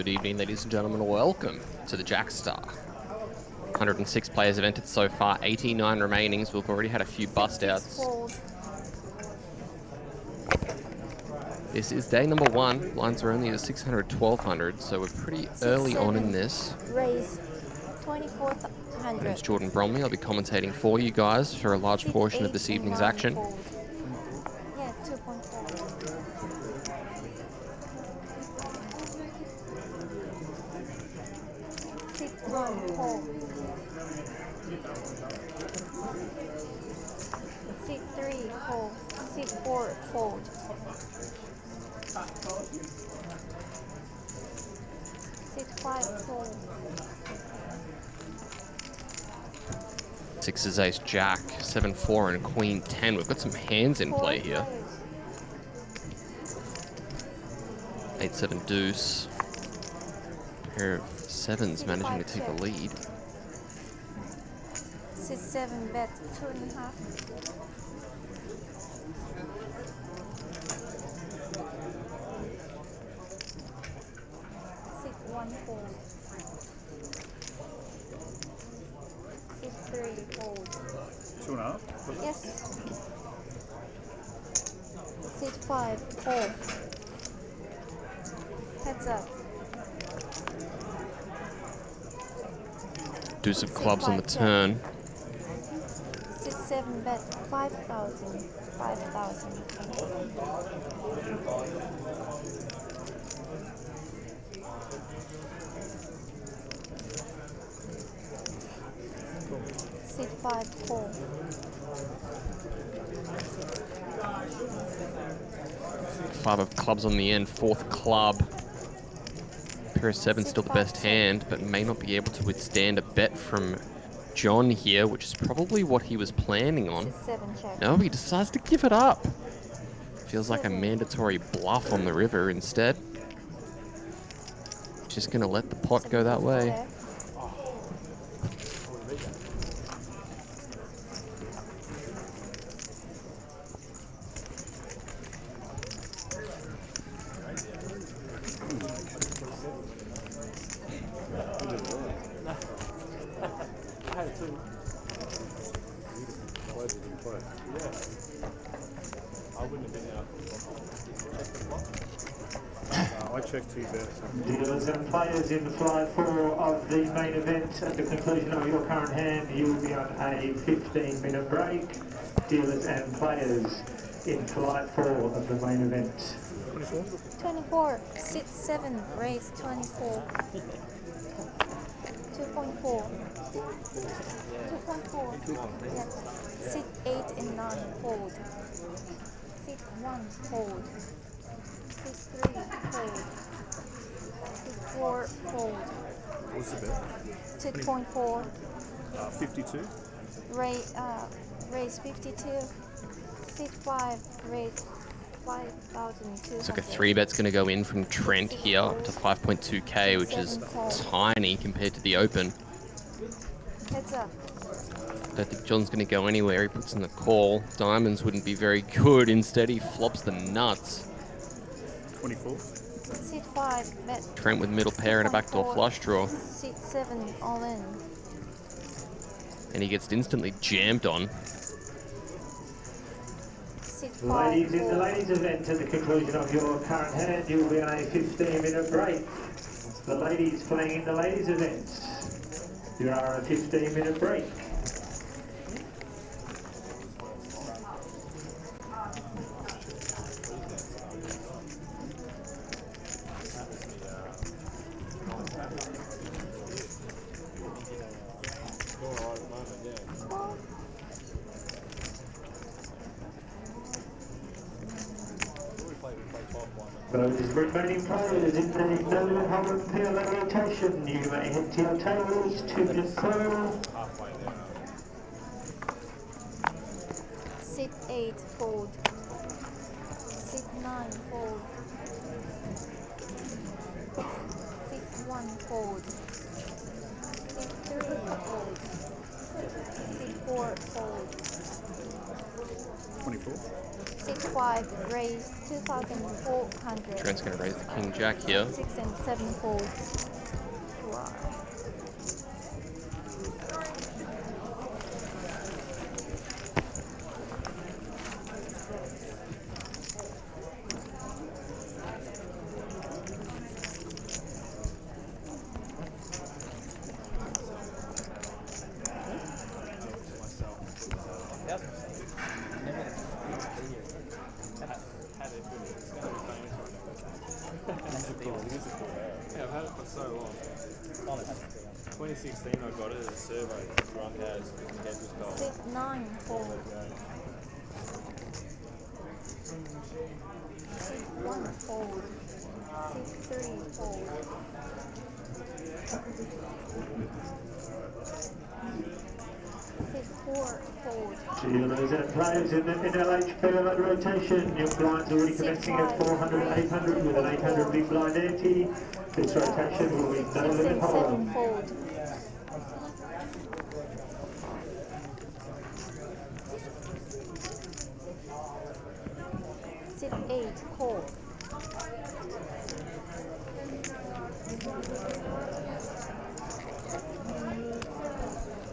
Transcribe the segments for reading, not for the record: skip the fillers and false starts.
Good evening, ladies and gentlemen. Welcome to the Jackstar. 106 players have entered so far, 89 remaining, so we've already had a few bust outs. This is day number one. Lines are only at 600, 1200, so we're pretty early on in this. Raise 2400. My name's Jordan Bromley. I'll be commentating for you guys for a large portion of this evening's action. Yeah, 2.4. 6-1 fold. 6-3 fold. 6-4 fold. 6-5 fold. 6 is ace jack, 7-4 and queen 10. We've got some hands in play here. 8-7 deuce. Pair of sevens managing to take the lead. 6-7 bet 2.5. 6-1 fold. 6-3 fold. 2.5? Yes. 6-5 fold. Heads up. Deuce of clubs on the turn. 6-7 bet 5,000. 5,000. 6-5 fold. 5 of clubs on the end, 4th club. Pair of 7 still the best hand, but may not be able to withstand a bet from John here, which is probably what he was planning on. 6-7 check. No, he decides to give it up. Feels like a mandatory bluff on the river instead. Just gonna let the pot go that way. Check. I checked 2 bets. Dealers and players in flight 4 of the main event. At the conclusion of your current hand, you will be on a 15-minute break. Dealers and players in flight 4 of the main event. 24. 6-7 raise 24. 2.4. 2.4. Yeah. 6-8 and 9 fold. 6-1 fold. 6-3 fold. 6-4 fold. What's the bet? 2.4 52? raise 52. 6-5 raise 5,200. Looks like a 3-bet's going to go in from Trent here up to 5.2k, which is tiny compared to the open. Heads up. Don't think John's going to go anywhere. He puts in the call. Diamonds wouldn't be very good. Instead, he flops the nuts. 24? 6-5 bet. Trent with middle pair and a backdoor flush draw. 6-7 all in. And he gets instantly jammed on. 6-5 Ladies, in the fold. ladies event, at the conclusion of your current hand, you will be on a 15-minute break. The ladies playing in the ladies event, you are on a 15-minute break. Those remaining players in the $100 level rotation, you may head to your tables to declare. 6-8 fold. 6-9 fold. 6-1 fold. 6-3 fold. 6-4 fold. 24? 6-5 5 raise 2,400. Trent's going to raise the king jack here. 6 and 7 fold. Wow. Yeah, I've had it for so long. 2016 I got it as a survey, drunk as in the Genders Gold. 6, 9 fold. 6, 1 fold. 6, 3 fold. 6, 4 fold. Dealers and players in LH fairway rotation. Your blinds already commencing at 400, 800 with an 800 big blind ante. This rotation will be no 6 limit and 7 hold. fold. 6, 8 call.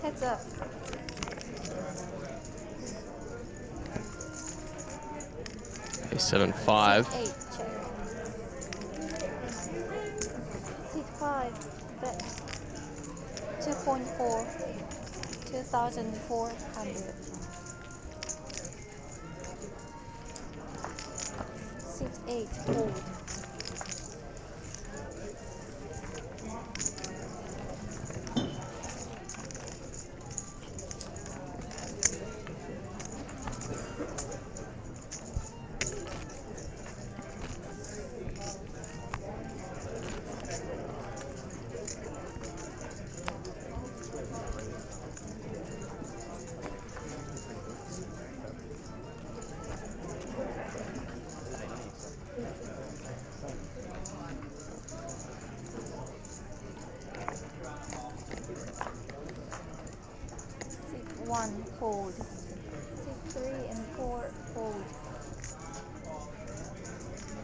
Heads up. Okay, 7-5. 8 check. 6, 5 bet. 2.4. 2,400. 6, 8 fold. 1 fold. 6, 3 and 4 fold.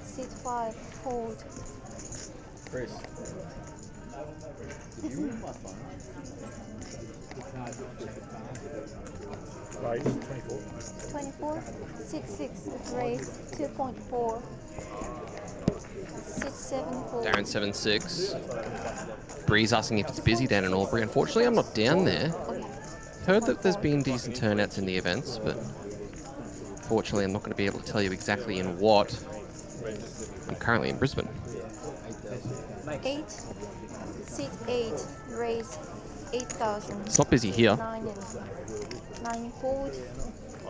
6, 5 fold. Chris, did you ring my phone? Raise 24. 24. 6, 6 raise 2.4. 6, 7 fold. Darren 7-6. Bree's asking if it's busy down in Albury. Unfortunately, I'm not down there. Okay. Heard that there's been decent turnouts in the events, but fortunately I'm not going to be able to tell you exactly in what. I'm currently in Brisbane. 8. 6, 8 raise 8,000. It's not busy here. 9 fold.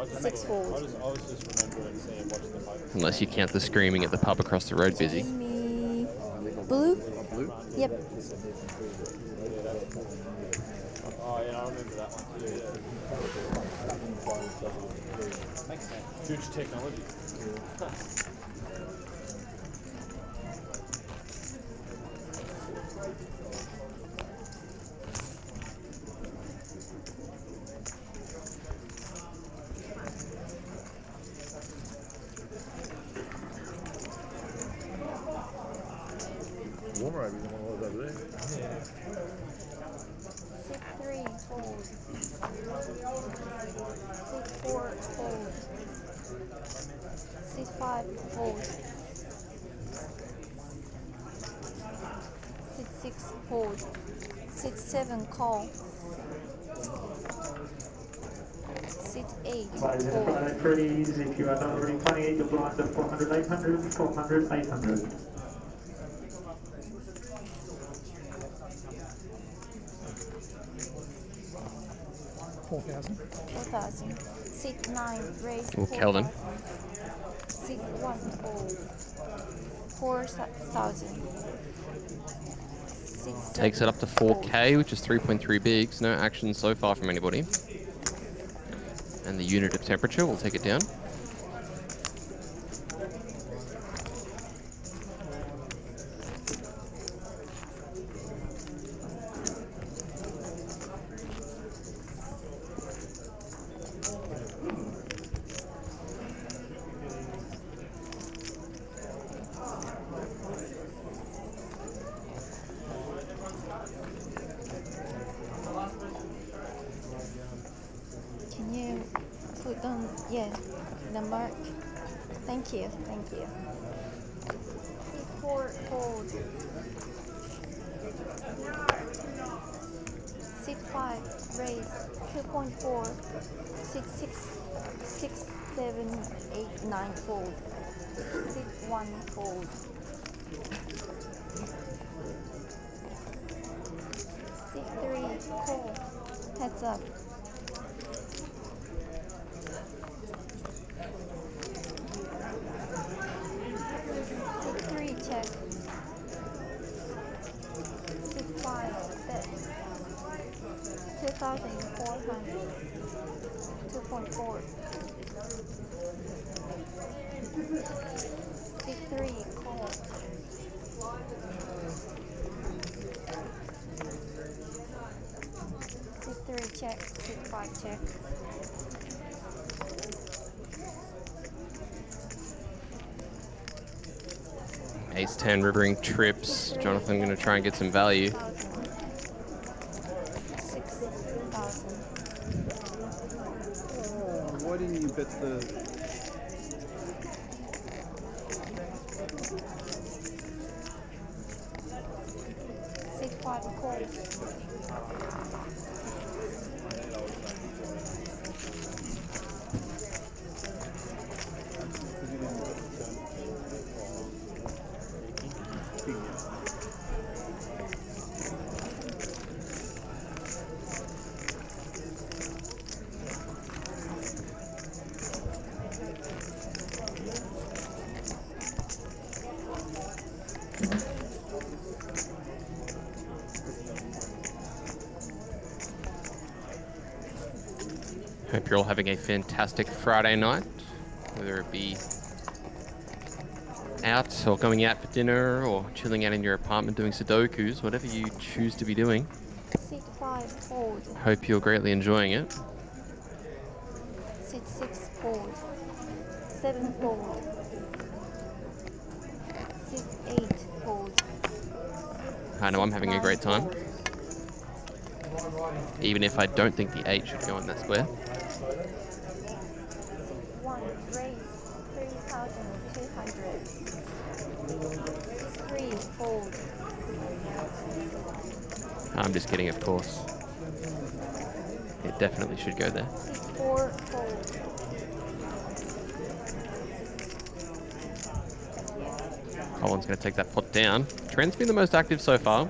6 fold. I was just remembering seeing watching the poker. Unless you count the screaming at the pub across the road busy. Jimmy. Blue? Yep. Oh yeah, I remember that one too, yeah. Makes sense. Future technology. Warmer over than what it was over there. 6, 3 fold. 6, 4 fold. 6, 5 fold. 6, 6 fold. 6, 7 call. 6, 8 Players in the fold. Friday freeze. If you are not already playing it, your blinds are 400, 800, 400, 800. 4,000. 4,000. 6, 9 raise. Oh, Kelvin. 6, 1 fold. 4,000. 6, Takes it up to 4K, which is 3.3 bigs. No action so far from anybody. And the unit of temperature will take it down. Yeah, the mark. Thank you, thank you. Seat 4, fold. Seat 5, raise 2.4. Seat 6, 7, 8, 9, fold. Seat 1, fold. Seat 3, call. Heads up. Seat 3, check. Seat 5, bet. 2,400. 2.4. Seat 3, call. Seat 3, check. Seat 5, check. Ace 10 Rivering trips. Jonathan going to try and get some value. 6,000. Why didn't you bet the... Seat 5, call. Hope you're all having a fantastic Friday night, whether it be out or going out for dinner or chilling out in your apartment doing Sudokus, whatever you choose to be doing. Seat 5, fold. Hope you're greatly enjoying it. Seat 6, fold. 7, fold. Seat 8, fold. I know I'm Seat having a 9, great time, fold. even if I don't think the 8 should go in that square. Seat 1, raise 3,200. Seat 3, fold. I'm just kidding, of course. It definitely should go there. Seat 4, fold. Colin's going to take that pot down. Trent's been the most active so far.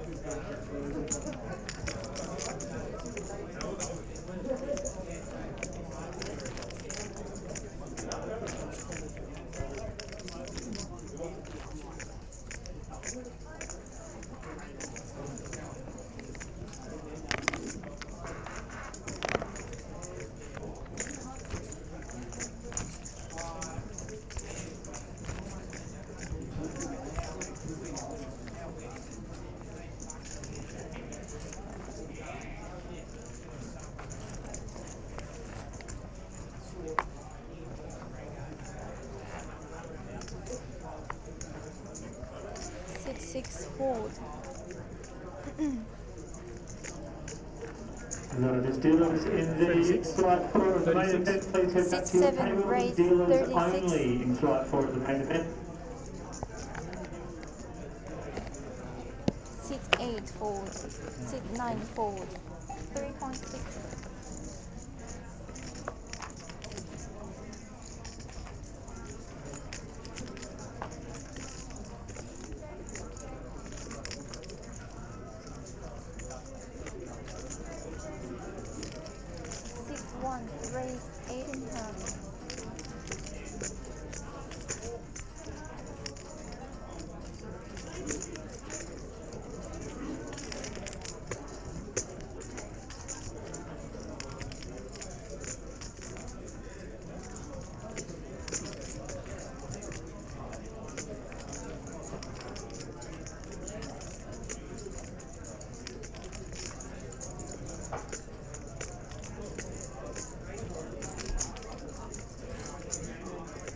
Seat 6, fold. Notice dealers in the flight 4 of the main event, please head back to your 7, table. raise Dealers 36. only in flight 4 of the main event. Seat 8, fold. Seat 9, fold. 3.6. Seat 1, raise 18,000.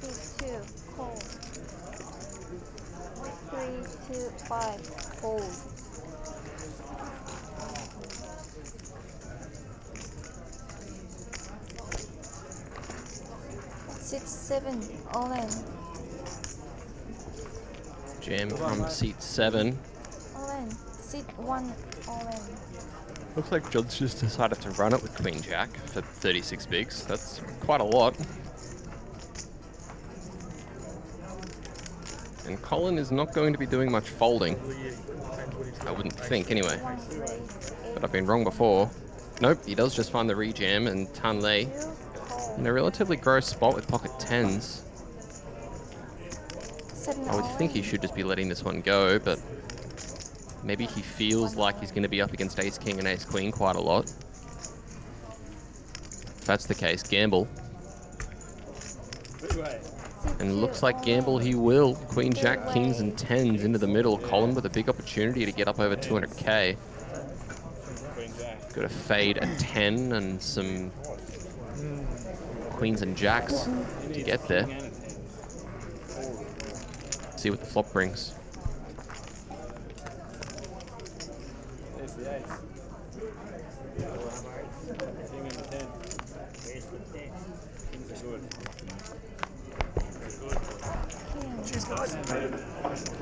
Seat 2, call. 3, 2, 5, fold. Sit 7, all in. Jam from seat 7. All in. Sit 1, all in. Looks like John's just decided to run it with Queen Jack for 36 bigs. That's quite a lot. And Colin is not going to be doing much folding. I wouldn't think, anyway. 1 raise, 8. But I've been wrong before. Nope, he does just find the rejam, and Tan Lei 2, call. in a relatively gross spot with pocket 10s. 7, I would all think he in. should just be letting this one go, but maybe he feels like he's going to be up against Ace King and Ace Queen quite a lot. If that's the case, gamble. Sit And 2, looks like all gamble in. he will. Queen Jack, Kings and 10s into the middle. Colin with a big opportunity to get up over 200k. Queen Jack. Got to fade a 10 and some Queens and Jacks to get there. King and a 10. See what the flop brings. There's the ace. King and a 10. Kings are good.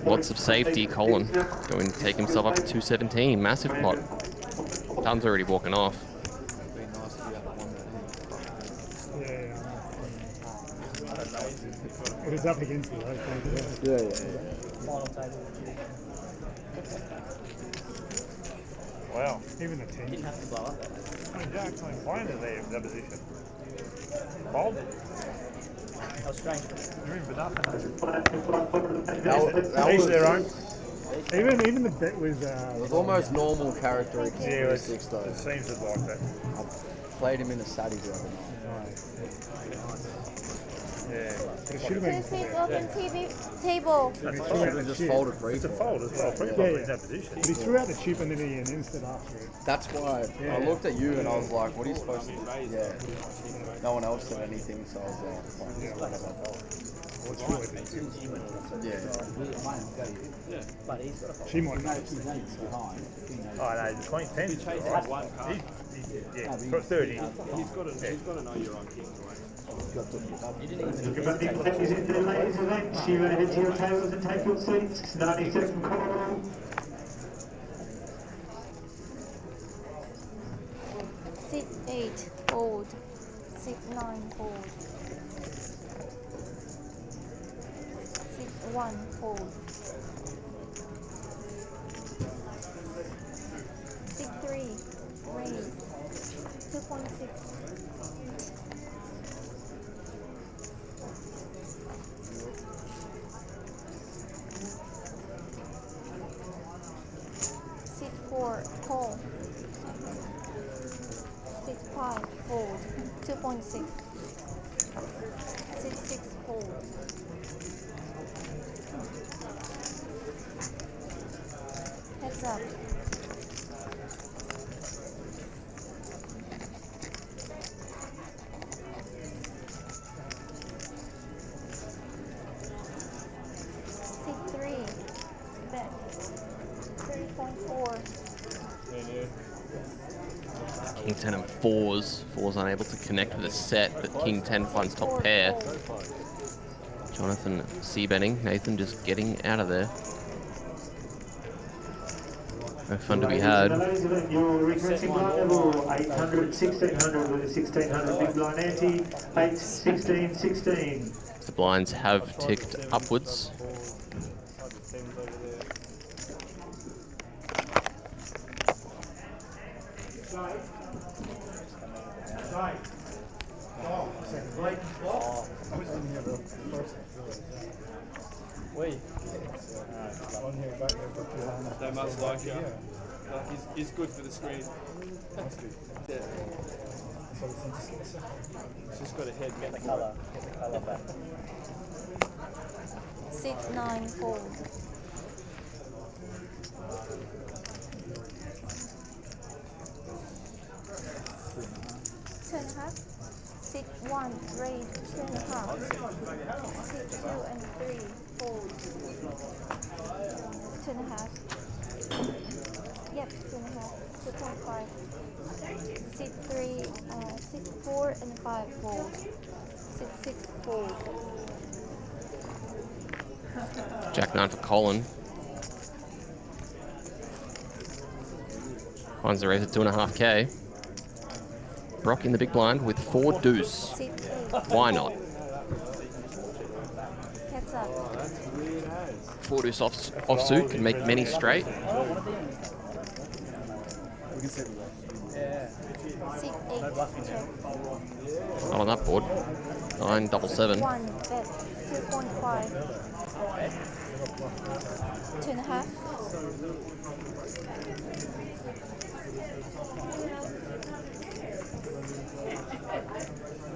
Lots of safety. Colin going to take himself up to 217. Massive pot. Dun's already walking off. Be nice to be able to win that hand. It is up against it, right? Yeah. Wow. Even the 10. Queen Jack's only playing in that position. Fold. You're in for nothing. Each their own. Even the bet was It was almost normal characteristics though. It seems like that. I played him in a study the other night. Yeah. But it should have 2 been. seats open TV table. But he That's threw fine. out the Just chip. folded free. It's a fold as well. Pretty Yeah, much yeah. in that position. But he threw out the chip and then he announced it after it. That's why I looked at you and I was like, what are you supposed to do? Yeah. No one else said anything, so I was like, fine, whatever. Well, it's really big. She might know. Oh no, the Queen 10 is right. One card. Yeah, for 30. He's got to know you're on King. Everybody please into the ladies' event. You may head to your tables and take your seats. 90-second call. Sit 8, fold. Sit 9, fold. Sit 1, fold. Sit 3, raise. 2.6. Sit 4, call. Sit 5, fold. 2.6. Sit 6, fold. Heads up. Sit 3, bet. 3.4. King 10 and 4s. 4s unable to connect with a set, but King 10 finds top pair. Jonathan c-betting. Nathan just getting out of there. No fun to be had. Ladies and gentlemen, your recommencing blind level 800, 1600 with a 1600 big blind ante. 8, 16, 16. The blinds have ticked upwards. They must like you. Like he's good for the screen. Yeah. He's just got a head. Get the colour. Get the colour back. Sit 9, fold. Turn half. Sit 1, raise. Turn half. Sit 2 and 3, fold. Turn half. Yep, turn half. 2.5. Sit 3, sit 4 and 5, fold. Sit 6, fold. Jack 9 for Colin. Finds the raise at 2.5k. Brock in the big blind with 4 deuce. Sit 8. Why not? Heads up. 4 deuce offsuit can make many straight. Sit 8. Check. Not on that board. 9 double 7. 1 bet 2.5. 2.5.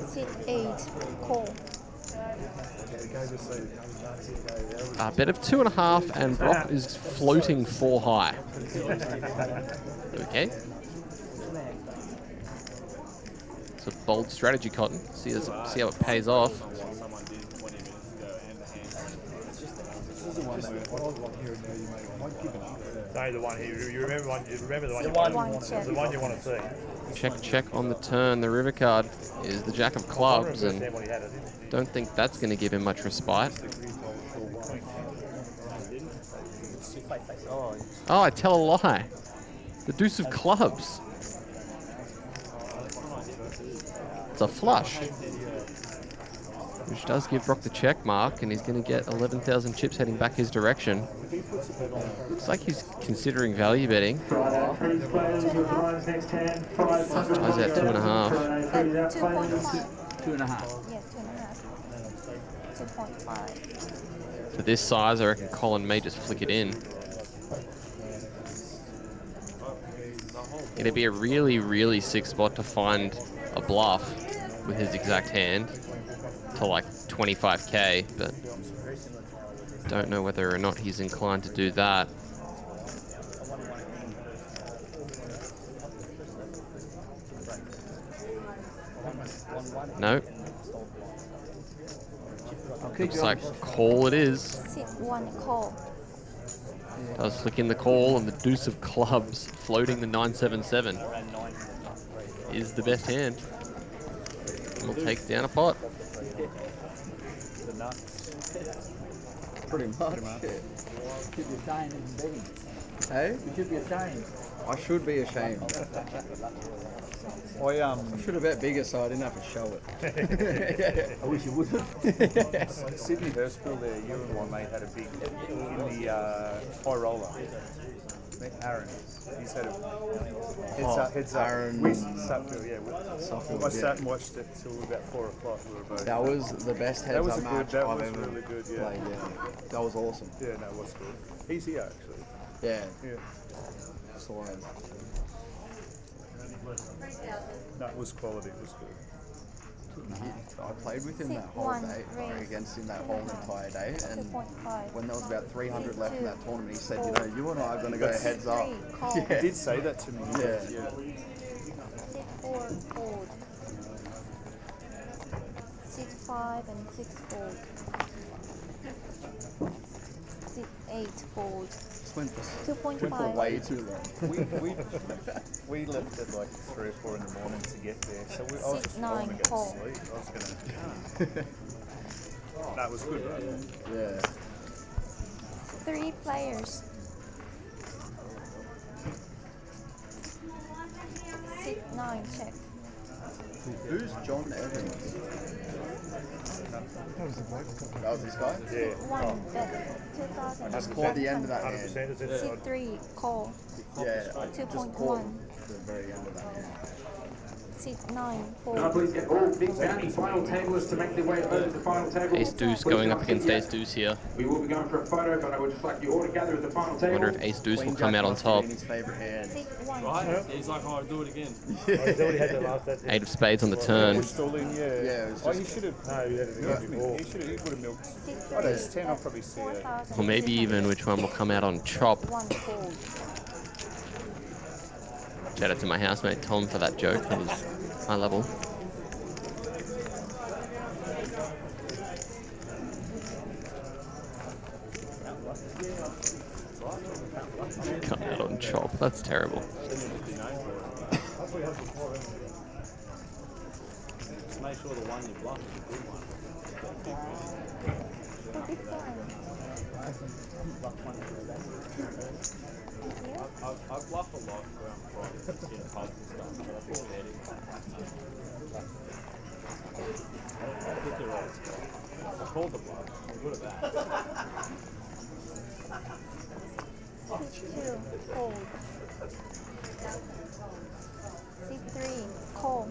Sit 8. Call. A bet of 2.5, and Brock is floating 4 high. Okay. It's a bold strategy, Cotton. See how it pays off. Say the one here. You remember one? You remember the one? One check. The one you want to see. Check on the turn. The river card is the Jack of Clubs, and Understand what he had, I didn't. don't think that's going to give him much respite. Oh, I tell a lie. The deuce of clubs. It's a flush, which does give Brock the check mark, and he's going to get 11,000 chips heading back his direction. Looks like he's considering value betting. Friday, freeze players with lines next hand. 500. Ties out 2.5. Friday, Bet freeze out 2.5. 2.5. Yeah, 2.5. 2.5. For this size, I reckon Colin may just flick it in. It'd be a really, really sick spot to find a bluff with his exact hand to like 25k, but don't know whether or not he's inclined to do that. No. Looks like call it is. Sit 1. Call. Does flick in the call, and the deuce of clubs floating the 977 is the best hand. And we'll take down a pot. Pretty much. Should be ashamed of betting. Hey? You should be ashamed. I should be ashamed. I should have bet bigger so I didn't have to show it. I wish you would have. Sydney Hurstville there, you and one mate had a big in the high roller. Aaron, he's had a heads up. Aaron. Suffield, yeah. Suffield, I yeah. sat and watched it till about 4 o'clock. We were both. That was the best That heads was up a good. match That I've was ever really good. Yeah. played. Yeah. That was awesome. Yeah, no, it was good. He's here actually. Yeah. Yeah. So, No, it was quality. It was good. I played with him that whole 1. day, Raise. against him that whole entire day, and 2.5. when there was about 300 left in that tournament, he said, Fold. you and I are going to go heads up. 3. Call. He did say that to me. Yeah. Sit 4. Fold. Sit 5 and 6. Fold. Sit 8. Fold. Just went for 2.5. way too long. We left at like 3 or 4 in the morning to get there, so I was Sit just 9, falling to go to call. sleep. I was gonna. That was good, right? Yeah. 3 players. Sit 9. Check. Who's John Evans? That was this guy? Yeah. 1. Bet 2,000. Just caught the end of that 100%. hand. It's in Sit 3. Call. Yeah, I just 2.1. caught the very end of that hand. Sit 9. Now Fold. please get all big bounty final tablers to make their way over to the final table. Ace deuce going up against ace deuce here. We will be going for a photo, but I would just like you all to gather at the final I table. wonder if ace deuce will Queen come Jack out on must top. be in his favourite hand. Sit 1. Right? He's like, oh, do it again. He's already had the last. That. 8 of spades on the turn. We're stalling, yeah. Yeah, it was Oh, just- you should have. No, you had it again before. He would have milked. Sit Oh, 3. there's 10. I'll probably see it. Or maybe even which one will come out on chop. 1. Fold. Shout out to my housemate Tom for that joke. That was high level. Come out on chop. That's terrible. Just make sure the one you bluff is a good one. It'll be fun. I bluff a lot where I'm from in pubs and stuff, but I think betting. I think you're right. I called the bluff. I'm good at that. C2, fold. C3, call.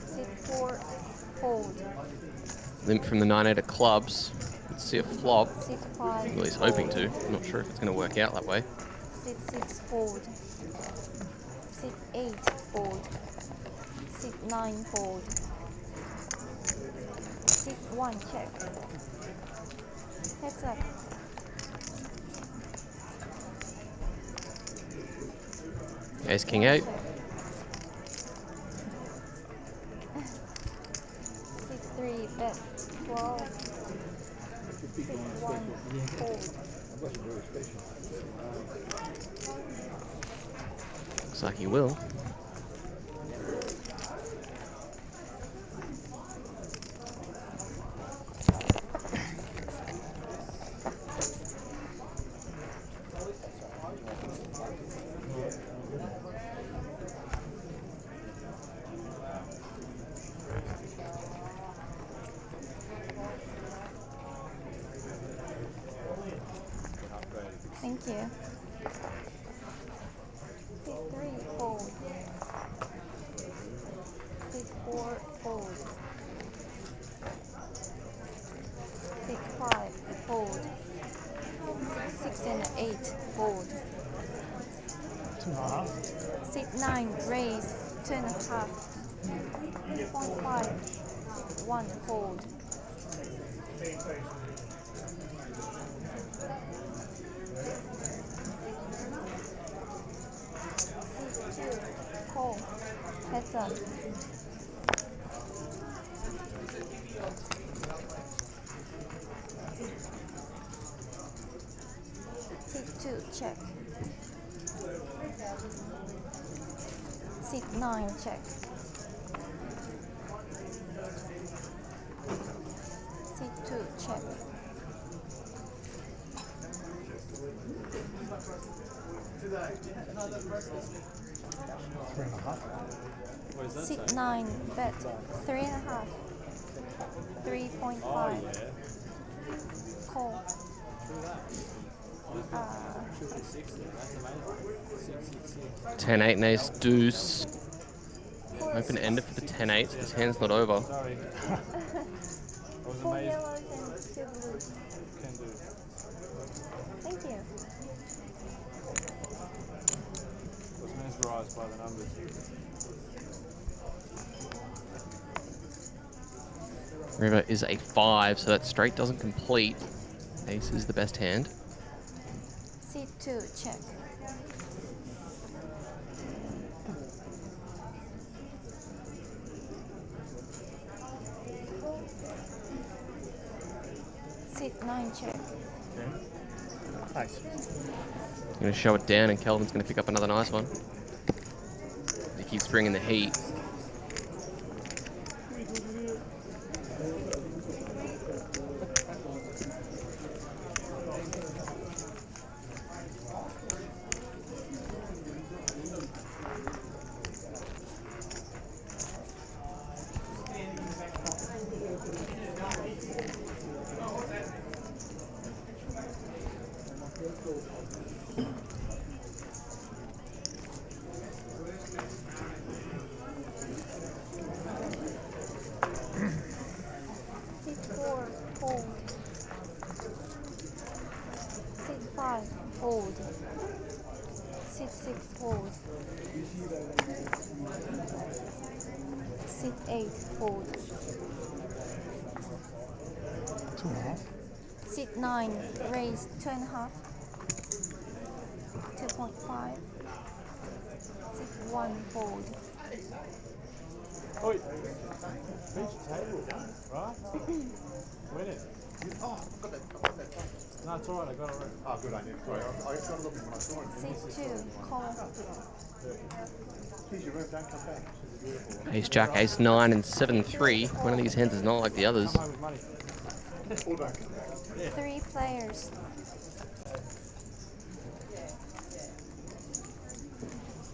C4, fold. Limp from the 9-8 of clubs. Let's see a flop. C5, Well, he's hoping to. I'm not sure if it's going to work out that way. C6, fold. C8, fold. C9, fold. C1, check. Heads up. Ace King 8. C3, bet 12. C1, fold. Looks like he will. Thank you. C3, fold. C4, fold. C5, fold. 6 and 8, fold. 2.5. C9, raise, 2.5. 0.5, 1, fold. C2, call. Heads up. C2, check. C9, check. C2, check. What does that say? C9, bet 3.5. 3.5. Oh, yeah. Call. Should be 6 there. That's amazing. 6, 6, 6. 10-8 and ace deuce. Open ender for the 10-8. His hand's not over. Sorry. I was 4 amazed. yellows and 2 blues. Can do. Thank you. Was mesmerised by the numbers. River is a 5, so that straight doesn't complete. Ace is the best hand. C2, check. C9, check. Nice. I'm going to show it down, and Kelvin's going to pick up another nice one. He keeps bringing the heat. C4, hold. C5, hold. C6, hold. C8, hold. 2.5. C9, raise 2.5. 2.5. C1, fold. Oi! Beach table, right? Win it. Oh, got that. No, it's alright, I got it right. Oh, good on you. Sorry, I got it looking when I saw him. C2, call. Ace Jack, Ace 9, and 7-3. One of these hands is not like the others. 3 players.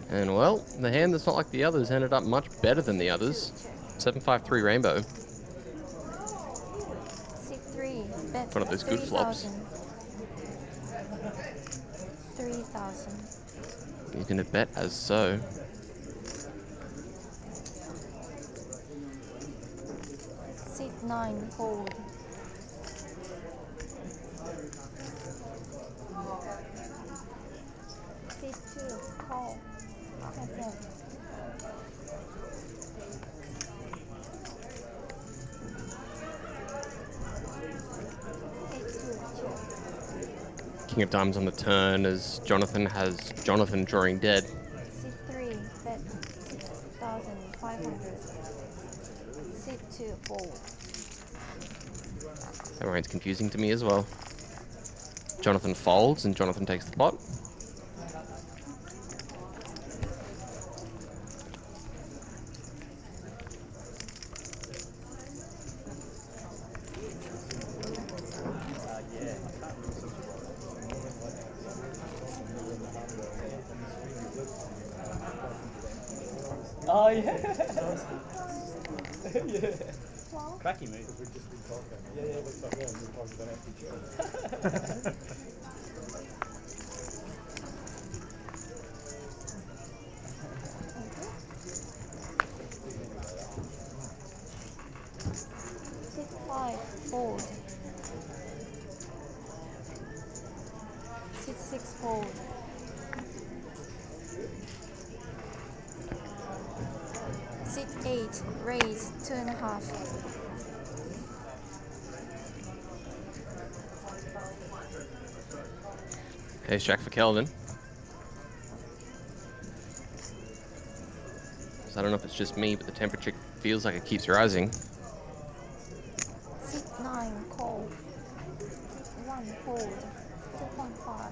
And well, the hand that's not like the others ended up much better than the others. 7-5-3 rainbow. Seat 3. Bet One of those good flops. 3,000. He's going to bet as so. Seat 9. Hold. Seat 2. Call. That's it. King of diamonds on the turn as Jonathan has Jonathan drawing dead. Seat 3. Bet 6,500. Seat 2. Fold. That remains confusing to me as well. Jonathan folds and Jonathan takes the pot. Oh yeah. Yeah. Cracky move. Seat 5. Fold. Seat 6. Fold. Seat 8. Raise 2.5. Ace Jack for Kelvin. So I don't know if it's just me, but the temperature feels like it keeps rising. Seat 9. Call. Seat 1. Hold. 2.5.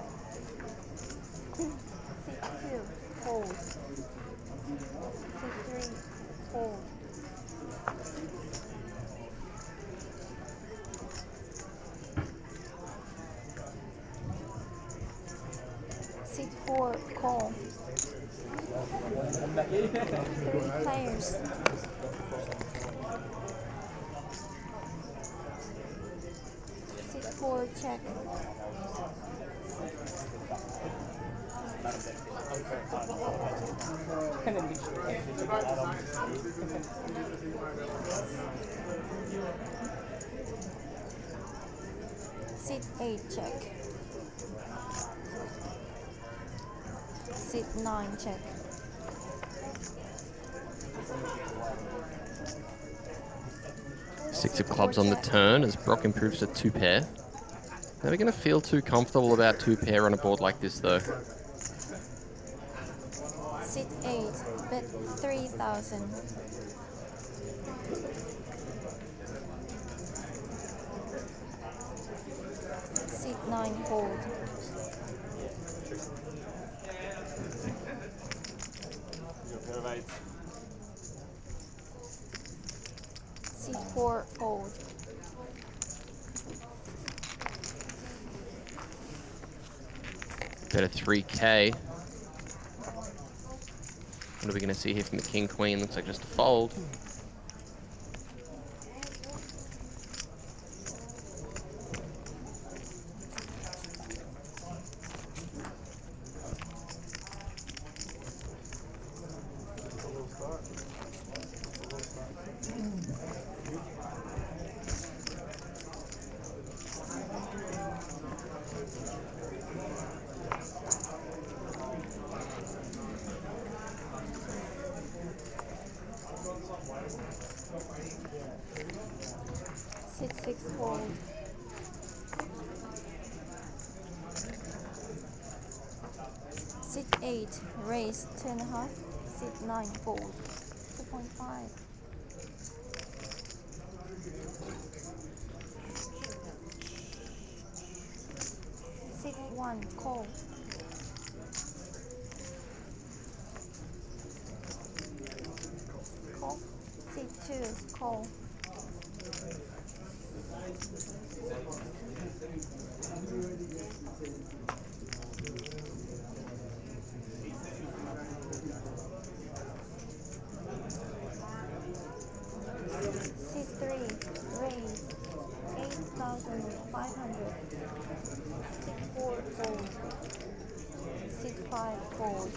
Seat 2. Hold. Seat 3. Hold. Seat 4. Call. 3 players. Seat 4. Check. Seat 8. Check. Seat 9. Check. Six of clubs on the turn as Brock improves to 2 pair. Never going to feel too comfortable about 2 pair on a board like this though. Seat 8. Bet 3,000. Seat 9. Hold. Seat 4. Fold. Bet a 3K. What are we going to see here from the King Queen? Looks like just a fold. Seat 6. Fold. Seat 8. Raise 2.5. Seat 9. Fold. 2.5. Seat 1. Call. 6-2, call. C3, raise, 8,500. C4, fold. C5, fold.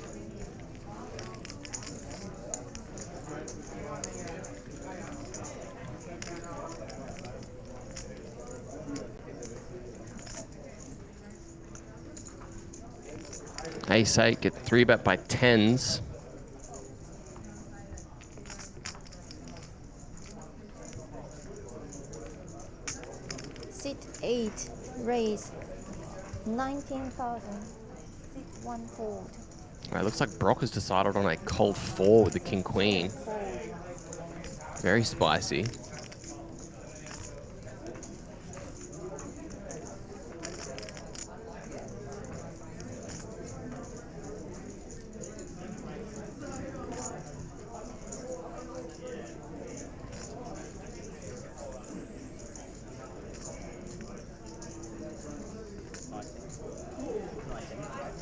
Ace 8, get 3-bet by 10s. Sit 8, raise, 19,000. Sit 1, fold. Alright, looks like Brock has decided on a cold 4 with the King Queen. Fold. Very spicy.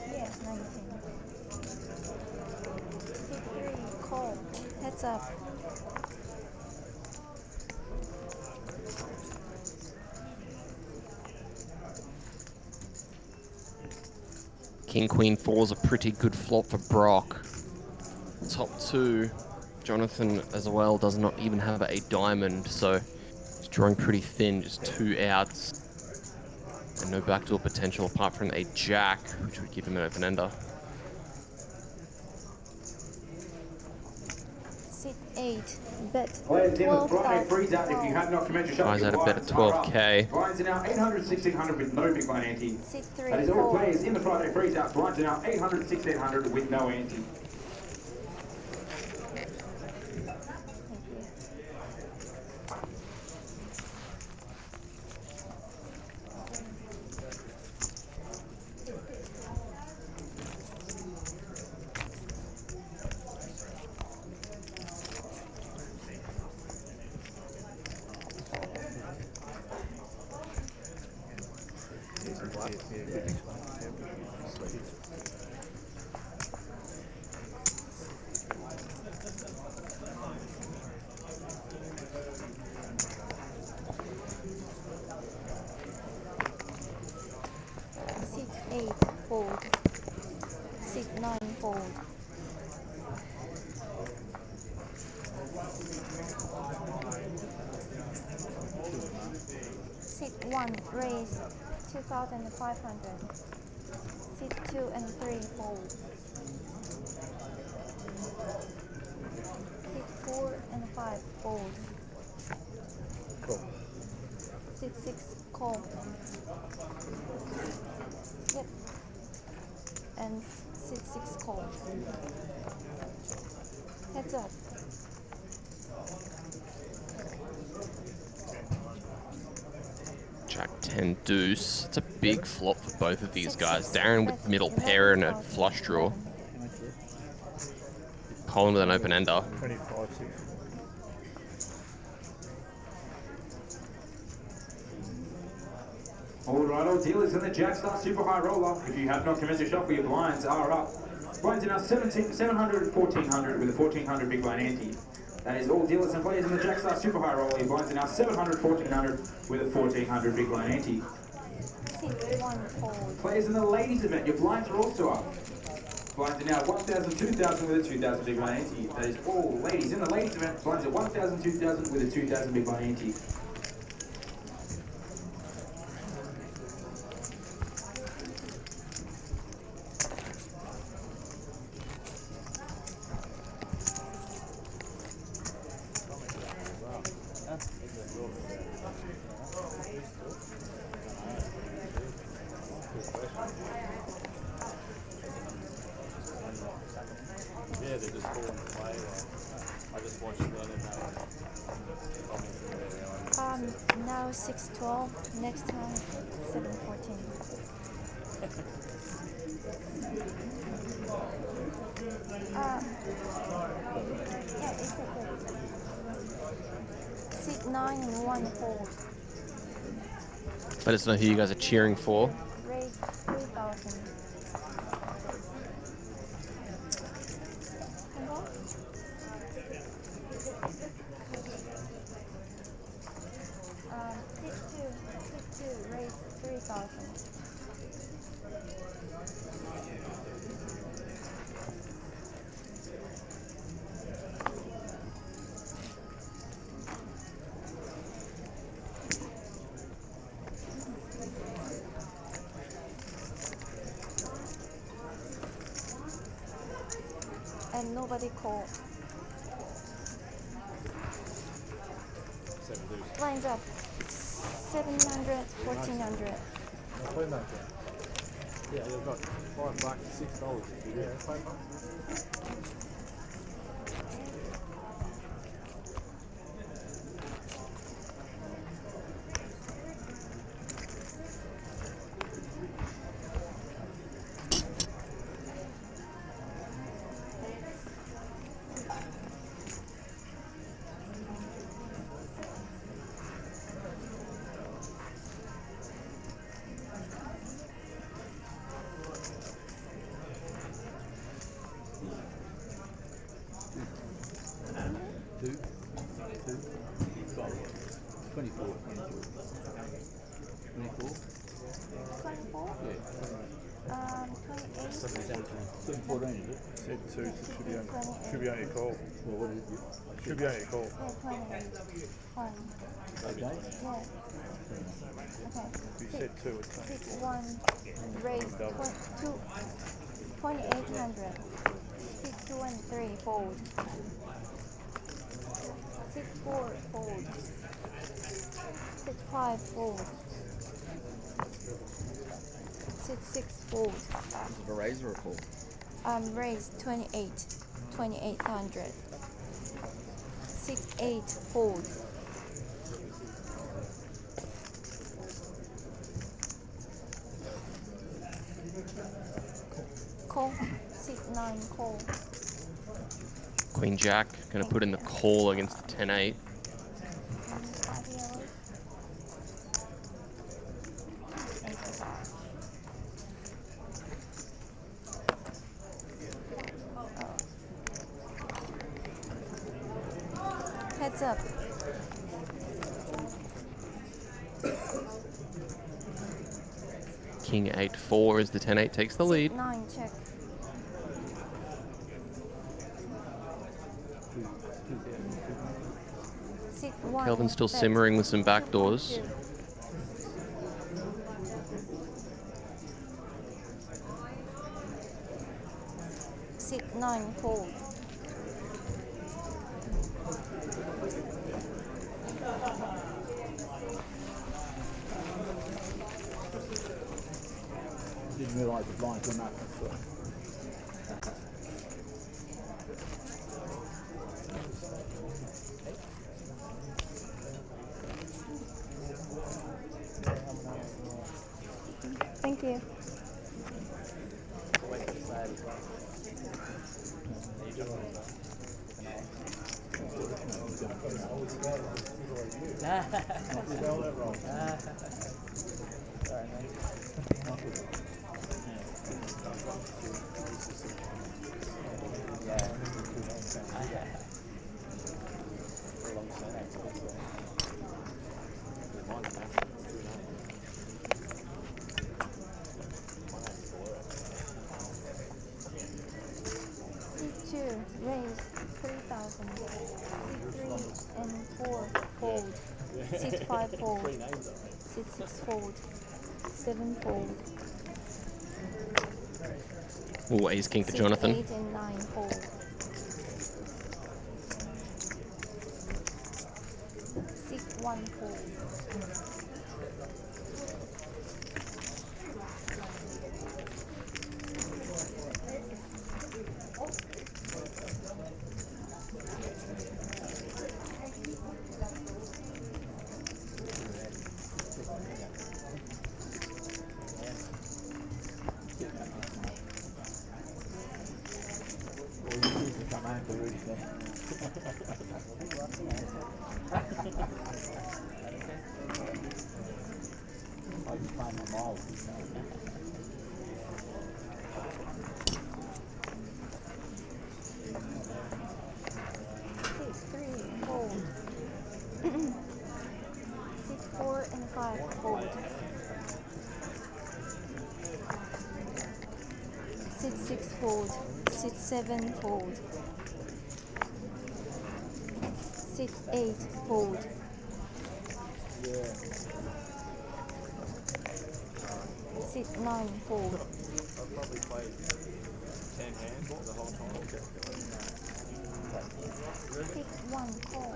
Yeah, 19. C3, call. Heads up. King Queen 4 is a pretty good flop for Brock. Top 2, Jonathan as well does not even have a diamond, so he's drawing pretty thin, just 2 outs. And no backdoor potential apart from a jack, which would give him an open ender. Sit 8, bet Players in the Friday 12,000. freeze out. If you have not commenced your shot, Guys your had a bet at blinds are up. 12k. Blinds are now 800, 1600 with no big blind ante. Sit 3, That is all fold. players in the Friday freeze out. Blinds are now 800, 1600 with no ante. Thank you. Sit 8, fold. Sit 9, fold. Sit 1, raise, 2,500. Sit 2 and 3, fold. Sit 4 and 5, fold. Sit 6, call. Yep. And sit 6, call. Heads up. Jack 10 deuce. It's a big flop for both of these guys. Darren with middle pair and a flush draw. Colin with an open ender. 25, 6. Alright, all dealers in the Jackstar Super High Roller. If you have not commenced your shop, your blinds are up. Blinds are now 700 and 1400 with a 1400 big blind ante. That is all dealers and players in the Jackstar Super High Roller. Your blinds are now 700, 1400 with a 1400 big blind ante. Sit 1, fold. Players in the ladies event, your blinds are also up. Blinds are now 1,000, 2,000 with a 2,000 big blind ante. That is all ladies in the ladies event. Blinds are 1,000, 2,000 with a 2,000 big blind ante. Yeah, they're just calling to play. I just watched then and Now 6-12, next time 7-14. Yeah, it's okay. Sit 9 and 1 fold. Let us know who you guys are cheering for. Raise 3,000. Sit 2, raise 3,000. And nobody called. Lines up. 700, 1400. Yeah, they've got $5, $6 if you do. Two. 24. 24. 24? Yeah. 28. 14, is it? Said 2, so it should be only a call. Well, what is it? Should be only a call. Yeah, 28. Fine. Okay. Yeah. Okay. You said 2, it's 6, 24. 1, raise 2,800. 6, 2, and 3, fold. 6, 4, fold. 6, 5, fold. 6, 6, fold. Is it a raise or a call? Raise 2,800. 6, 8, fold. Call. 6, 9, call. Queen Jack going to put in the call against the 10-8. Heads up. King 8-4 as the 10-8 takes the lead. 9, check. Kelvin's still simmering with some backdoors. Sit 9, fold. Didn't realise the blinds went up. Thank you. C2, raise 3,000. C3 and 4, fold. 6, 5, fold. 6, 6, fold. 7, fold. Ooh, ace king for 6, Jonathan. 8 and 9, fold. 6, 1, fold. I can find them all. Six, three, fold. 6, 4, and 5, fold. 6, 6, fold. 6, 7, fold. 6, 8, fold. 6, 9, fold. I've probably played 10 hands the whole time. 6, 1, call.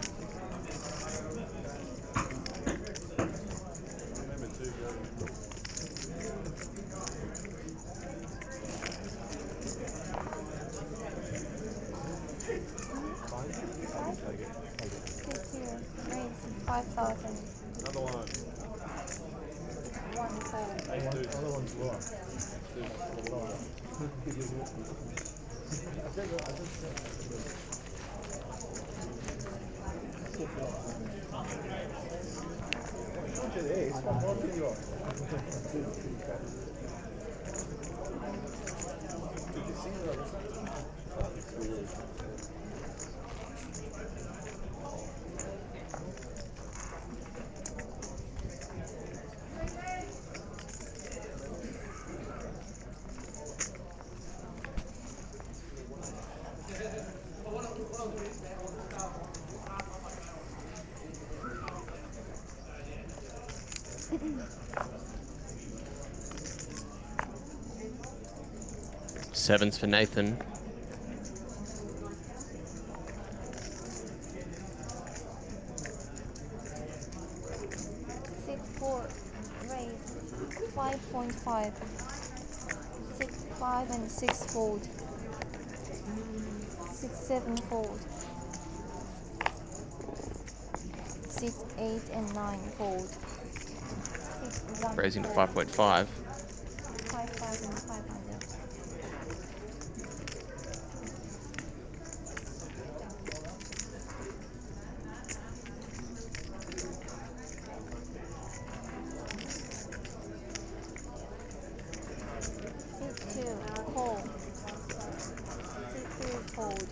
I remember 2 going. Six here, raise 5,000. Another one. 1 fold. Ace deuce. Other one's lower. Sevens for Nathan. Six, 4, raise 5.5. 6, 5, and 6 fold. 6, 7 fold. 6, 8, and 9 fold. 6, 1, Raising to fold. 5.5. 5,500. 6, 2, call. 6, 3, fold.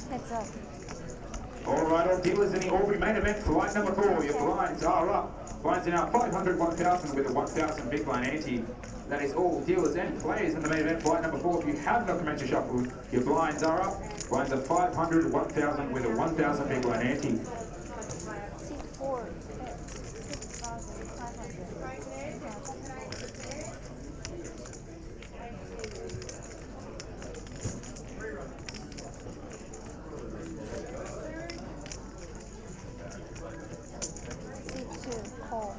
Heads up. All right, all dealers in the Albury main event, flight number 4. Your blinds are up. Blinds are now 500, 1,000 with a 1,000 big blind ante. That is all dealers and players in the main event, flight number 4. If you have not commenced your shuffle, your blinds are up. Blinds are 500, 1,000 with a 1,000 big blind ante. 6, 4, 6,500. Call.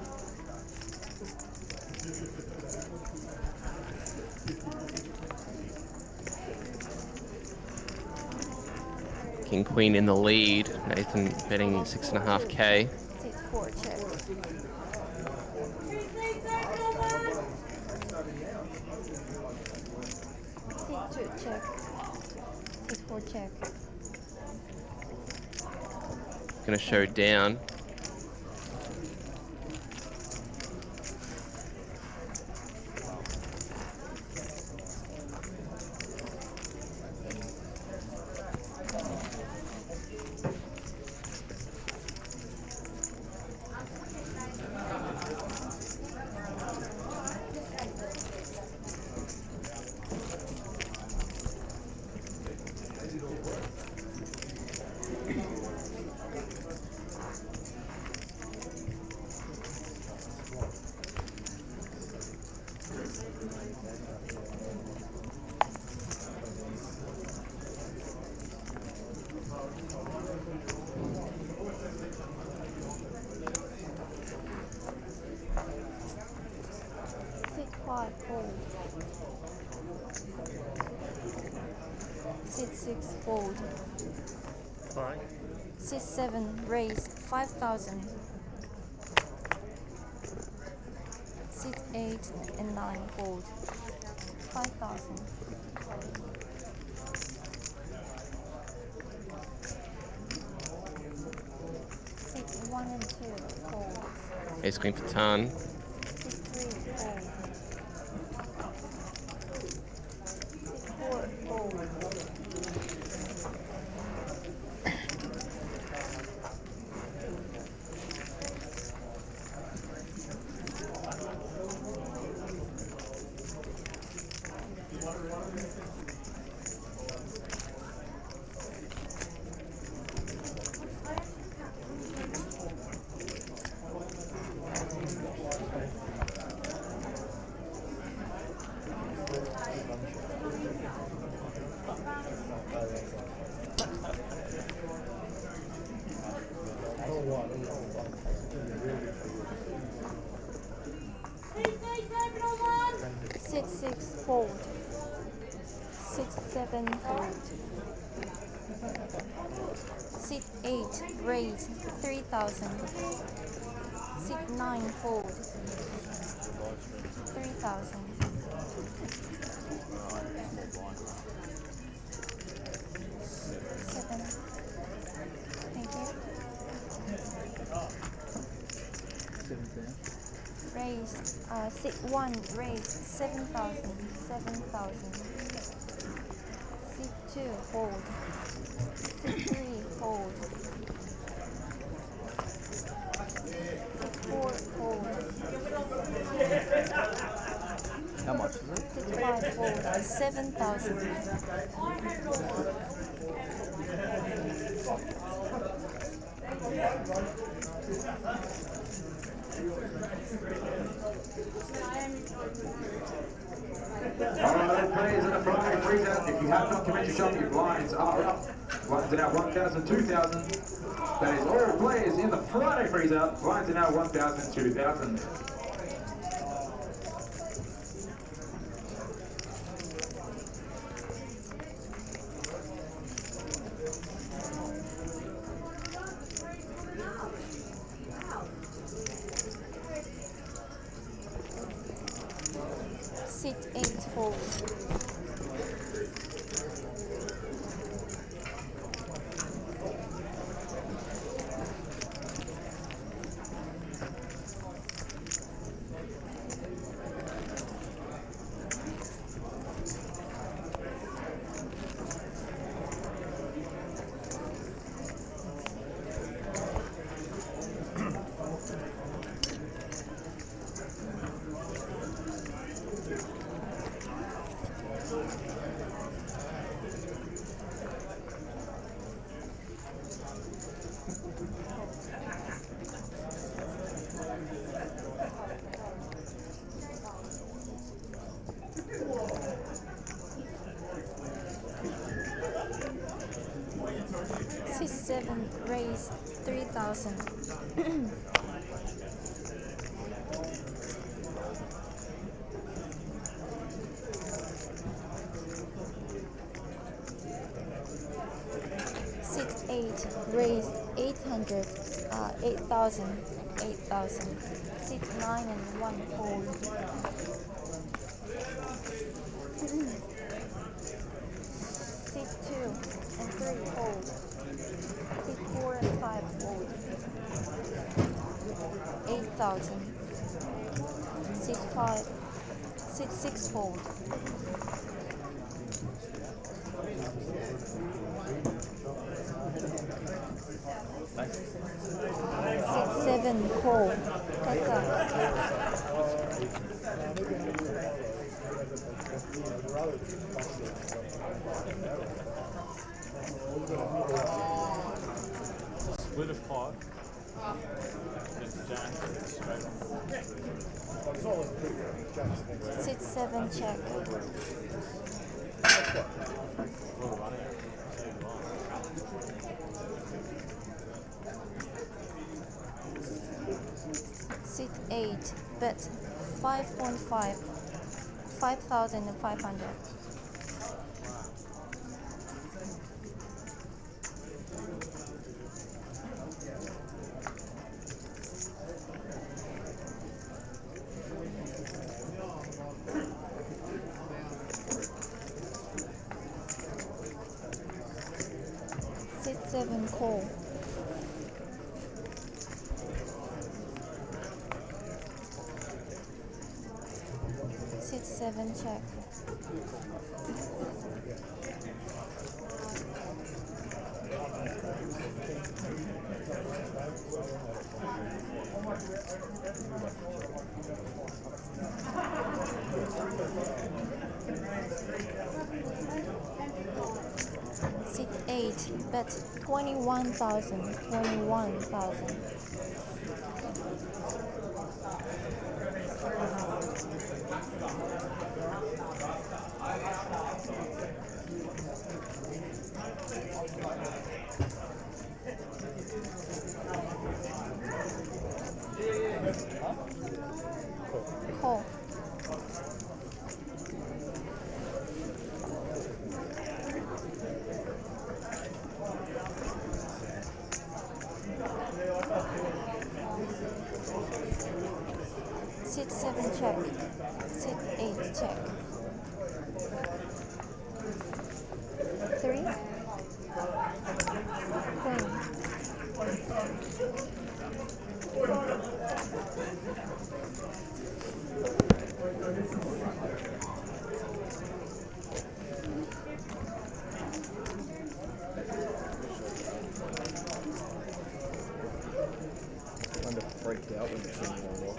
King Queen in the lead. Nathan betting 6.5k. 6, 4, check. 6, 2, check. 6, 4, check. Gonna show down. Fold. 6, 6, fold. Sorry. 6, 7, raise 5,000. 6, 8, and 9, fold. 5,000. Ace queen for turn. Sit 3, fold. Sit 4, fold. Sit 6, fold. Sit 7, fold. Sit 8, raise 3,000. Sit 9, fold 3,000. Seven. Thank you. Raise, sit 1, raise 7,000. 7,000. Sit 2, hold. Sit 3, hold. Sit 4, hold. How much is it? Sit 5, hold. 7,000. Alright, players in the Friday freezer. If you have not commenced your shop, your blinds are up. Blinds are now 1,000, 2,000. That is all players in the Friday freezer. Blinds are now 1,000, 2,000. Sit 8, fold. Sit 7, raise 3,000. Sit 8, raise 800. 8,000. 8,000. Sit 9 and 1, hold. Sit 2 and 3, hold. Sit 4 and 5, hold. 8,000. Sit 5. Sit 6, hold. Sit 7, call. That's up. Split a pot. Just jack straight on. Sit 7, check. Sit 8, bet 5.5. 5,500. Sit 7, call. 7 check. Seat 8, bet 21,000, 21,000. Call. Seat 7 check. Seat 8 check. 3. Queen. Kind of freaked out when the thing went off.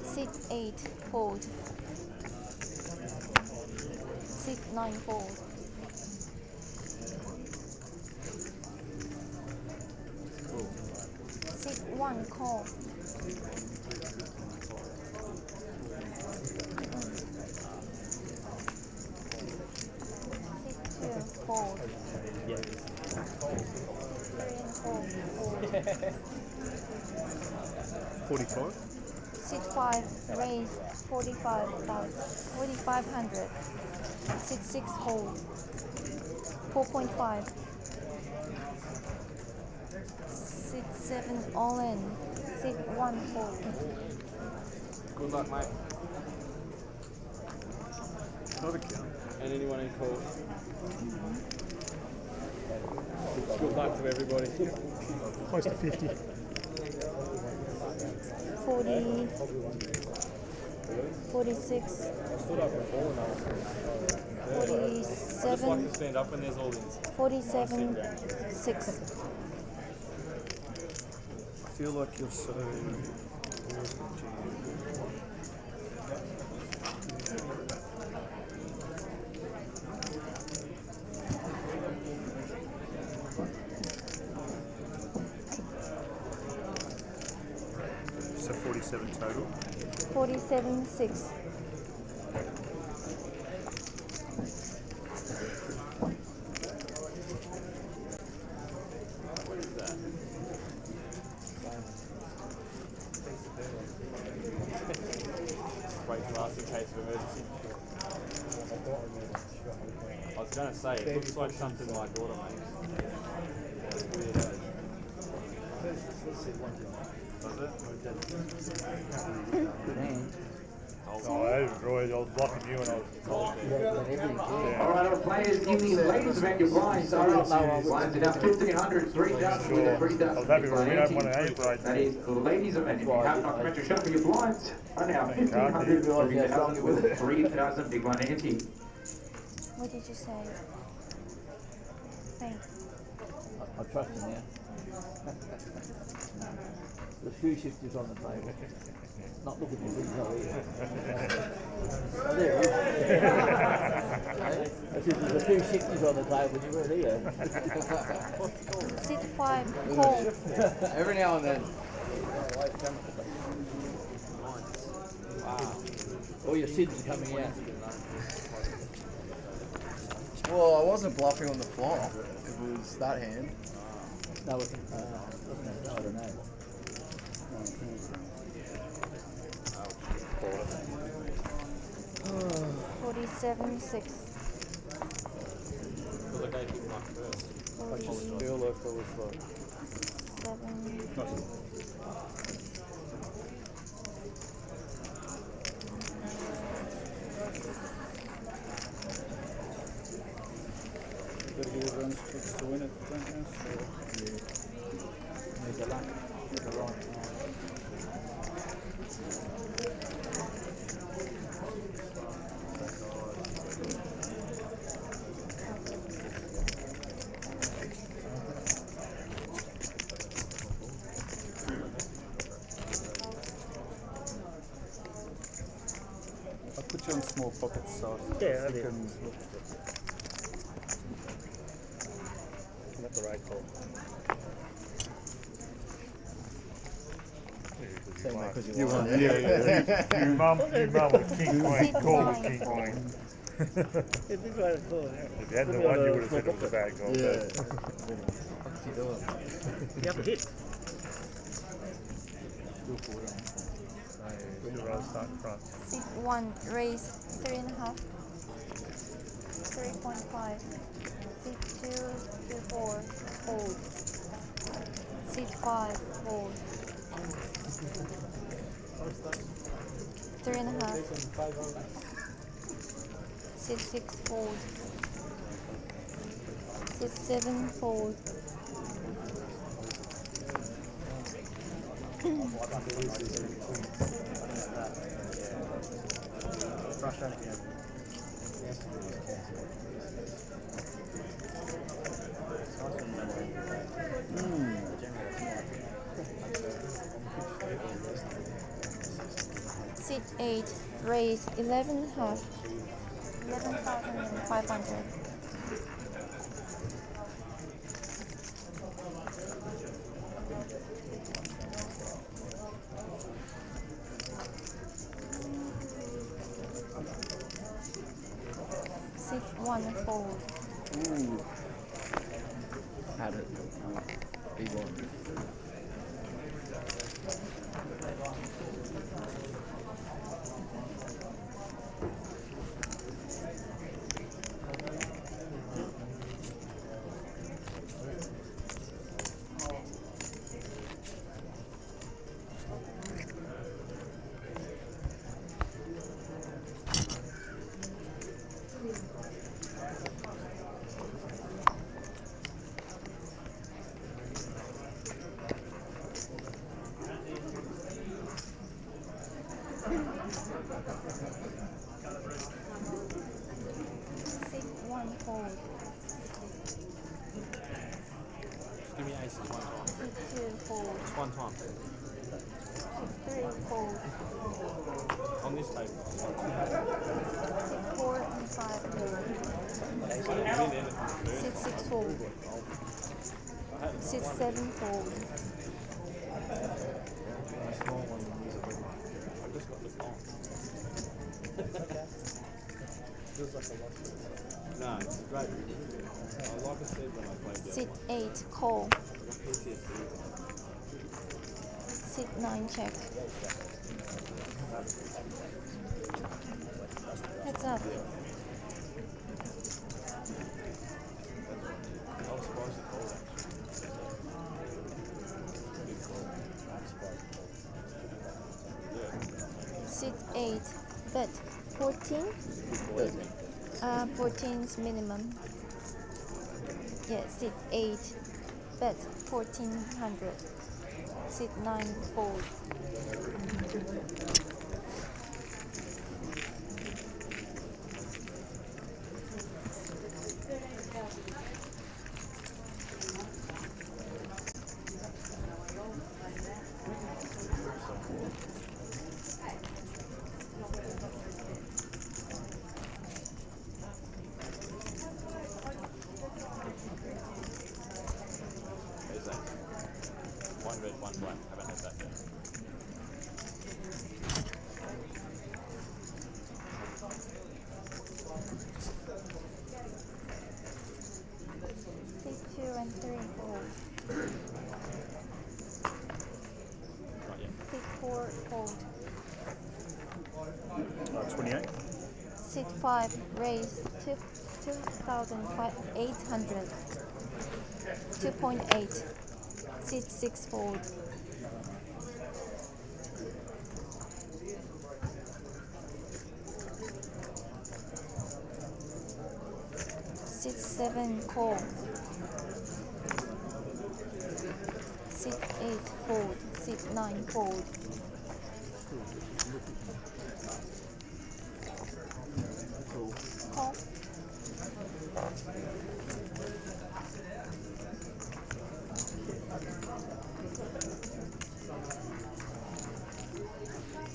Seat 8 fold. Seat 9 fold. Seat 1 call. Seat 2 fold. 3 and 4 fold. 45? Seat 5 raise 4,500. Seat 6 hold 4.5. Seat 7 all in. Seat 1 hold. Good luck, mate. Not a count. And anyone who calls. Good luck to everybody. Close to 50. 40, 46, I stood up before and I was I just like 47, to stand up when there's all these. 47, 6. I feel like you're so... So 47 total. 47, 6. Wait till last in case of emergency. I was going to say, it looks like something my daughter makes. Weird, eh? Does it? Oh, that was Roy. I was blocking you and I was told. All right, our players in the ladies event, your blinds are up. Blinds are now 1,500, 3,000 with a 3,000. I was happy when we had one at 8 right. That is the ladies event. If you have not commercial shuffle, your blinds are now 1,500, 3,000 with a 3,000 big blind ante. What did you say? Thanks. I trust him now. The few shifters on the table. Not looking at things over here. Oh, there it is. I said, there's a few shifters on the table and you weren't here. Seat 5 call. Every now and then. All your sins are coming out. Well, I wasn't bluffing on the flop. It was that hand. No, it wasn't it? I don't know. 47, 6. one first. I just feel like I was like, 47. gotta give everyone chance to win it, don't you? So, Need the luck. Need the right. I'll put you on small pockets so Yeah, you I did. can Not the right call. Saying that because You you won, won. yeah. You mum with king queen, Sit call nine, with king fold. queen. It did right call, yeah. If you hadn't have won, you would have said it was a bad call. Yeah. What's he doing? You have to hit. You'd rather start in front. Sit 1, raise 3.5. 3.5. Sit 2 to 4, fold. Sit 5, fold. 3.5. Sit 6, fold. Sit 7, fold. Sit 8, raise 11.5. 11,500. Sit 1, fold. Ooh. Had it. Big one. Sit 1, fold. Just give me aces one time. Sit 2, fold. Just one time. Sit 3, fold. On this table. Sit 4 and 5, fold. Win anything first. Sit 6, fold. Sit 7, fold. I just got the bomb. No, it's great. Like I said when I played it, Sit 8, call. I got PTSD. Sit 9, check. Heads up. I was surprised at all. Sit 8, bet 14. 14's minimum. Yeah, sit 8, bet 1400. Sit 9, fold. There's that. One red, one black. Haven't had that yet. Sit 2 and 3, fold. Not yet. Sit 4, fold. 28. Sit 5, raise 2. 2,800. 2.8. Seat 6 fold. Seat 7 call. Seat 8 fold. Seat 9 fold. Call.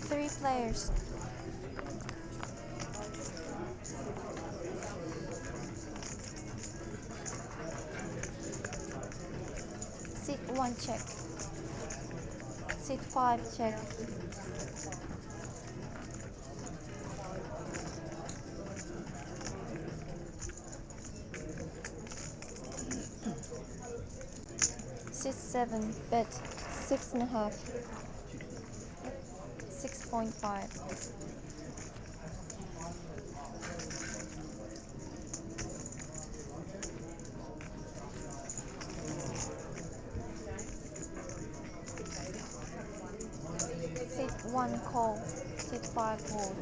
Three players. Seat 1 check. Seat 5 check. Seat 7 bet 6.5. 6.5. Seat 1 call. Seat 5 hold.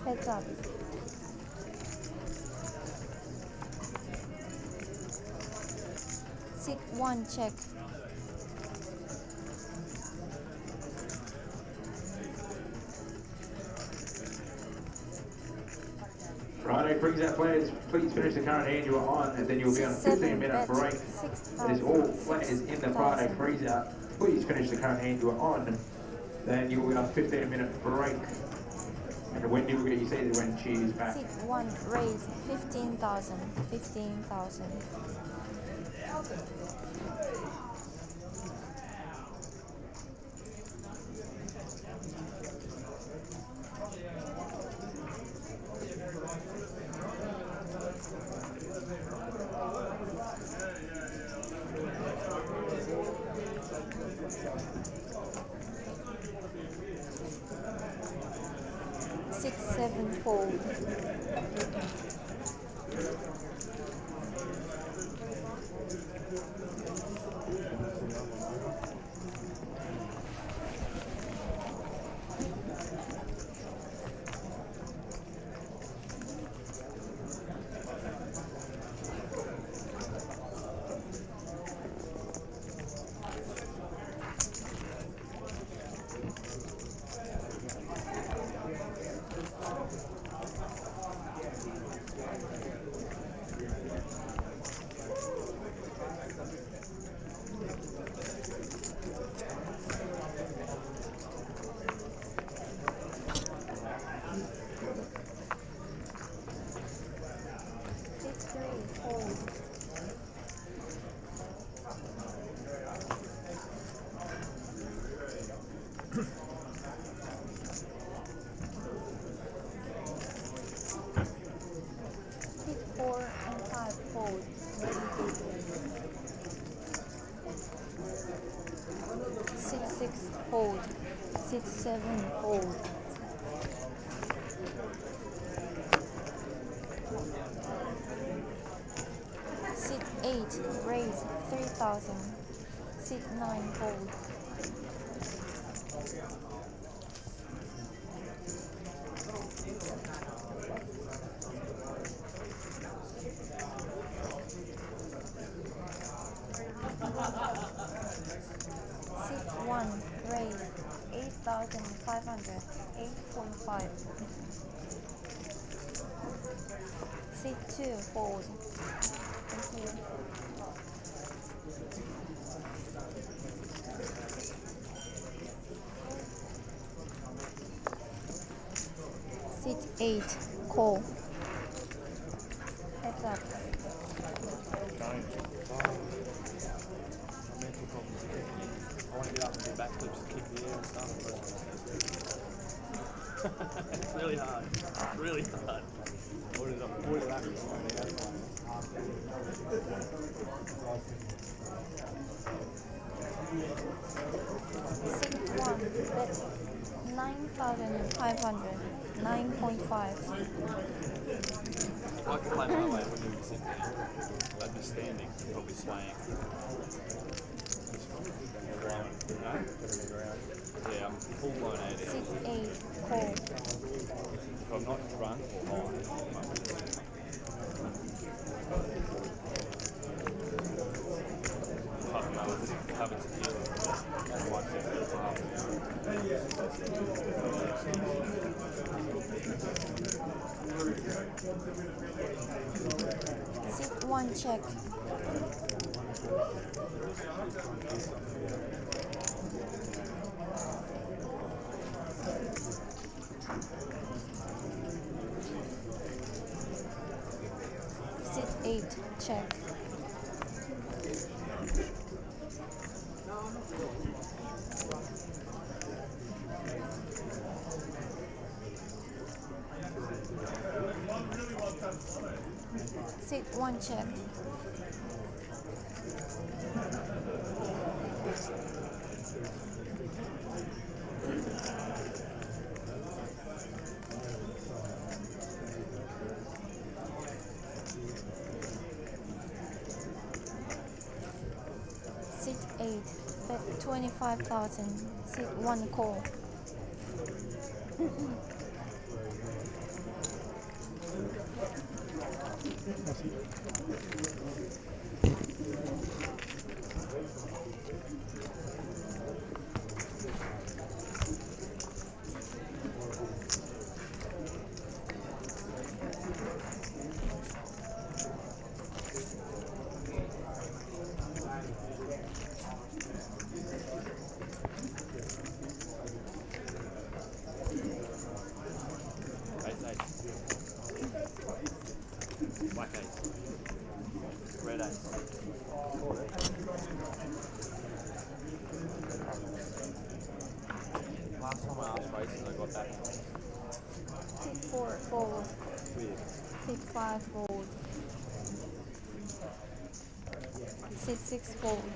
Heads up. Seat 1 check. Righto, brings out players. Please finish the current hand you are on, and then you'll be on a 15-minute break. That is all players in the Friday freezer. Please finish the current hand you are on, then you will be on a 15-minute break. And Wendy will get you seated when she is back. Seat 1 raise 15,000. 15,000. Seat 7 fold. Seat 3 hold. Seat 4 and 5 fold. Seat 6 hold. Seat 7 hold. Seat 8 raise 3,000. Seat 9 hold. Seat 1 raise 8,500. 8.5. Seat 2 fold. Thank you. Seat 8 call. Heads up. I want to get up and do backflips and kick the air and stuff, but it's really hard. Really hard. What is it? 40 laps. Seat 1 bet 9,500. 9.5. I could play my way, I wouldn't even sit down. I'd be standing, probably swaying. Yeah, I'm full blown 80. Sit 8. Call. If I'm not drunk or high, fuck no, it's covered tequila. And I might sit there for half an hour. Sit 1 check. Sit 8 check. Sit 1 check. Sit 8. Bet 25,000. Sit 1 call. Black ace. Red ace. Last time I asked races, I got that. Sit 4 fold. Weird. Sit 5 fold. Sit 6 fold.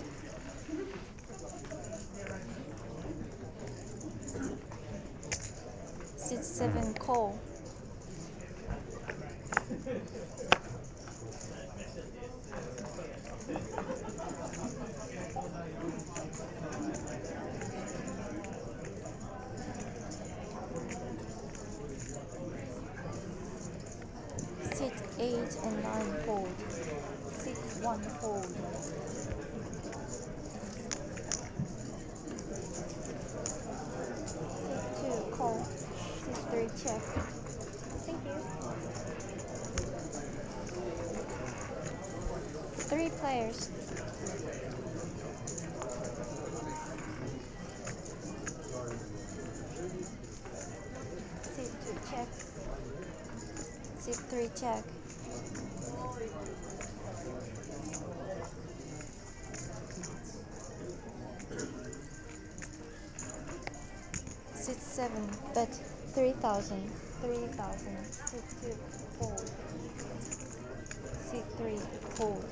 Sit 7 call. Sit 8 and 9 fold. Sit 1 fold. Sit 2 call. Sit 3 check. Thank you. 3 players. Sit 2 check. Sit 3 check. Sit 7, bet 3,000. 3,000. Sit 2 fold. Sit 3 fold.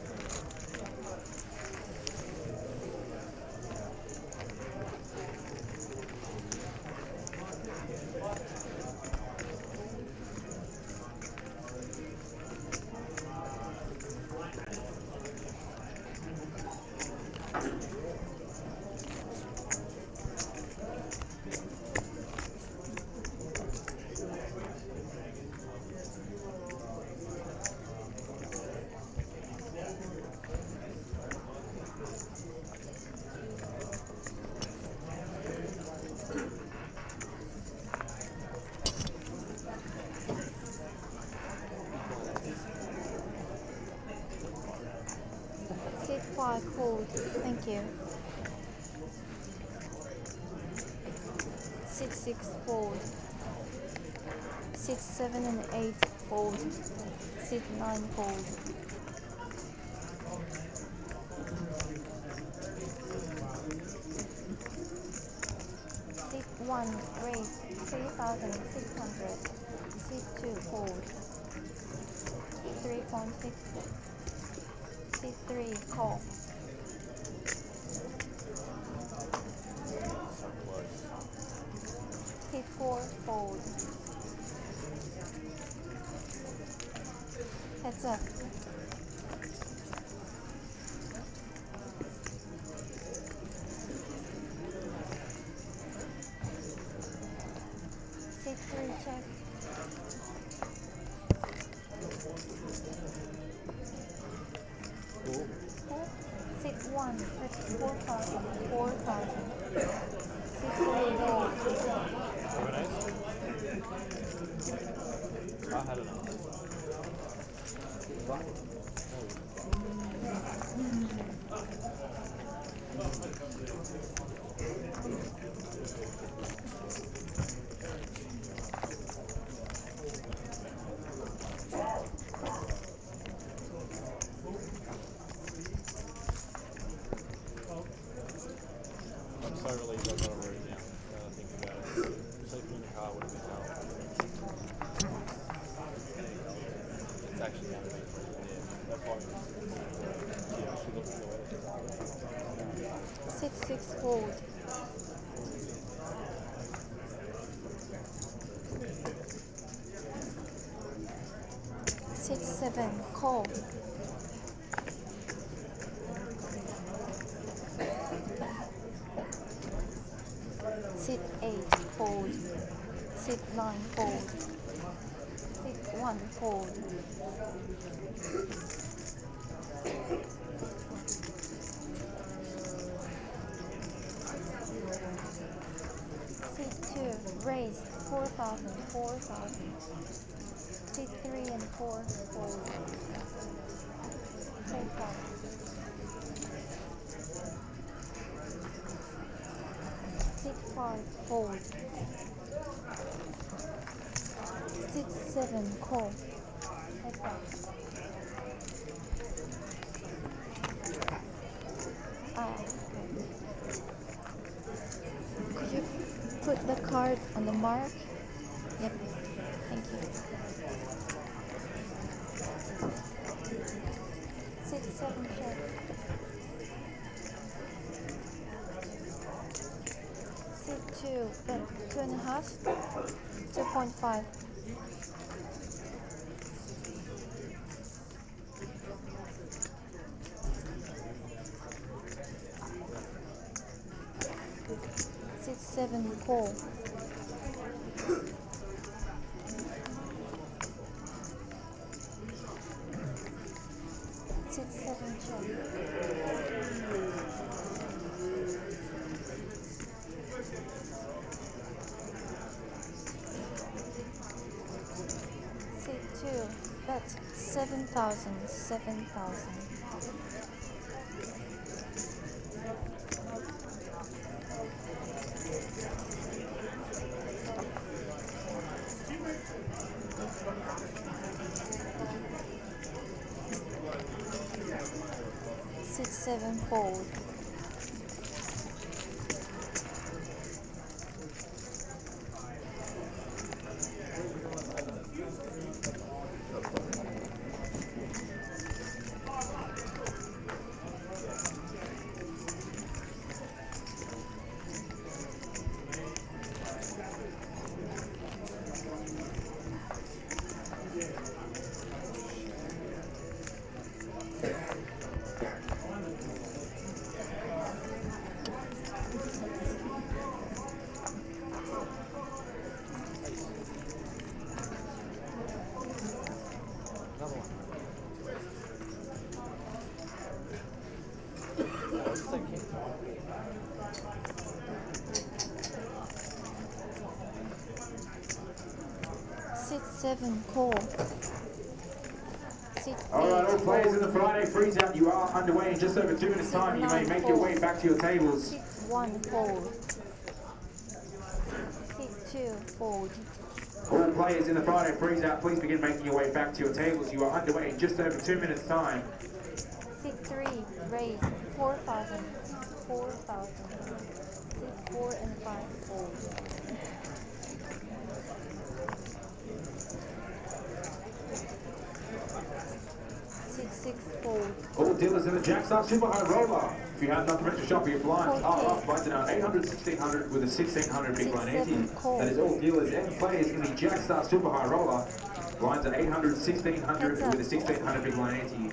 Sit 5 fold. Thank you. Sit 6 fold. Sit 7 and 8 fold. Sit 9 fold. Sit 1 raise 3,600. Sit 2 fold. 3.6. Sit 3 call. Sit I had it. I'm so relieved I got a route now. Now that I think about it. Sleeping in the car would have been hell. It's actually going to be pretty good. That's why she looked at the weather. 6-6 fold. 6-7 call. 6-8 fold. 6-9 fold. 6-1 fold. 6-2 raise 4,000, 4,000. 6-3 and 4 fold. 4,000. 6-5 fold. 6-7 call. Heads up. Could you put the card on the mark? Yep. Thank you. 6-7 check. 6-2 bet 2.5. 2.5. 6-7 call. 6-7 check. 6-2 bet 7,000, 7,000. 6-7 fold. 6-7 call. 6-8 Alright, all players in fold. the Friday freeze out. You are underway in just over 2 minutes time. You may make your way back to your tables. 6-1 fold. 6-2 fold. All players in the Friday freeze out, please begin making your way back to your tables. You are underway in just over 2 minutes time. 6-3 raise 4,000, 4,000. 6-4 and 5 fold. 6-6 fold. All dealers in the Jackstar Super High Roller. If you have not commenced to shop, your blinds are up. Blinds are now 800, 1600 with a 1600 big blind ante. That is all dealers and players in the Jackstar Super High Roller. Blinds are 800, 1600 with a 1600 big blind ante.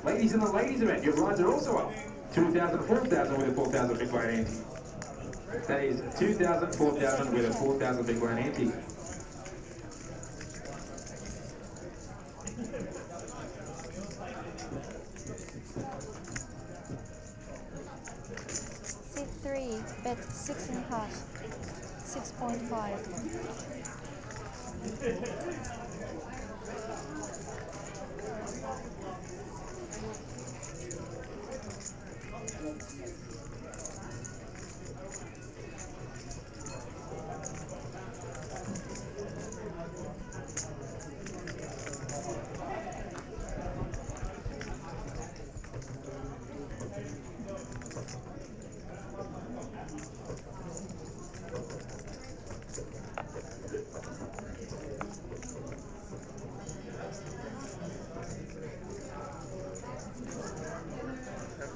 Ladies in the ladies event, your blinds are also up. 2,000, 4,000 with a 4,000 big blind ante. That is 2,000, 4,000 with a 4,000 big blind ante. 6-3 bet 6.5, 6.5.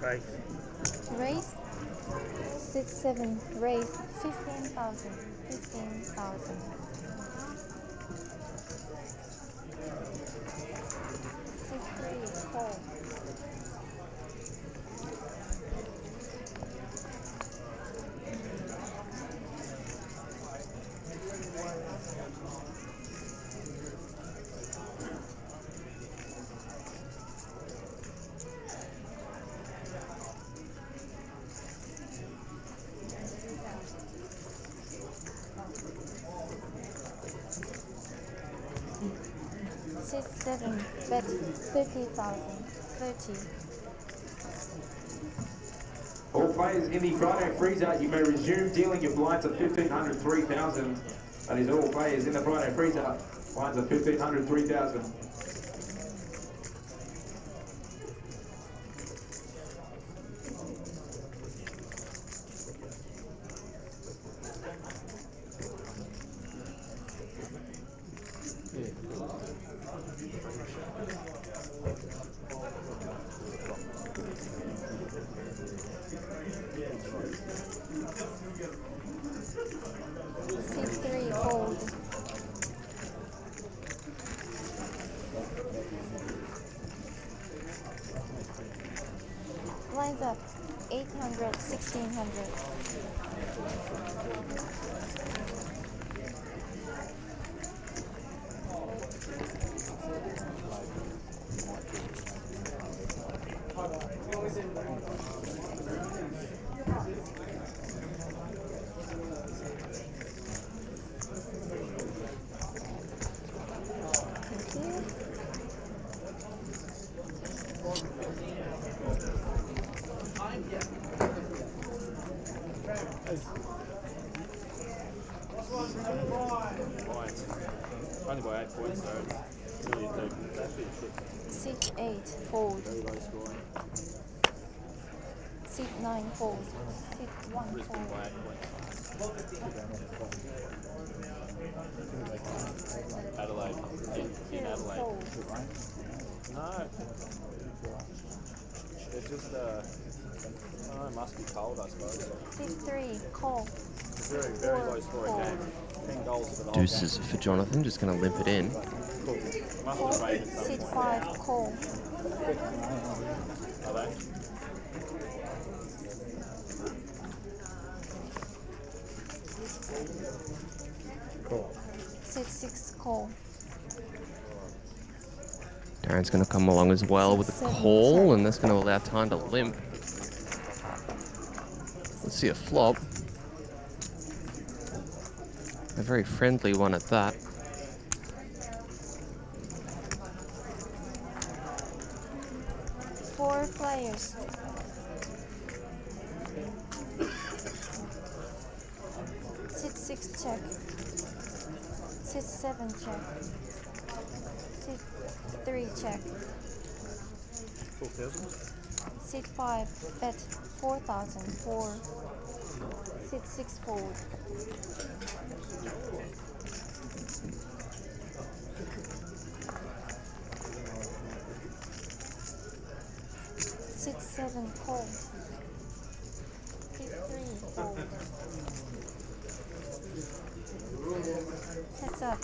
Okay. Raise 6-7. Raise 15,000. 15,000. 6-3. Call. Six, 7, bet 30,000. 30. All players in the Friday freezer, you may resume dealing your blinds of 1,500, 3,000. That is all players in the Friday freezer, blinds of 1,500, 3,000. C3 fold. Lines up 800, 1,600. Only by 8 points, so it's really a thing. 6-8 fold. Very low scoring. 6-9 fold. 6-1 Brisbane fold. by 8 points. Adelaide. In 6-2 Adelaide. fold. No. It's just, I don't know, it must be cold, I suppose. 6-3 call. It's a very, very low scoring game. 10 goals for the whole Deuces for Jonathan, just going to limp it in. game. Cool. Must Call. have rated something. 6-5 call. Are they? Cool. 6-6 call. Darren's going to come along as well with a 6-7 call, check. and that's going to allow time to limp. Let's see a flop. A very friendly one at that. Four players. 6-6 check. 6-7 check. 6-3 check. 6-5 bet 4,000. 4. 6-6 fold. 6-7 call. 6-3 fold. Heads up.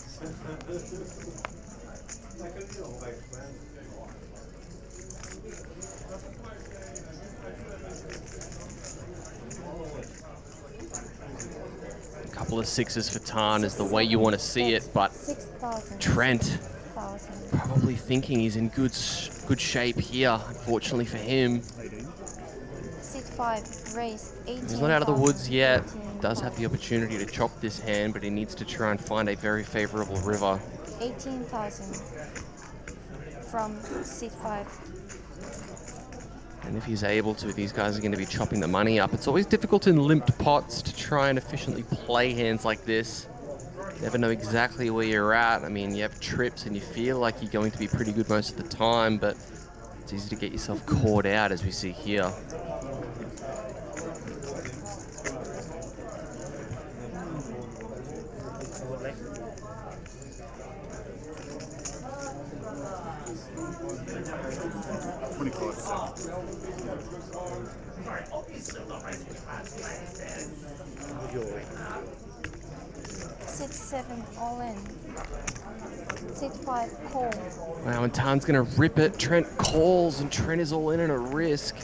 A couple of sixes for Tan is the way you want to see it, but 6,000. Trent 6,000. probably thinking he's in good shape here, unfortunately for him. 6-5 5, raise 18,000. He's not out of the woods yet. Does have the opportunity to chop this hand, but he needs to try and find a very favorable river. 18,000 from seat 5. And if he's able to, these guys are going to be chopping the money up. It's always difficult in limped pots to try and efficiently play hands like this. Never know exactly where you're at. I mean, you have trips and you feel like you're going to be pretty good most of the time, but it's easy to get yourself caught out, as we see here. Seat 7, all in. Seat 5, call. Wow, and Tan's going to rip it. Trent calls, and Trent is all in at a risk.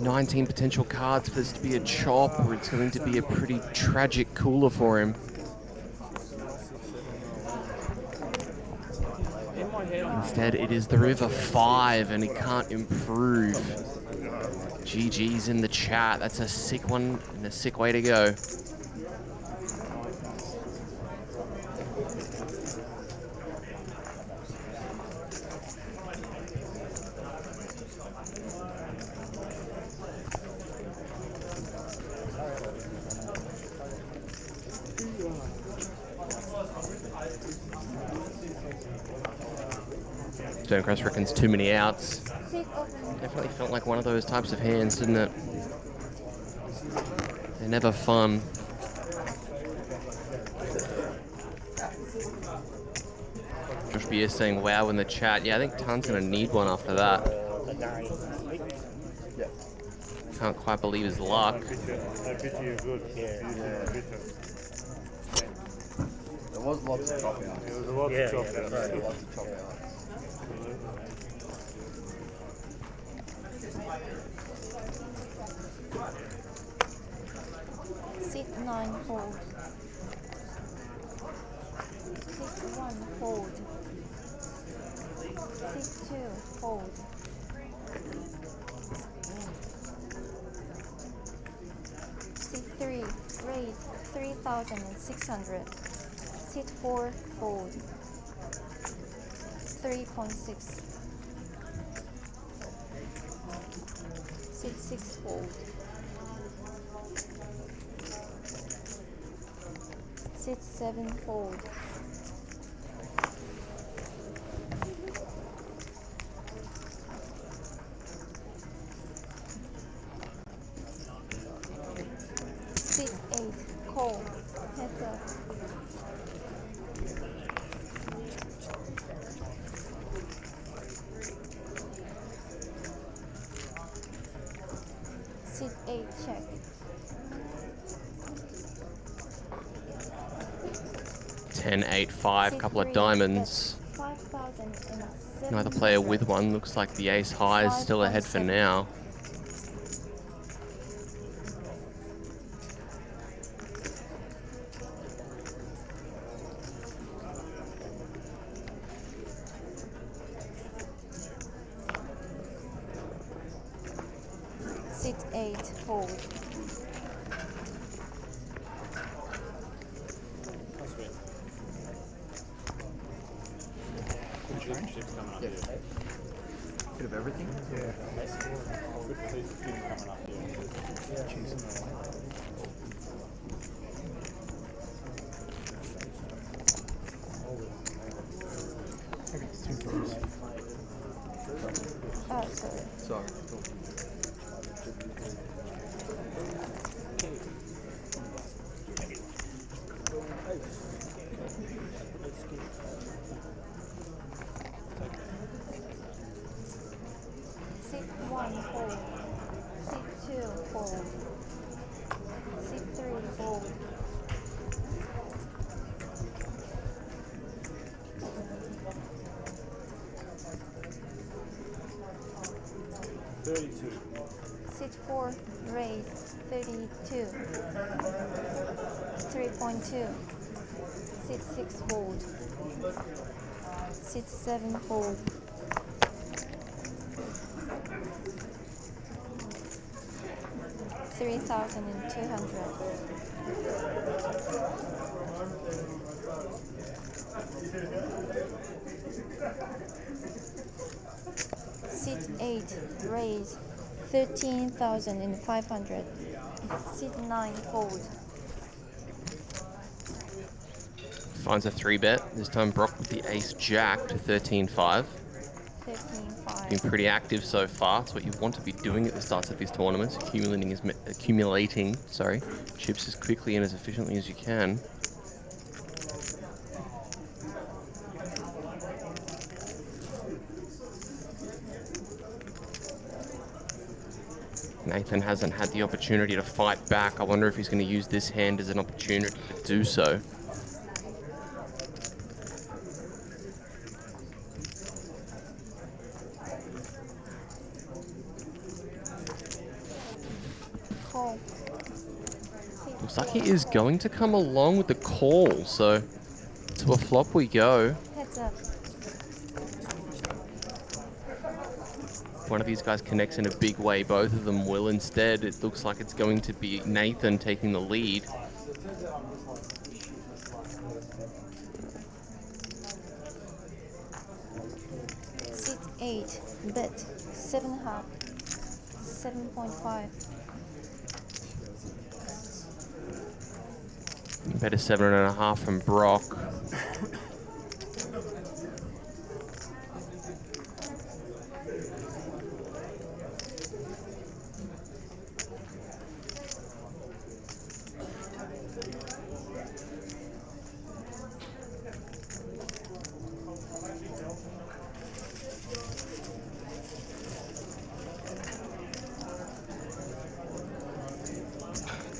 19 potential cards for this to be a chop, or it's going to be a pretty tragic cooler for him. Instead, it is the river 5, and he can't improve. GG's in the chat. That's a sick one and a sick way to go. Stonecrest reckons too many outs. Definitely felt like one of those types of hands, didn't it? They're never fun. Josh B is saying wow in the chat. Yeah, I think Tan's going to need one after that. Can't quite believe his luck. I bet you're good. Yeah. There was lots of chop outs. There was a lot of chop outs. Lots of chop outs. Seat 9, hold. Seat 1, hold. Seat 2, hold. Seat 3, raise 3,600. Seat 4, fold. 3.6. Seat 6, fold. Seat 7, fold. Seat 8, call. Heads up. Seat 8, check. Ten, 8, 5, couple of diamonds. Neither player with one. Looks like the ace high is still ahead for now. Seat 8, hold. Bit of everything? Yeah. Oh, sorry. Sorry. Seat 1, hold. Seat 2, hold. Seat 3, hold. Seat 4, raise 32. 3.2. Seat 6, hold. Seat 7, hold. Seat 8, raise 13,500. Seat 9, fold. Finds a 3-bet. This time Brock with the ace jack to 13-5. 13,500. Been pretty active so far. It's what you want to be doing at the starts of these tournaments, accumulating chips as quickly and as efficiently as you can. Nathan hasn't had the opportunity to fight back. I wonder if he's going to use this hand as an opportunity to do so. Call. Looks like he is going to come along with the call, so to a flop we go. Heads up. One of these guys connects in a big way. Both of them will. Instead, it looks like it's going to be Nathan taking the lead. Seat 8, bet 7.5. 7.5. Bet a 7.5 from Brock.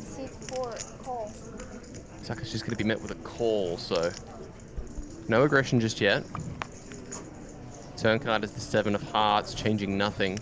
Seat 4, call. Looks like it's just going to be met with a call, so no aggression just yet. Turn card is the 7 of hearts, changing nothing.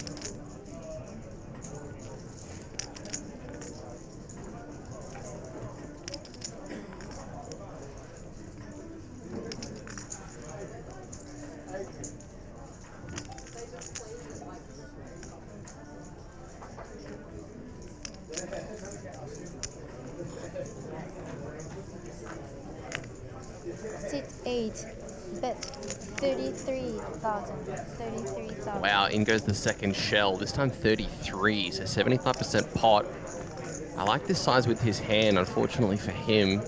Seat 8, bet 33,000. 33,000. Wow, in goes the second shell, this time 33, so 75% pot. I like this size with his hand. Unfortunately for him,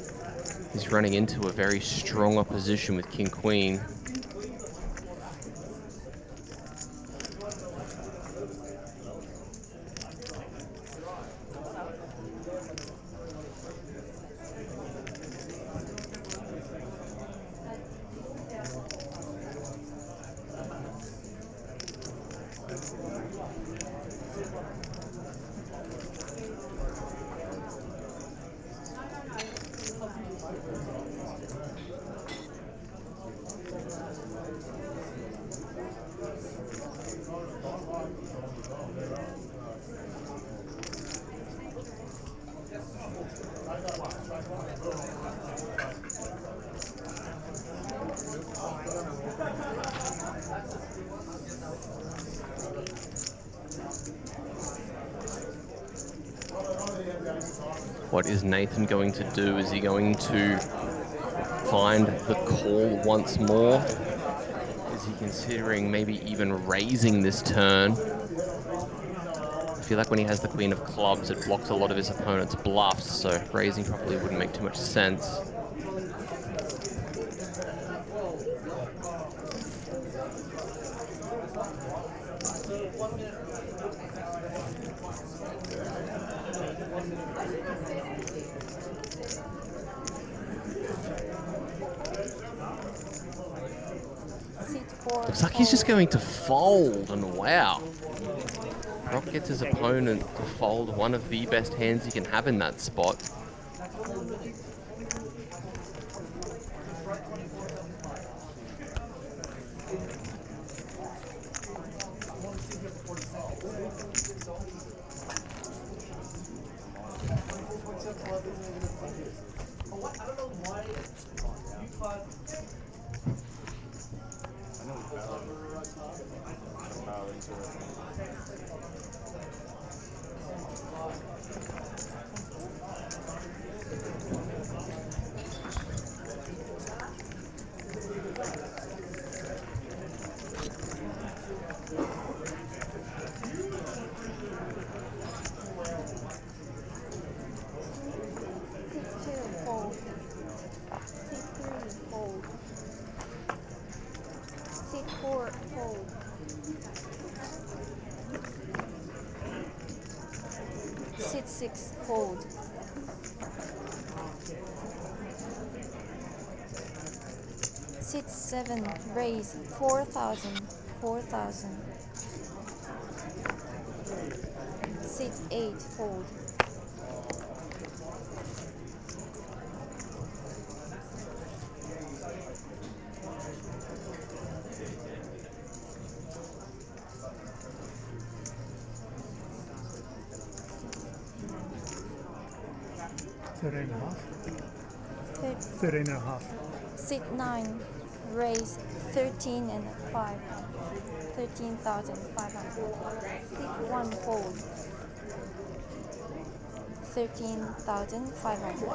he's running into a very strong opposition with King Queen. What is Nathan going to do? Is he going to find the call once more? Is he considering maybe even raising this turn? I feel like when he has the Queen of Clubs, it blocks a lot of his opponent's bluffs, so raising probably wouldn't make too much sense. Seat 4, Looks like he's just going to fold, and wow. Brock gets his opponent to fold one of the best hands he can have in that spot. Fold. C3 fold. C4 fold. C6 fold. C7 raise 4,000. 4,000. C8 fold. Sit 9, raise 13 and 5, 13,500. Sit 1 fold, 13,500.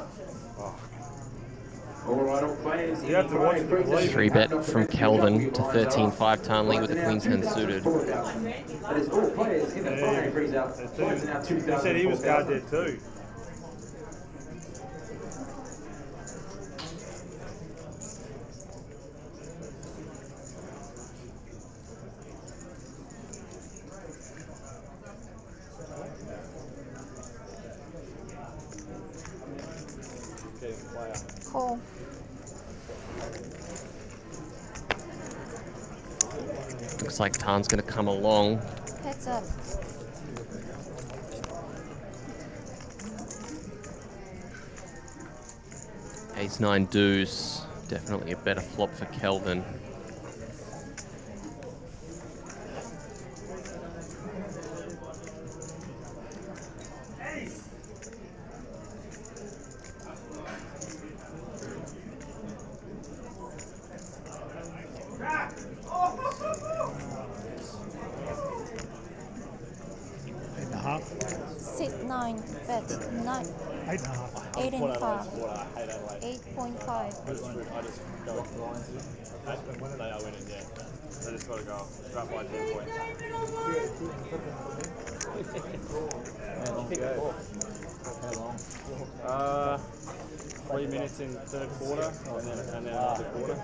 All right, all players. You have to watch the play. Free bet from Kelvin to 13-5 Tarnley with the Queen's 10 suited. That is all players in the Friday freeze out. Points are now 2,000. He said he was guard there too. Call. Looks like Tarn's going to come along. Heads up. Ace-9 deuce. Definitely a better flop for Kelvin. Sit 9, bet 9. 8.5. 8.5. I just go. They are winning, yeah. They just got to go. Drop by 10 points. How long? 3 minutes in third quarter, and then another quarter.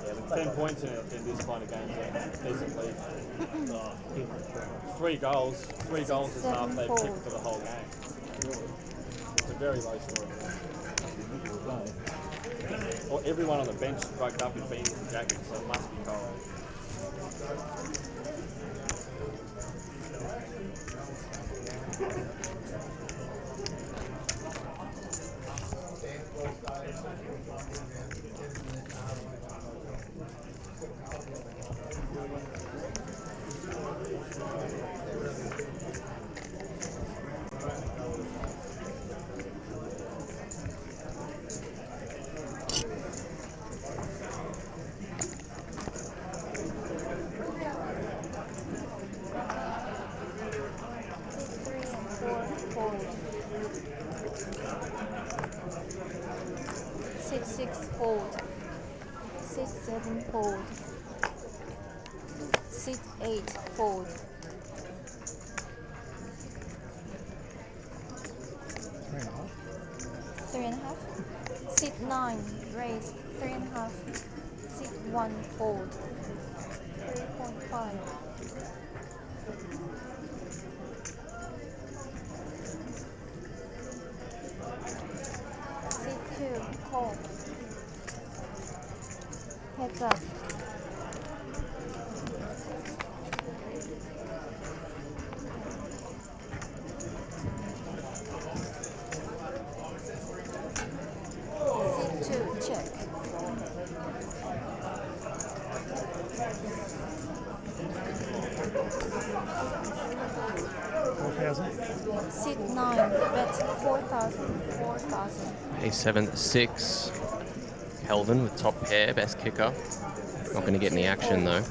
Yeah, but 10 points in this kind of game is a decent lead. 3 goals. 3 goals is half they've kicked for the whole game. It's a very low score. Well, everyone on the bench rugged up in beanies and jackets, so it must be cold. Fold. Sit 7 fold. Sit 8 fold. 3.5. Sit 9 raise 3.5. Sit 1 fold. 3.5. Sit 2 call. Heads up. C2 check. Sit 9 bet 4,000. 4,000. A7 6. Kelvin with top pair, best kicker. Not going to get any action though.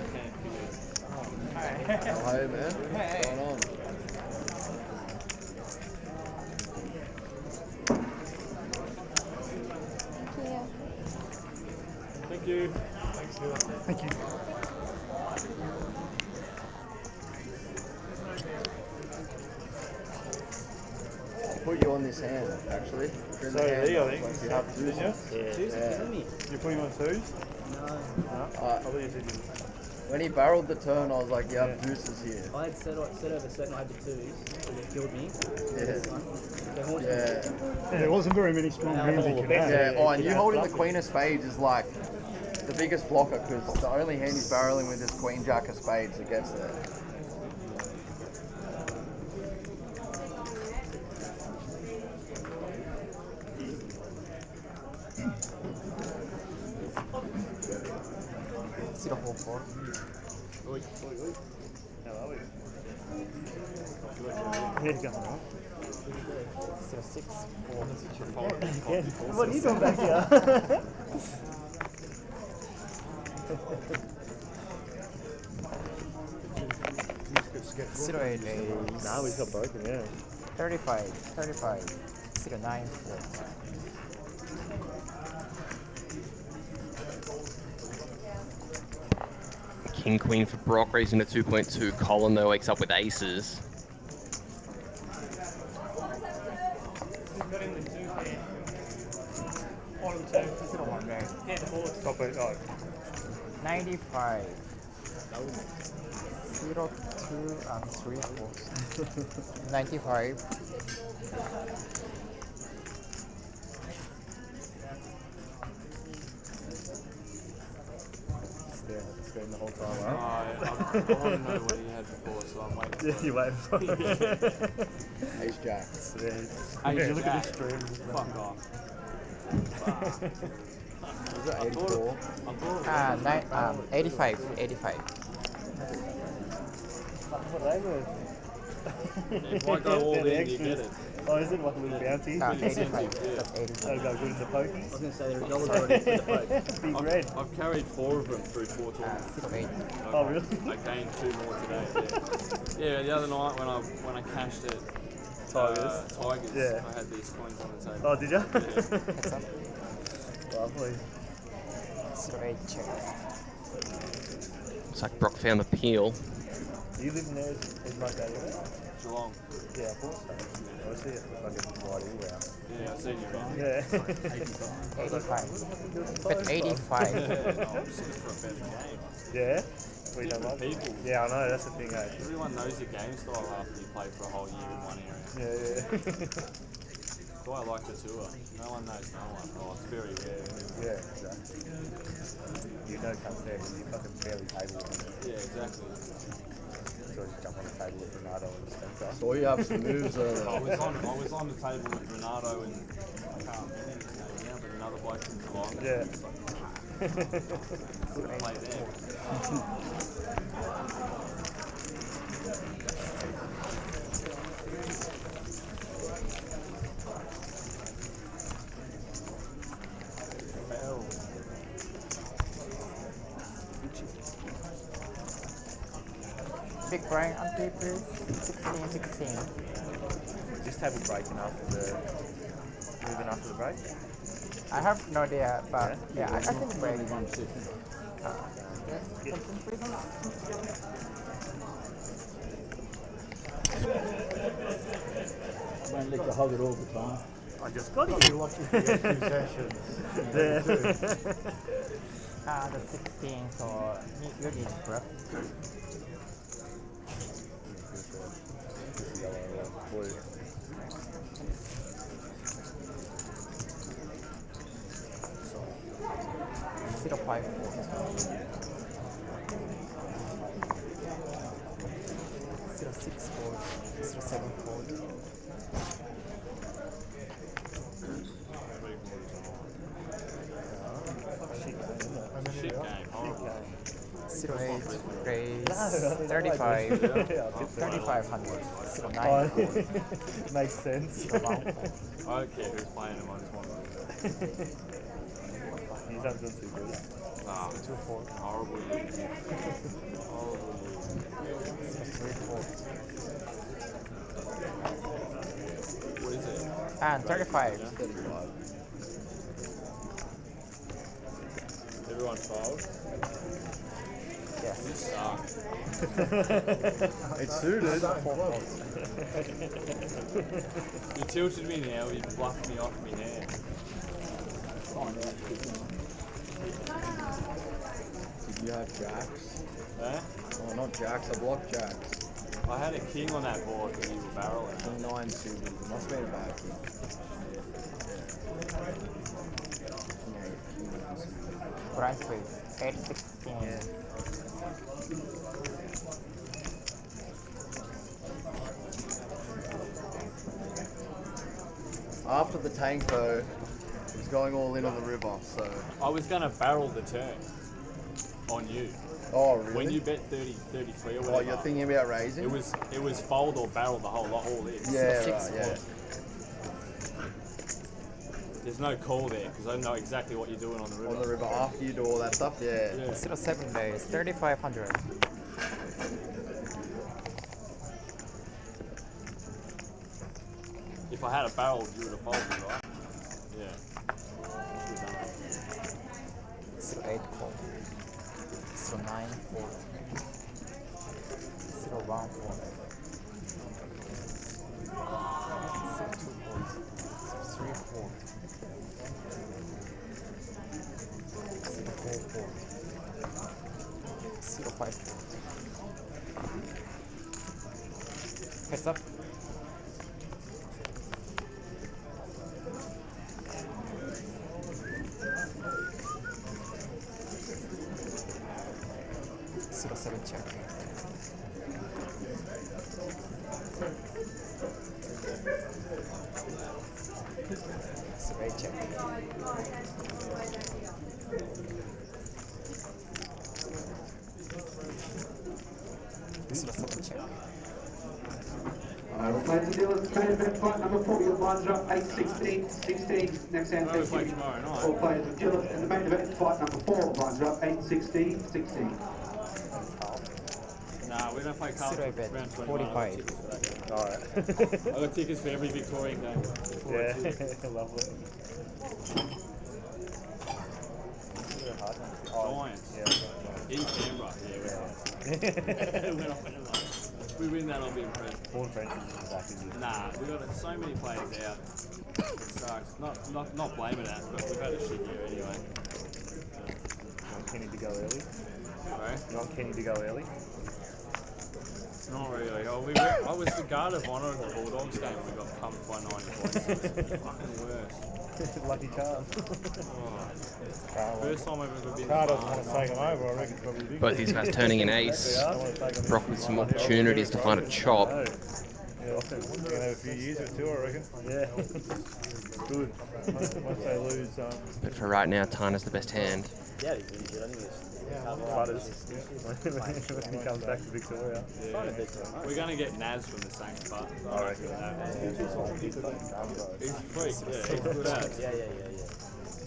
hand figures. Oh, hey man, what's going on? Thank you. Thank you. Put you on this hand, actually. So there you go, I think. Like you have to. Yeah. You're putting on twos? Uh, I thought you said you when he barreled the turn, I was like, you have deuces here. I had set over certain, I had the twos, so they killed me. Yeah. This one. They haunted me. Yeah. there wasn't very many strong hands you could have. Yeah. Oh, and you holding the queen of spades is like the biggest blocker because the only hand he's barreling with is queen jack of spades that gets there. Sit up all four. How are we? Yeah, going on. Sit up 6, 4. What are you doing back here? Sit up 8, 8. Nah, we got broken, yeah. 35, 35. Sit up 9, 4. King Queen for Brock, raising to 2.2. Colin though wakes up with aces. Sit up 1 grand. Top eight, oh, 95. 0, 2, and 3, 4. 95. stare at the screen the whole time, I right? want to know what he had before, so I'm waiting. Yeah, you waiting for it. Ace jack. Yeah, you look at this stream. Fuck off. Was that 84? 85, 85. What they were. If I go all The in, you extras. get it. Oh, is it like a little bounty? 85. That's 85. That'll go good in the pokies. I was going to say the dollars already for the poke. Big red. I've carried 4 of them through 4 tournaments. Sit up 8. Oh, really? I gained 2 more today. Yeah, the other night when I cashed it, Tigers, Yeah. I had these coins on the table. Oh, did you? Heads up. Lovely. Sit up 8, check. Looks like Brock found the peel. Do you live in there as much as you? Geelong. Yeah, I thought so. I see it fucking right here. Yeah, I've seen you around. Yeah. 85. But 85. No, I'm just looking for a better game. Yeah? We don't Different like people. Yeah, I know, that's the thing, eh? Everyone knows your game style after you play for a whole year in one area. Yeah. That's why I like the tour. No one knows no one. Oh, it's very rare. Yeah, exactly. You know comes there because you fucking barely table with him. Yeah, exactly. So just jump on the table with Renato and Spencer. So you have some moves I was on the table with Renato and I can't remember his name now, but another bloke from Geelong. Yeah. Couldn't play there. Big Brian on paper. 16, 16. Is this table breaking after the moving after the break? I have no idea, but yeah, I think break. Yes, something please. Don't like to hug it all the time. I just got it. You're lucky to get 2 sessions. There. The 16, so you need prep. Zero 5 4. Zero 6 4. 0 7 4. Shit game, horrible. 0 8 raise 35. 3500. 0 9 Makes sense. 0 1 I don't care who's playing them, I just want to win. He's not doing too good. Nah, 2 4. horrible. And 35. 35. Everyone filed. Yeah. You suck. It's suited. You tilted me now, you bluffed me off me hand. Did you have jacks? Eh? Oh, not jacks. I blocked jacks. I had a king on that board but you were barreling. 9 suited. It must have been a bad king. Price please. 816. After the tank though, he's going all in on the river, so. I was going to barrel the turn on you. Oh, really? When you bet 30, 33 or whatever. Oh, you're thinking about raising? It was fold or barrel the whole lot, all in. Yeah, right, yeah. There's no call there because I know exactly what you're doing on the river. On the river after you do all that stuff, yeah. Yeah. 07 days. 3,500. If I had a barrel, you would have folded, right? Yeah. 08 call. 09 call. 01 call. 02 call. 03 call. 04 call. 05 call. Heads up. Seven check. Survey check. Seven check. We'll play the dealers. Main event fight number 4. Your blinds are up 8, 16, 16. Next hand, We play tomorrow night. all players of dealers. And the main event fight number 4. Blinds are up 8, 16, 16. Nah, we don't play Carlton. Bet. Round 21. 45. Alright. I got tickets for every Victorian game. Yeah, lovely. Giants. In Canberra. Yeah, we went off and we win that, I'll be impressed. Pawn Francis is back in here. Nah, we got so many players out. It sucks. Not blaming that, but we've had a shit year anyway. You want Kenny to go early? Sorry? You want Kenny to go early? Not really. I was the guard of honour at the Bulldogs game when we got pumped by 90 points. It was fucking worse. Lucky Charles. First time I've ever been. Carl doesn't want to take him over, I reckon probably big. Both these guys turning an ace. Brock with some opportunities to find a chop. Yeah, I think we're going to have a few years or two, I reckon. Yeah. Good. Once they lose, But for right now, Tana's the best hand. Yeah, he's really good. I think he's Butters. When he comes back to Victoria. Yeah. We're going to get Naz from the Saints, but I reckon. he's a freak. Yeah, he's good at.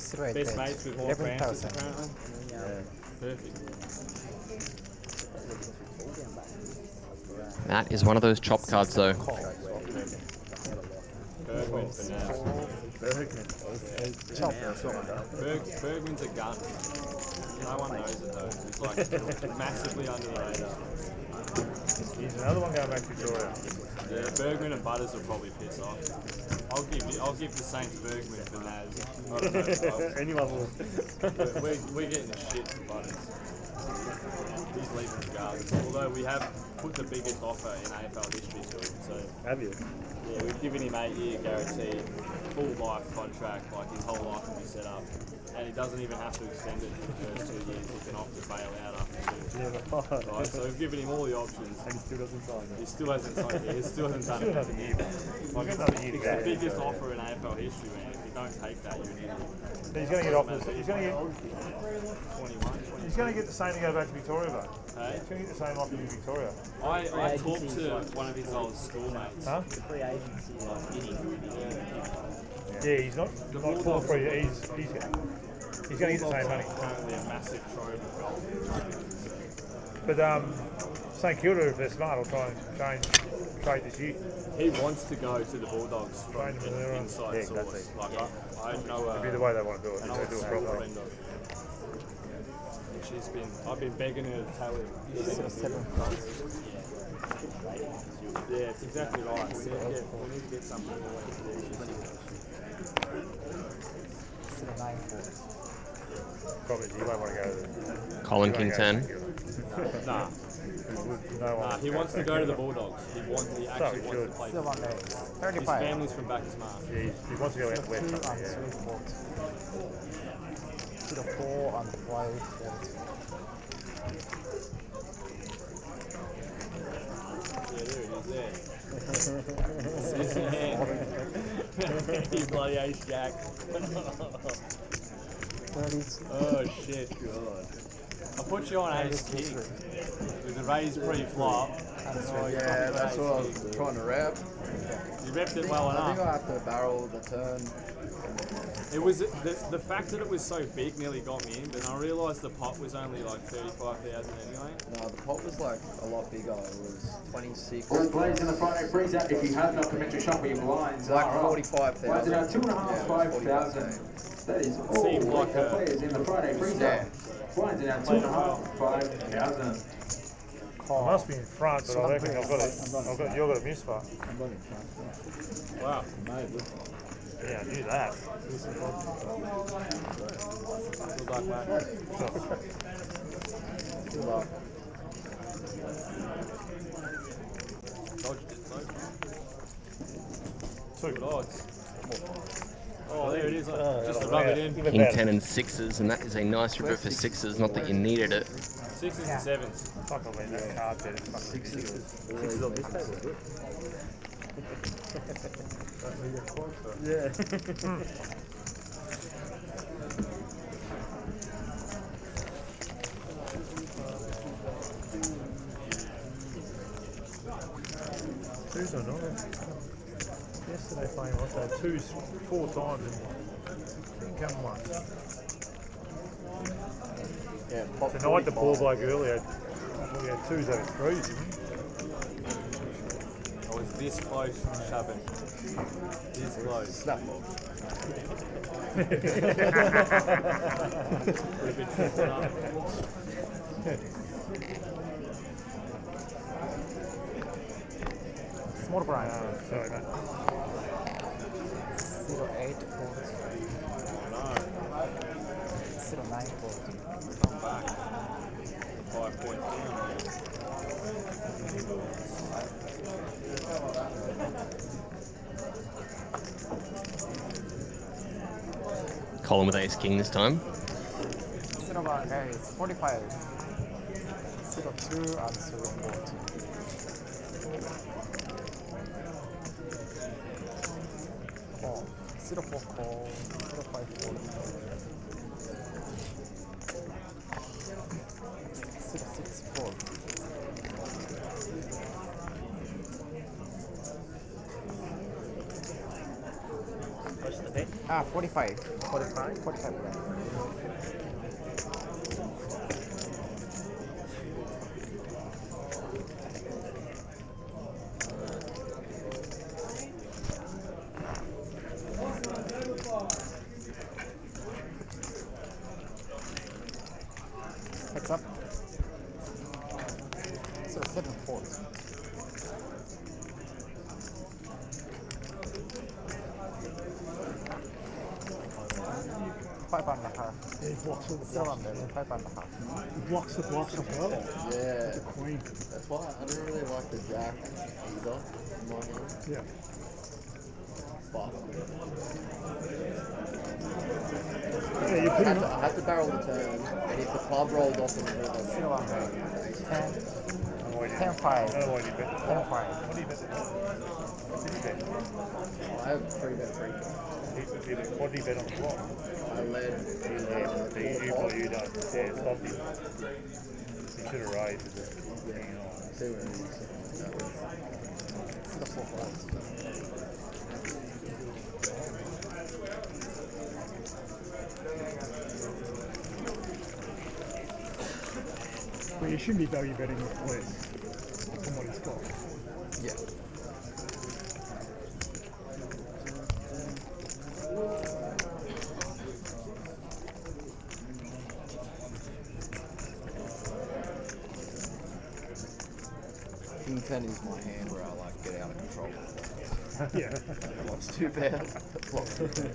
Survey Best bet. mates with Hall Francis, apparently. Yeah. Perfect. That is one of those chop cards, though. Bergman for Naz. Bergman's a gun. No one knows it though. He's like massively under the radar. He's another one going back to Victoria. Yeah, Bergman and Butters will probably piss off. I'll give the Saints Bergman for Naz. I don't know. Anyone will. We're getting the shit for Butters. He's leaving regardless. Although we have put the biggest offer in AFL history to him. So Have you? yeah, we've given him 8-year guaranteed, full life contract, like his whole life will be set up. And he doesn't even have to extend it for the first 2 years. He can opt to bail out after 2. Yeah, Right, so we've given him all the options. And he still doesn't sign He it. still hasn't signed it. He still hasn't done Still it. another year. Like another year to It's go. the biggest offer in AFL history, man. If you don't take that, you're an idiot. He's going to get offers. He's going to get. 21, He's going to get the same to go back to Victoria, though. Hey? He's going to get the same offer in Victoria. I talked to one of his old schoolmates. Huh? free agency. Yeah, he's not full free. He's going to get the same money. Apparently a massive trove of gold. But St Kilda, if they're smart, will try and change trade this year. He wants to go to the Bulldogs from Train them there, inside yeah, source. exactly. Like I know It'd be the way they want to do it. an They old do it school properly. friend of. I've been begging her to tell him. Yeah, it's exactly right. We need to get something more. Probably you won't want to go to Colin King 10. Nah. No He wants to go to the Bulldogs. He actually wants to play. His 35. family's from back Smart. Yeah, he wants to go out west. 2 and 3 Yeah. fourths. 4 and 5 fourths. Yeah, there it is there. You bloody ace jack. Oh shit. God. I put you on ace king with the raised pre-flop. Yeah, that's what I was trying to rep. You repped it well I think enough. I have to barrel the turn. It was the fact that it was so big nearly got me in, but I realised the pot was only like 35,000 anyway. No, the pot was like a lot bigger. It was 26. All players in the Friday freezer, if you have not commenced your shop, your blinds Like are up. 45,000. Blinds are now 2.5, Yeah, 5,000. That is all Seemed like the a- players in the Friday freezer. Yeah. Blinds are now 2.5, 5,000. I must be in front, but I reckon you've got a miss far. I'm running fast. Wow. Mate, look. Yeah, I knew that. Good luck, mate. Good luck. Dodged it, so. Good odds. Oh, there it is. Just to rub it in. King 10 and 6s, and that is a nice river for 6s, not that you needed it. 6s and 7s. Fuck, I mean, that card there. Sixes on this table, is it? Yeah. Twos or not? Yesterday playing what they twos 4 times and didn't come one. Yeah, pot Tonight the poor 45. bloke earlier had twos over threes, didn't he? I was this close from shoving. This close. Snap ball. Would have been tripping up. Small Brian. Sorry, mate. 08 fourths. No. 09 fourths. Come back. 5 point down. Colin with ace king this time. 01 is 45. 02 and 04. Call. 04 call. 05 call. 06 call. What's the bet? 45. 45? 45. Heads up. So 7-4. Five and a half. Yeah, he blocks all the Still blocks. under 5.5. He blocks the blocks as well. Yeah. The queen. That's why I don't really like the jack either in my hand. Yeah. But Yeah, you I put had, him to, I had to barrel the turn, and if the club rolled off in the river, Still under 10. 10 5. I don't know why you bet. 10 5. What do you bet? What did you bet? I have 3 bet free. What did you bet on the flop? I led You quarter you pot. don't. Yeah, it stopped you. You should have raised it. Hanging on. See what it is. Still 4 4. But you shouldn't be value betting with less from what he's got. Yeah. King 10 is my hand where I like get out of control. Yeah. Flop's too bad. Flop's too bad.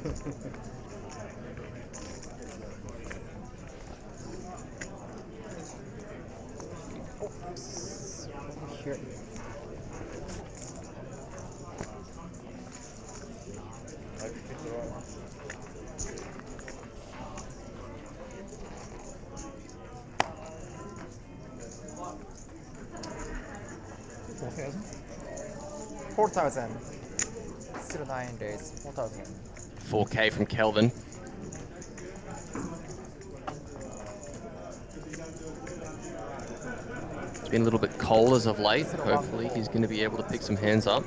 Here. Maybe pick the right one. $4,000. 4,000. 09 days. 4,000. 4K from Kelvin. It's been a little bit cold as of late. Hopefully he's going to be able to pick some hands up.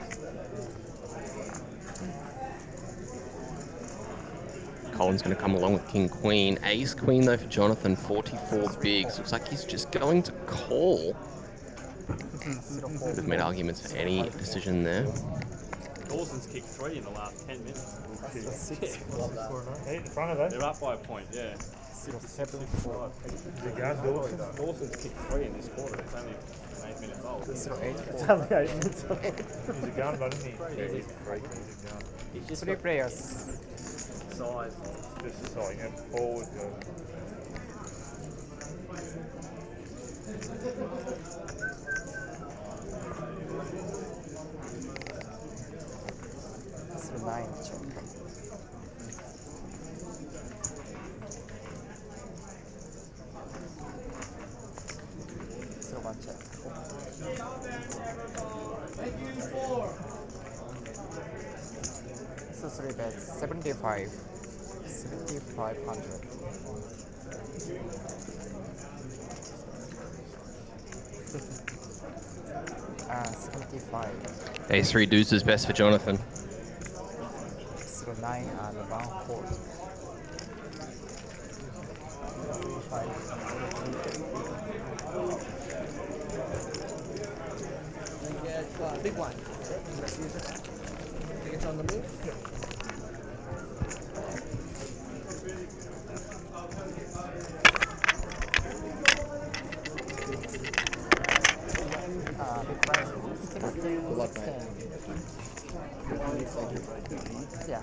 Colin's going to come along with King Queen. Ace Queen though for Jonathan, 44 bigs. Looks like he's just going to call. Could have made arguments for any decision there. Dawson's kicked 3 in the last 10 minutes. Hey, in front of it. They're up by a point, yeah. 074. Is it going, Dawson? Dawson's kicked 3 in this quarter. It's only 8 minutes old. 084. It's only 8 minutes old. He's a gun, but isn't he? Yeah, he's a freak. He's a gun. He's just 3 players. size. Just deciding how forward go. That's 9 check. So 1 check. So 3 bets. 75. 7,500. Ah, 75. Ace 3 deuces best for Jonathan. 09 and 1 4. Big one. Think it's on the move? Big price. Good luck, mate. Yeah.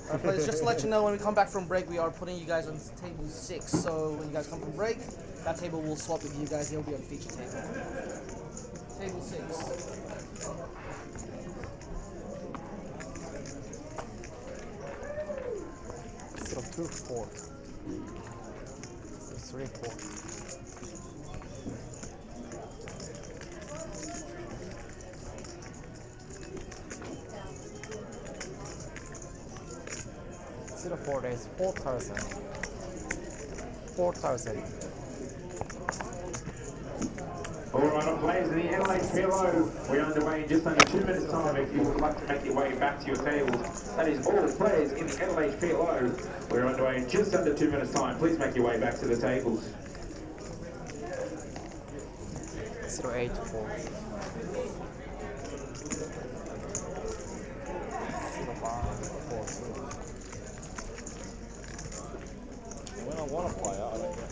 Alright, players, just to let you know, when we come back from break, we are putting you guys on table 6. So when you guys come from break, that table will swap with you guys. It'll be on feature table. Table 6. So 2 4. So 3 4. Zero 4 days, 4,000. 4,000. All right, on players in the APLPT, we're underway in just under 2 minutes time. If you would like to make your way back to your tables, that is all players in the APLPT. We're underway in just under 2 minutes time. Please make your way back to the tables. 0 8 4. 0 1 4 2. When I want to play it, I don't get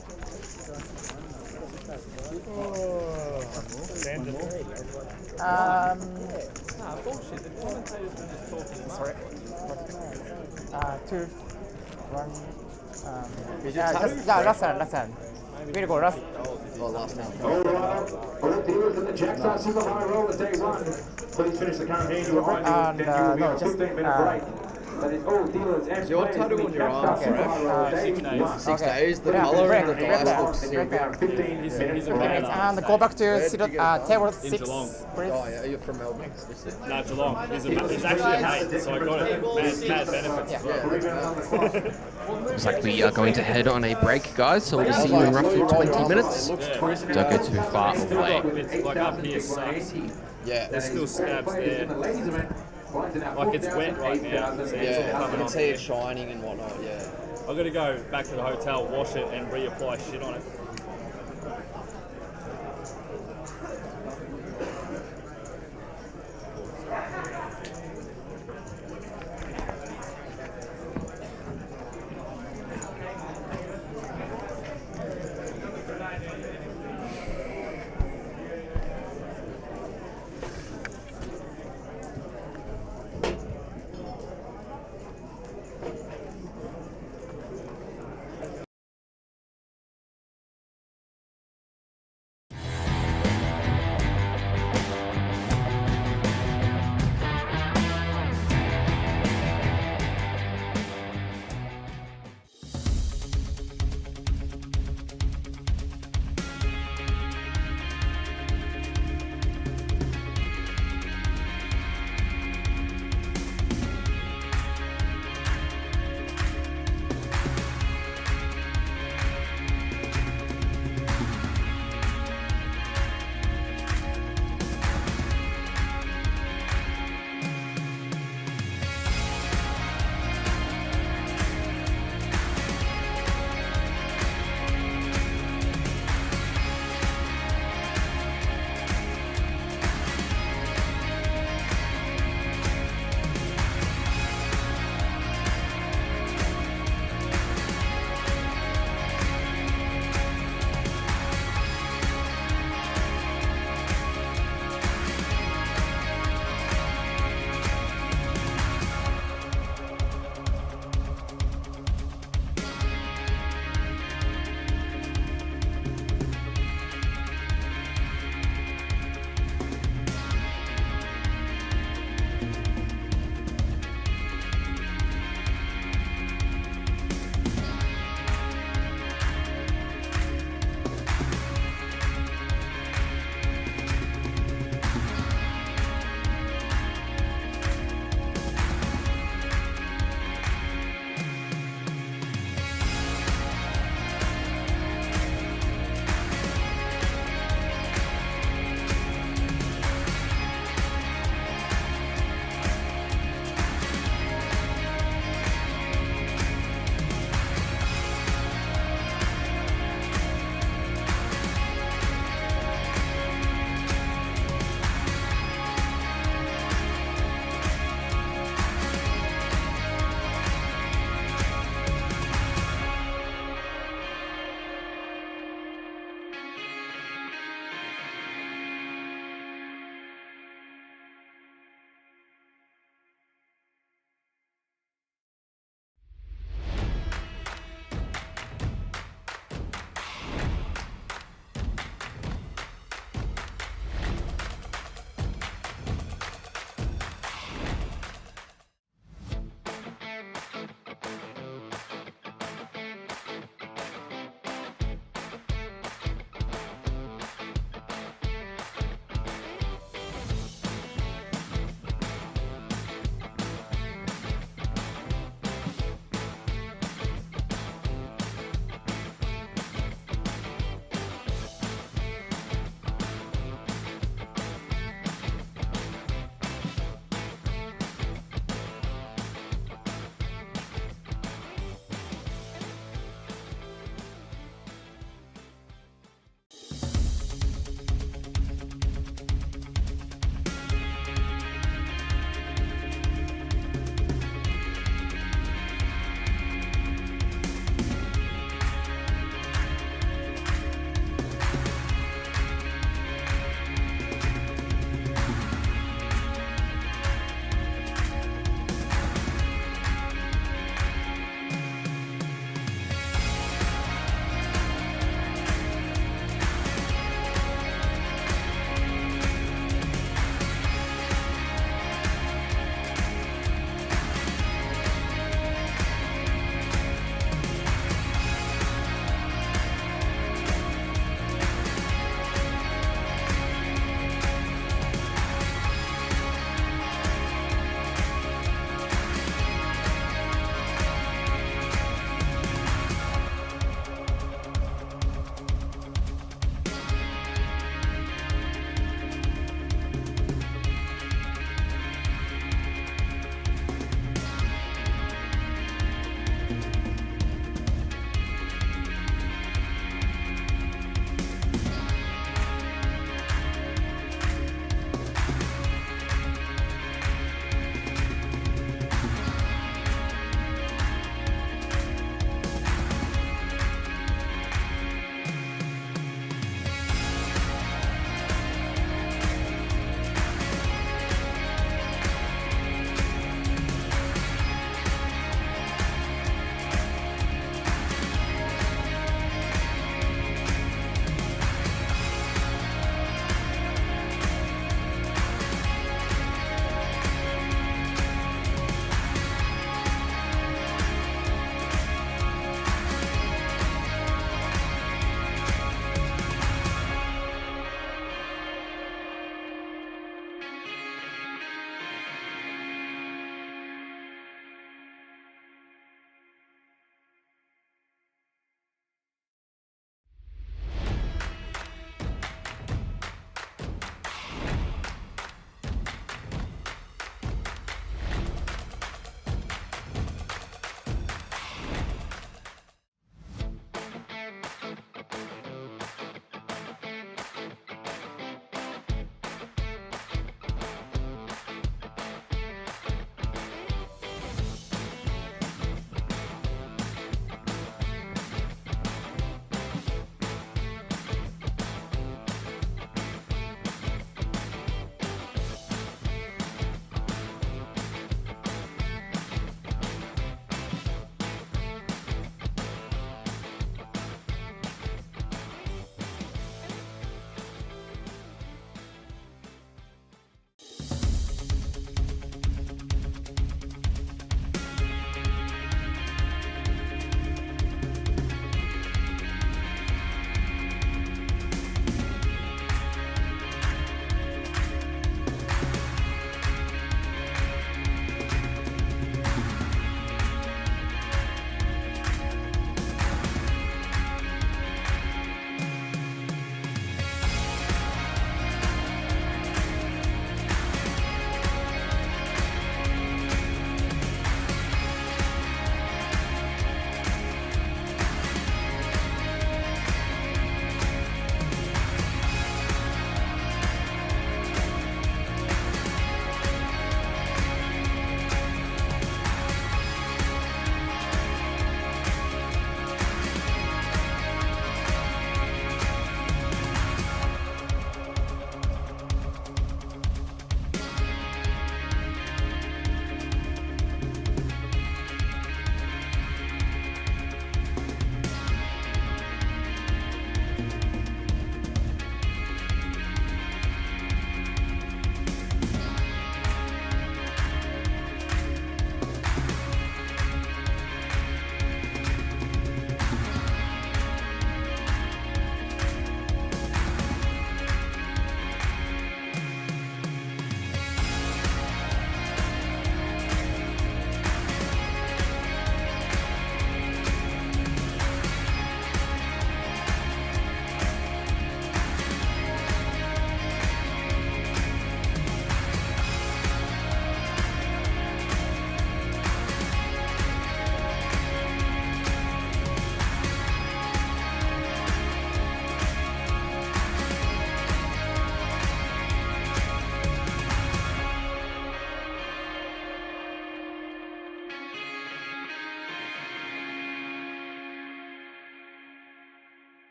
Nah, bullshit. The commentators were just talking. Sorry. 2 1 last hand. We'll go last. Oh, last now. All right, all dealers in the Jackstar Super High Roller Day 1. Please finish the current hand you are behind you, then you will be on a 15-minute break. That is all dealers and Is your players tattoo in on the your arm Jackstar Super fresh? High Roller Day 1. 6 Okay. days, the Yeah, colour break, and the break glass that. looks Then you'll be on a 15-minute break. And go back to table 6. Geelong. Please. Oh, yeah, you're from Melbourne. No, Geelong. He's actually a mate, so I got it. Mad benefits. Looks like we are going to head on a break, guys, so we'll see you in roughly 20 minutes. Don't go too far away. It's like up here sucks. Yeah. There's still scabs there. Like it's wet right now. So it's all Yeah, I coming can off. see it shining and whatnot, yeah. I've got to go back to the hotel, wash it, and reapply shit on it.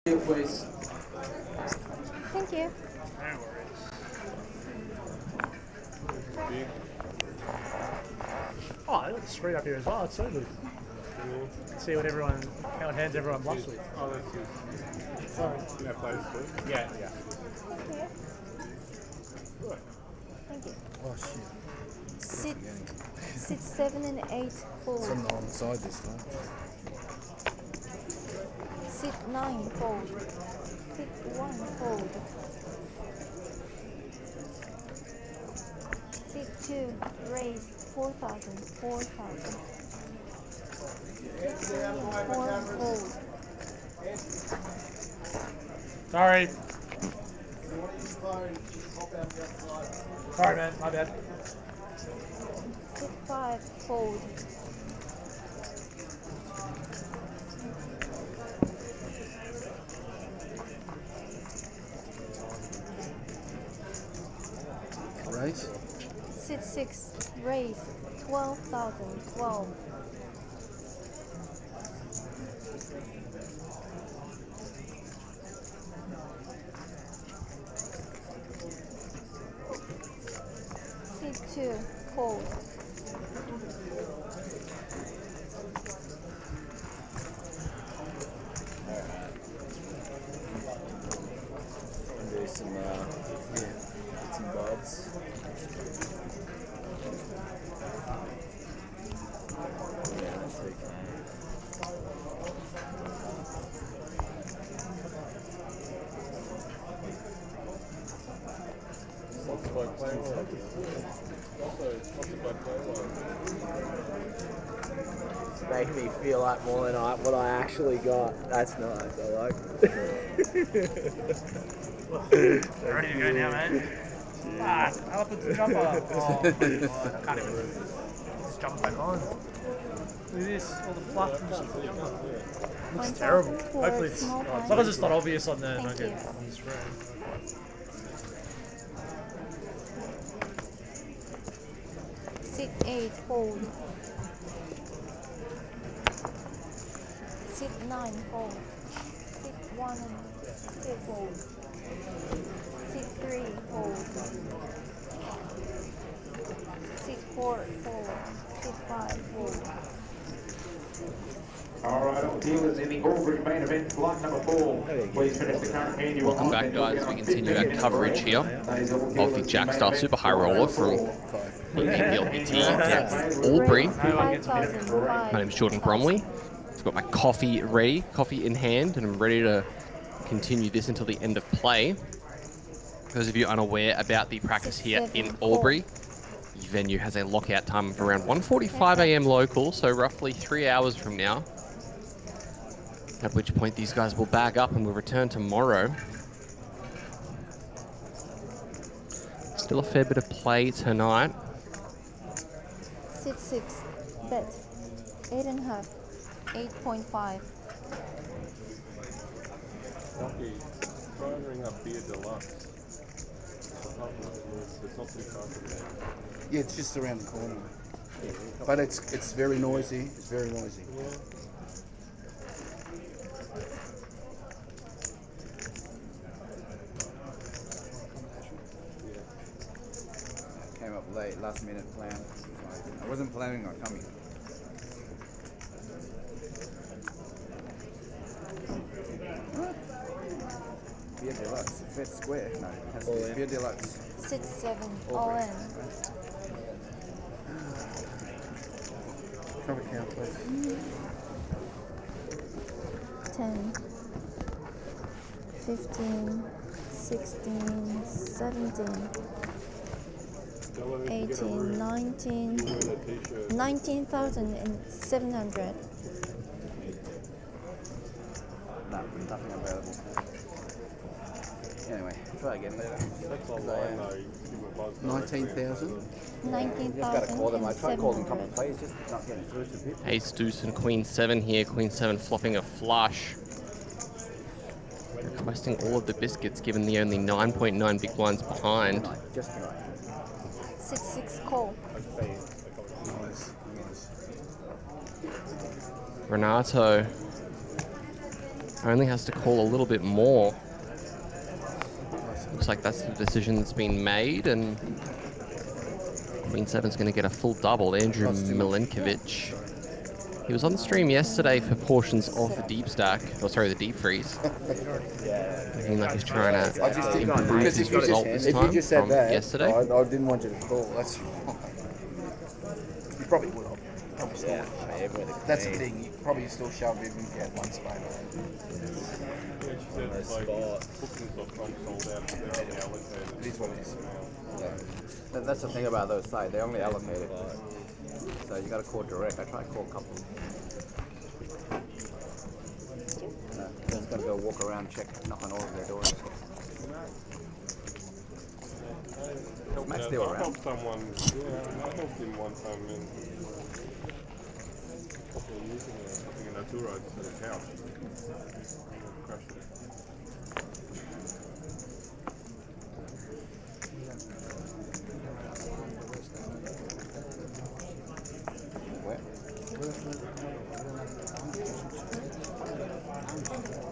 Please. Thank you. Oh, I got the screen up here as well. It's so good. See what everyone, how hands everyone bluffs with. Oh, that's good. Sorry. You know, players too? Yeah, yeah. Thank you. Oh shit. Sit 7 and 8 It's fold. on the wrong side this time. Sit 9 fold. Sit 1 fold. Sit 2 raise 4,000. 4,000. Sit 3 and 4 fold. Sorry. Sorry, man. My bad. Sit 5 fold. Raise. Sit 6 raise 12,000. 12. Sit 2 fold. Do some bits and bobs. Yeah, that's okay. What's the bloke playing like? What's the bloke playing like? Make me feel like more than what I actually got. That's nice. I like it. Ready to go now, man. Ah, I'll put the jumper. Oh my god, I can't even. Just jump back on. Look at this, all the fluff from the jumper. Looks terrible. Hopefully it's. As long as it's not obvious on the Thank you. on the screen. Sit 8 fold. Sit 9 fold. Sit 1 and 2 fold. Sit 3 fold. Sit 4 fold. Sit 5 fold. All right, all dealers in the Albury main event, block number 4. Please finish the current hand. Welcome back, guys. We continue our coverage here of the Jackstar Super High Roller from the APLPT Albury. 5,005. My name is Jordan Bromley. I've got my coffee ready, coffee in hand, and I'm ready to continue this until the end of play. For those of you unaware about the practice here in Albury, the venue has a lockout time of around 1:45 a.m. local, so roughly 3 hours from now. At which point these guys will bag up and will return tomorrow. Still a fair bit of play tonight. Sit 6 bet 8.5. 8.5. Rocky, try and ring up Beer Deluxe. It's not too far from there. Yeah, it's just around the corner. But it's very noisy. It's very noisy. Came up late, last minute plan. I wasn't planning on coming. Beer Deluxe, Fed Square. No, it has to be Beer Deluxe. Sit 7 all in. Cover count, please. 10, 15, 16, 17, 18, 19, 19,700. No, nothing available. Anyway, try again later. That's online though. You can give a buzz. 19,000. Just gotta call them. I tried calling a couple of plays, just not getting through to people. Ace deuce and Queen 7 here. Queen 7 flopping a flush. Requesting all of the biscuits given the only 9.9 big blinds behind. Just tonight. 6 call. Renato only has to call a little bit more. Looks like that's the decision that's been made, and Queen 7's going to get a full double. Andrew Milenkovic. He was on the stream yesterday for portions of the deep stack, or sorry, the deep freeze. Looking like he's trying to improve his result this time If you just said from that, yesterday. I didn't want you to call. That's fine. You probably would have. Probably still would have. That's the thing. You probably still shove him and get one spade. It is what it is. Yeah. That's the thing about those sides. They only allocate it. So you got to call direct. I tried to call a couple. Just got to go walk around, check, knock on all of their doors. Matt's still around. I helped someone, I helped him one time in a couple of years ago, something in Natura at his house. Crashed it.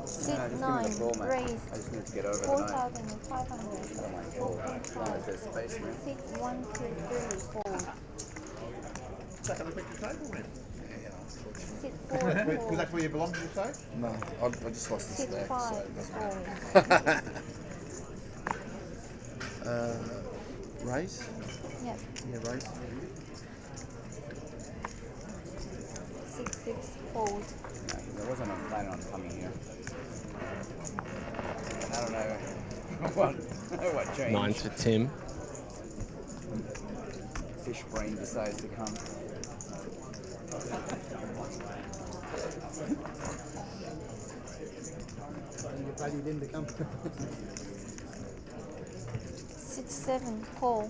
Sit 9, raise I just need to get over 4,500. There's space, man. Sit 1, 2, 3, 4. Is that going to affect your table then? Sit 4, 4. Because that's where you belong, you say? No, I just lost the Sit stack, 5, so it doesn't 4. matter. Raise? Yep. Yeah, raise. 6, 6, fold. There wasn't a plan on coming here. I don't know what changed. 9s for Tim. Fish brain decides to come. Your value didn't come. 6, 7, call.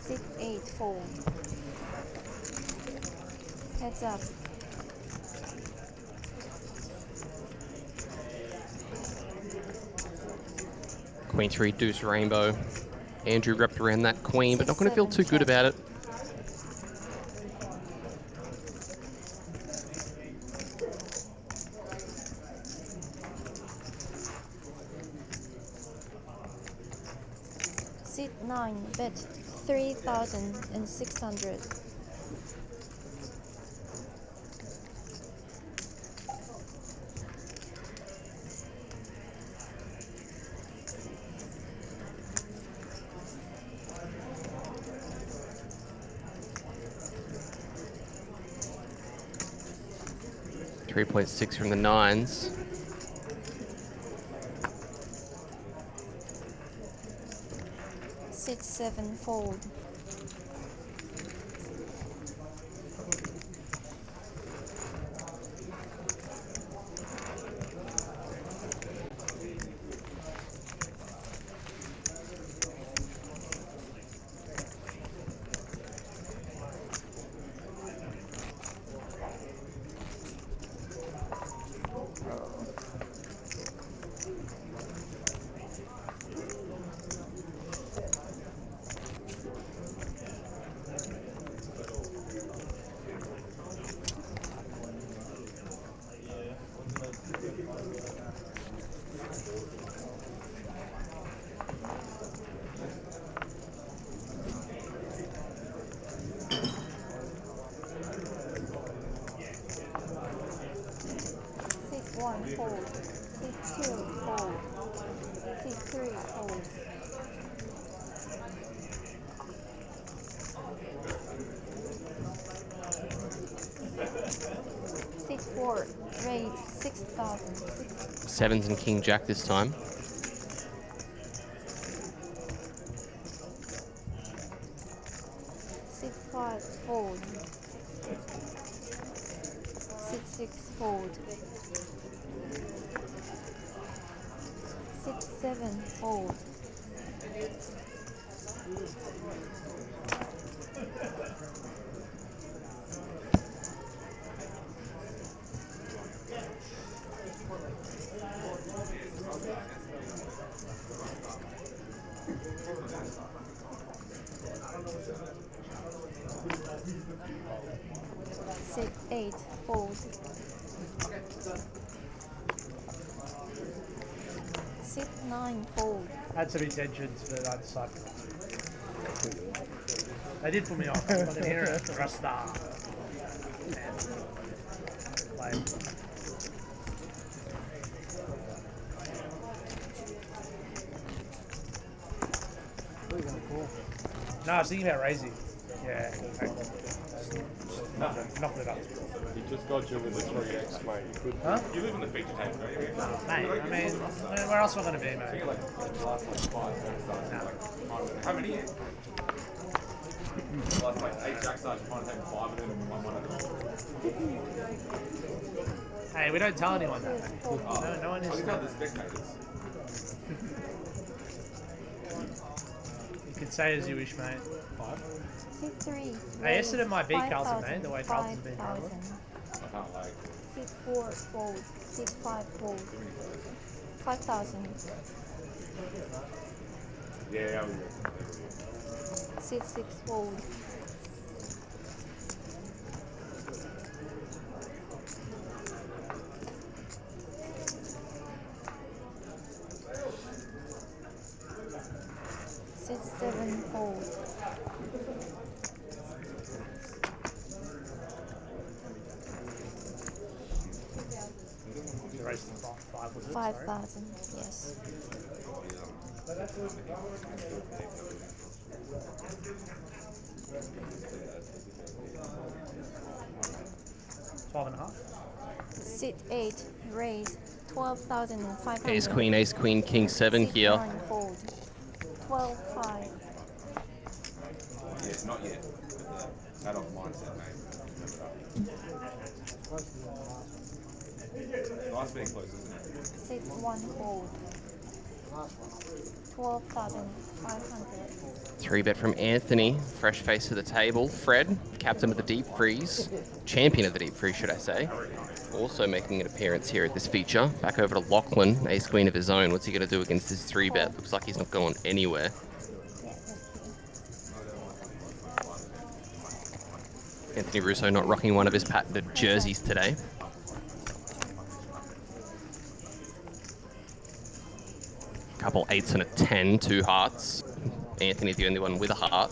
6, 8, fold. Heads up. Queen 3, deuce, rainbow. Andrew wrapped around that queen, but not going to feel too good about it. Sit 9, bet 3,600. .6 from the 9s. Sit 7, fold. One, fold. C2, fold. C3, fold. C4, raise 6,000. 7s and king jack this time. C5, fold. C6, fold. 6, 7, fold. 8 fold. 6 9 fold. I had some intentions, but I decided not to. They did put me off. I can hear it. Rasta. Like, no, I was thinking about raising. Yeah. Knock it up. He just got you with the 3x, mate. You could. Huh? You live in the feature tank, don't you? Mate, I mean, where else am I going to be, mate? How many? Last like 8 Jackstars, trying to take 5 of them and 1 Hey, we don't tell anyone that, mate. No one is. I just got the spectators. You can say as you wish, mate. 6 3. Hey, yesterday might beat Carlton, mate, the way Carlton's been going. 5,000. 6 4 fold. 6 5 fold. 5,000. Yeah, 6 6 fold. Six 7 fold. You raised the 5, was it? 5,000. Yes. 12.5. Sit 8. Raise 12,500. Ace, queen, king 7 here. 9 fold. 12 5. Yeah, not yet. That off mindset, mate. Nice being close, isn't it? 6 1 fold. 12,500. 3-bet from Anthony. Fresh face to the table. Fred, captain of the deep freeze. Champion of the deep freeze, should I say. Also making an appearance here at this feature. Back over to Lachlan, ace queen of his own. What's he going to do against this 3-bet? Looks like he's not going anywhere. Anthony Russo not rocking one of his patented jerseys today. Couple 8s and a 10, 2 hearts. Anthony the only one with a heart.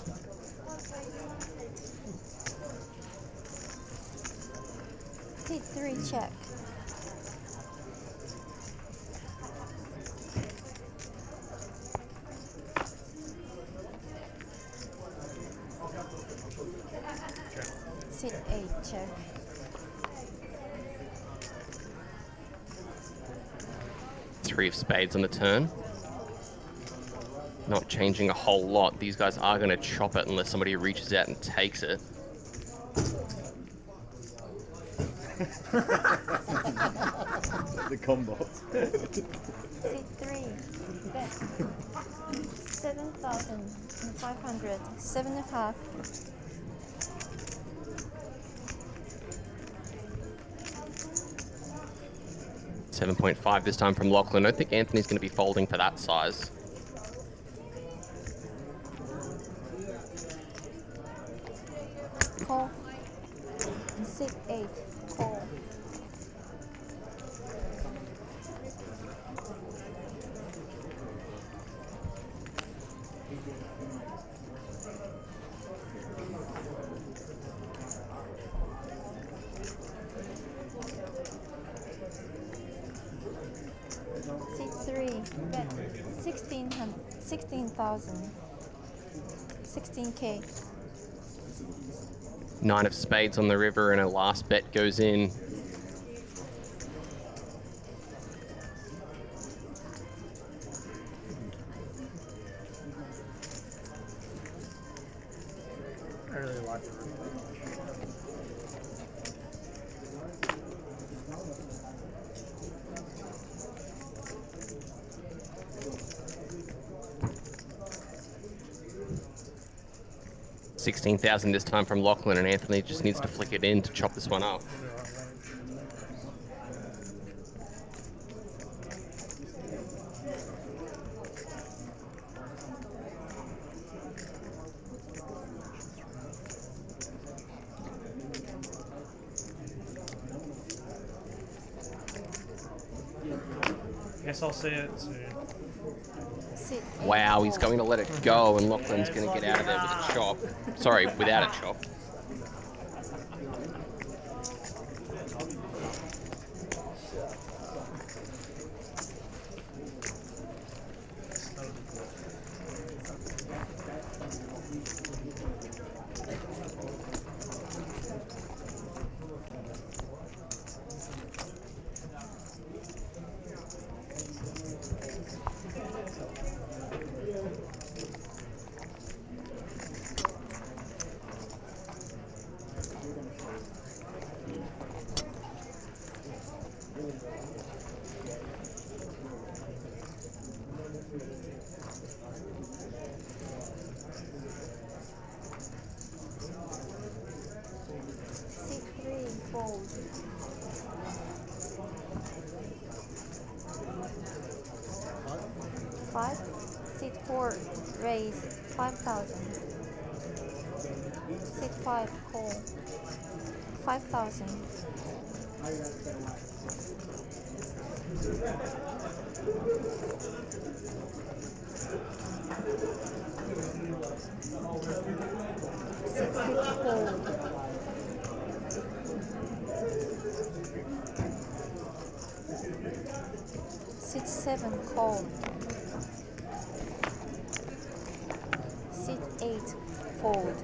Sit 3 check. Sit 8 check. Three of spades on the turn. Not changing a whole lot. These guys are going to chop it unless somebody reaches out and takes it. The combo. Sit 3. Bet. 7,500. 7.5. $7.5 this time from Lachlan. I don't think Anthony's going to be folding for that size. Call. Sit 8. Call. Sit 3. Bet 16,000. 16K. 9 of spades on the river and a last bet goes in. I really like it. $16,000 this time from Lachlan, and Anthony just needs to flick it in to chop this one up. Guess I'll see it soon. Sit Wow, he's going to let it go, and Lachlan's going to get out of there with a chop. Sorry, without a chop. Sit 3, fold. 5. Sit 4, raise 5,000. Sit 5, call 5,000. Sit 6, fold. Sit 7, call. Sit 8, fold.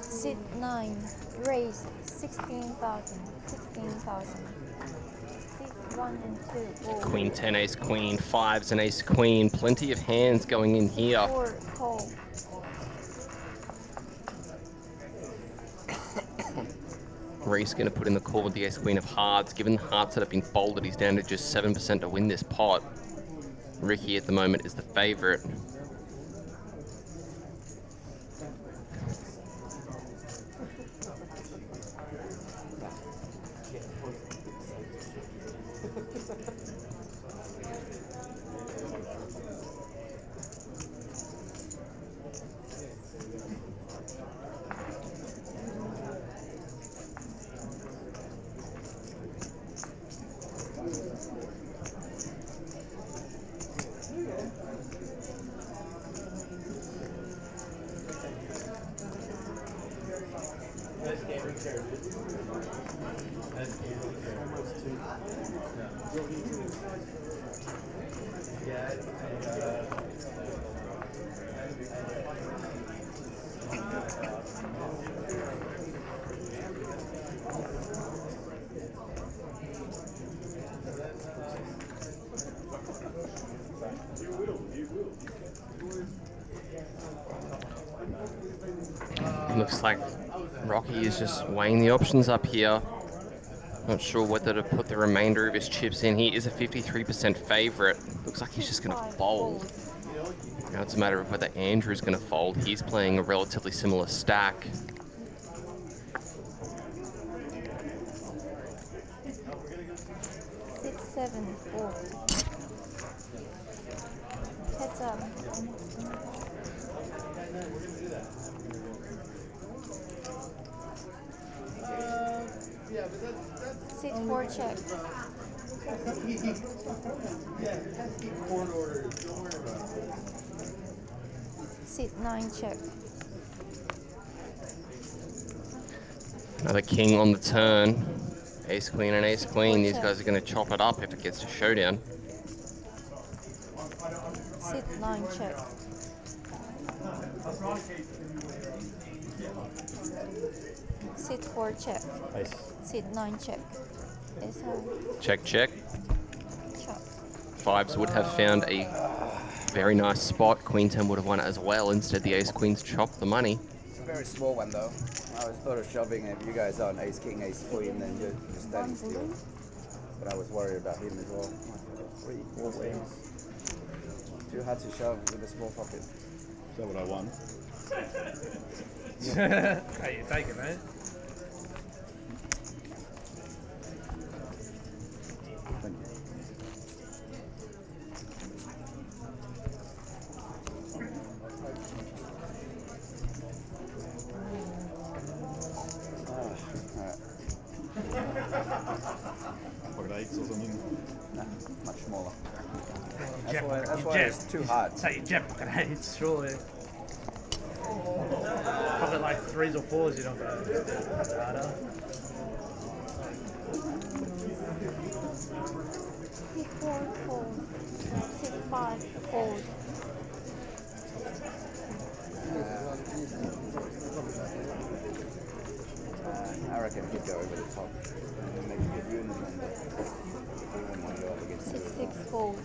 Sit 9, raise 16,000. 16,000. Sit 1 and 2, fold. Queen 10, ace queen, 5s and ace queen. Plenty of hands going in here. 4, call. Reese going to put in the call with the ace queen of hearts. Given the hearts that have been folded, he's down to just 7% to win this pot. Ricky at the moment is the favourite. Looks like Rocky is just weighing the options up here. Not sure whether to put the remainder of his chips in. He is a 53% favourite. Looks like he's just going to fold. Now it's a matter of whether Andrew's going to fold. He's playing a relatively similar stack. Six, 7, fold. Heads up. Sit 4, check. Sit 9, check. Another king on the turn. Ace queen and ace queen. These guys are going to chop it up if it gets to showdown. Sit 9, check. Sit 4, check. Nice. Sit 9, check. Ace high. Check, check. Chop. Fives would have found a very nice spot. Queen 10 would have won it as well. Instead, the ace queens chopped the money. It's a very small one though. I was thought of shoving it. If you guys aren't ace king, ace queen, then you're standing still. But I was worried about him as well. 3, 4 ways. Too hard to shove with a small pocket. Is that what I won? Hey, you take it, mate. Thank you. Pocket eights or something? Nah, much smaller. Jet That's pocket, why jet. it's too hard. Take your jet pocket eights, surely. Probably like 3s or 4s, you're not going to do harder. C4 fold. C5 fold. I reckon he'd go over the top and then maybe get you in the blender. You wouldn't want to go up against C6 fold.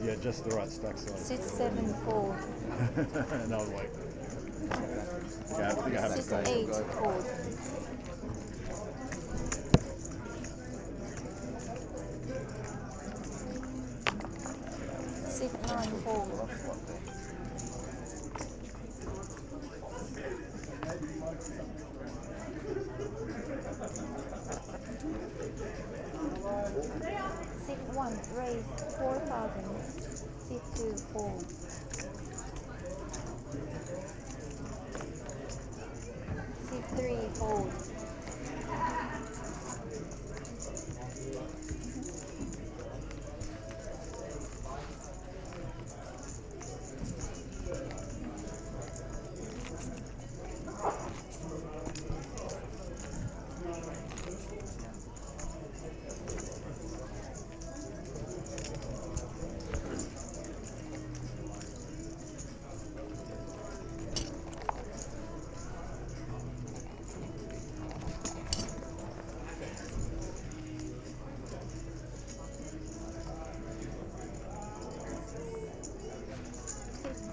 Yeah, just the right stack size. C7 fold. No, wait. Yeah, I think I have to stay. C8 fold. C9 fold. C1 raise 4,000. C2 fold. C3 fold.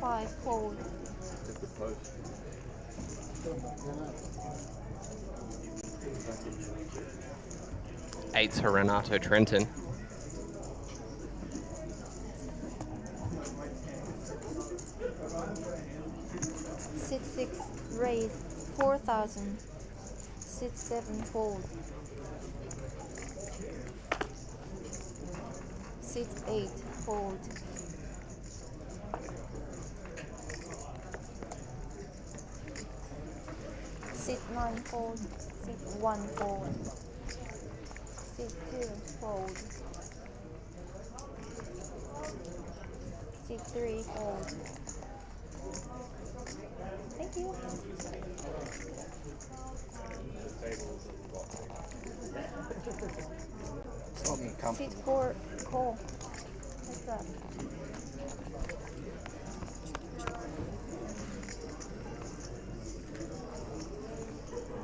C5 fold. Eights for Renato Trenton. C6 raise 4,000. C7 fold. C8 fold. C9 fold. C1 fold. C2 fold. C3 fold. Thank you. It's not being comfortable. C4 call. What's that?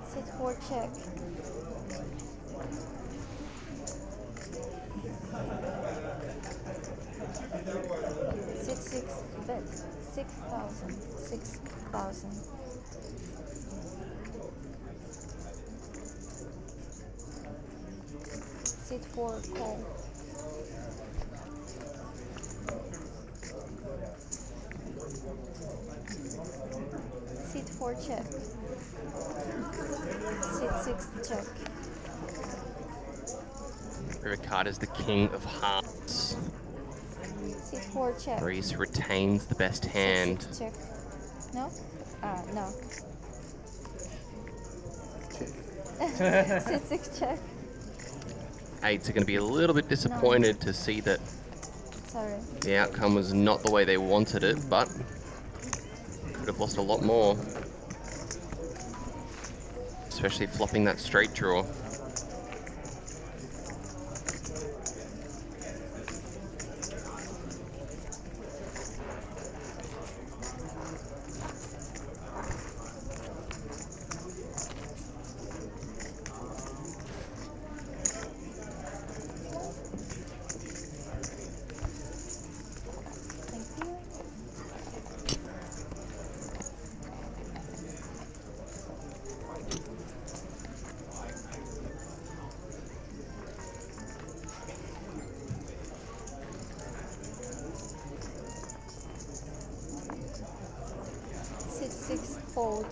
C4 check. C6 bet 6,000. 6,000. C4 call. C4 check. C6 check. Favorite card is the King of Hearts. C4 check. Reese retains the best hand. C6 check. No? No. C6 check. Eights are going to be a little bit disappointed to see that Sorry. the outcome was not the way they wanted it, but could have lost a lot more. Especially flopping that straight draw. fold.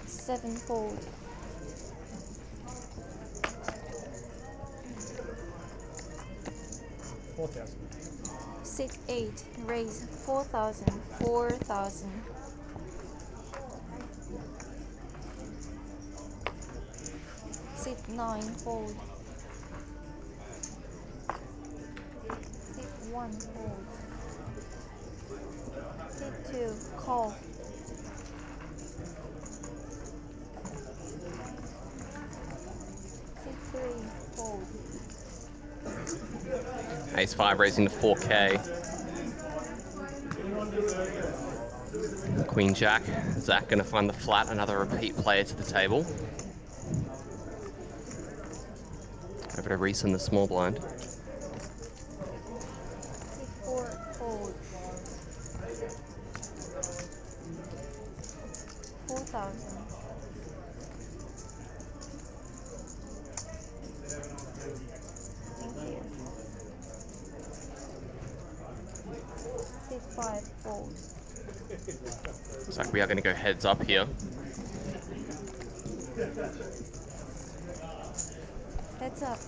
7 fold. Sit 8, raise 4,000, 4,000. Sit 9, fold. Sit 1, fold. Sit 2, call. Sit 3, fold. Ace 5 raising to 4K. Queen Jack. Zach gonna find the flat, another repeat player to the table. Over to Reese in the small blind. Sit 4, fold. 4,000. Thank you. Sit 5, fold. Looks like we are gonna go heads up here. Heads up.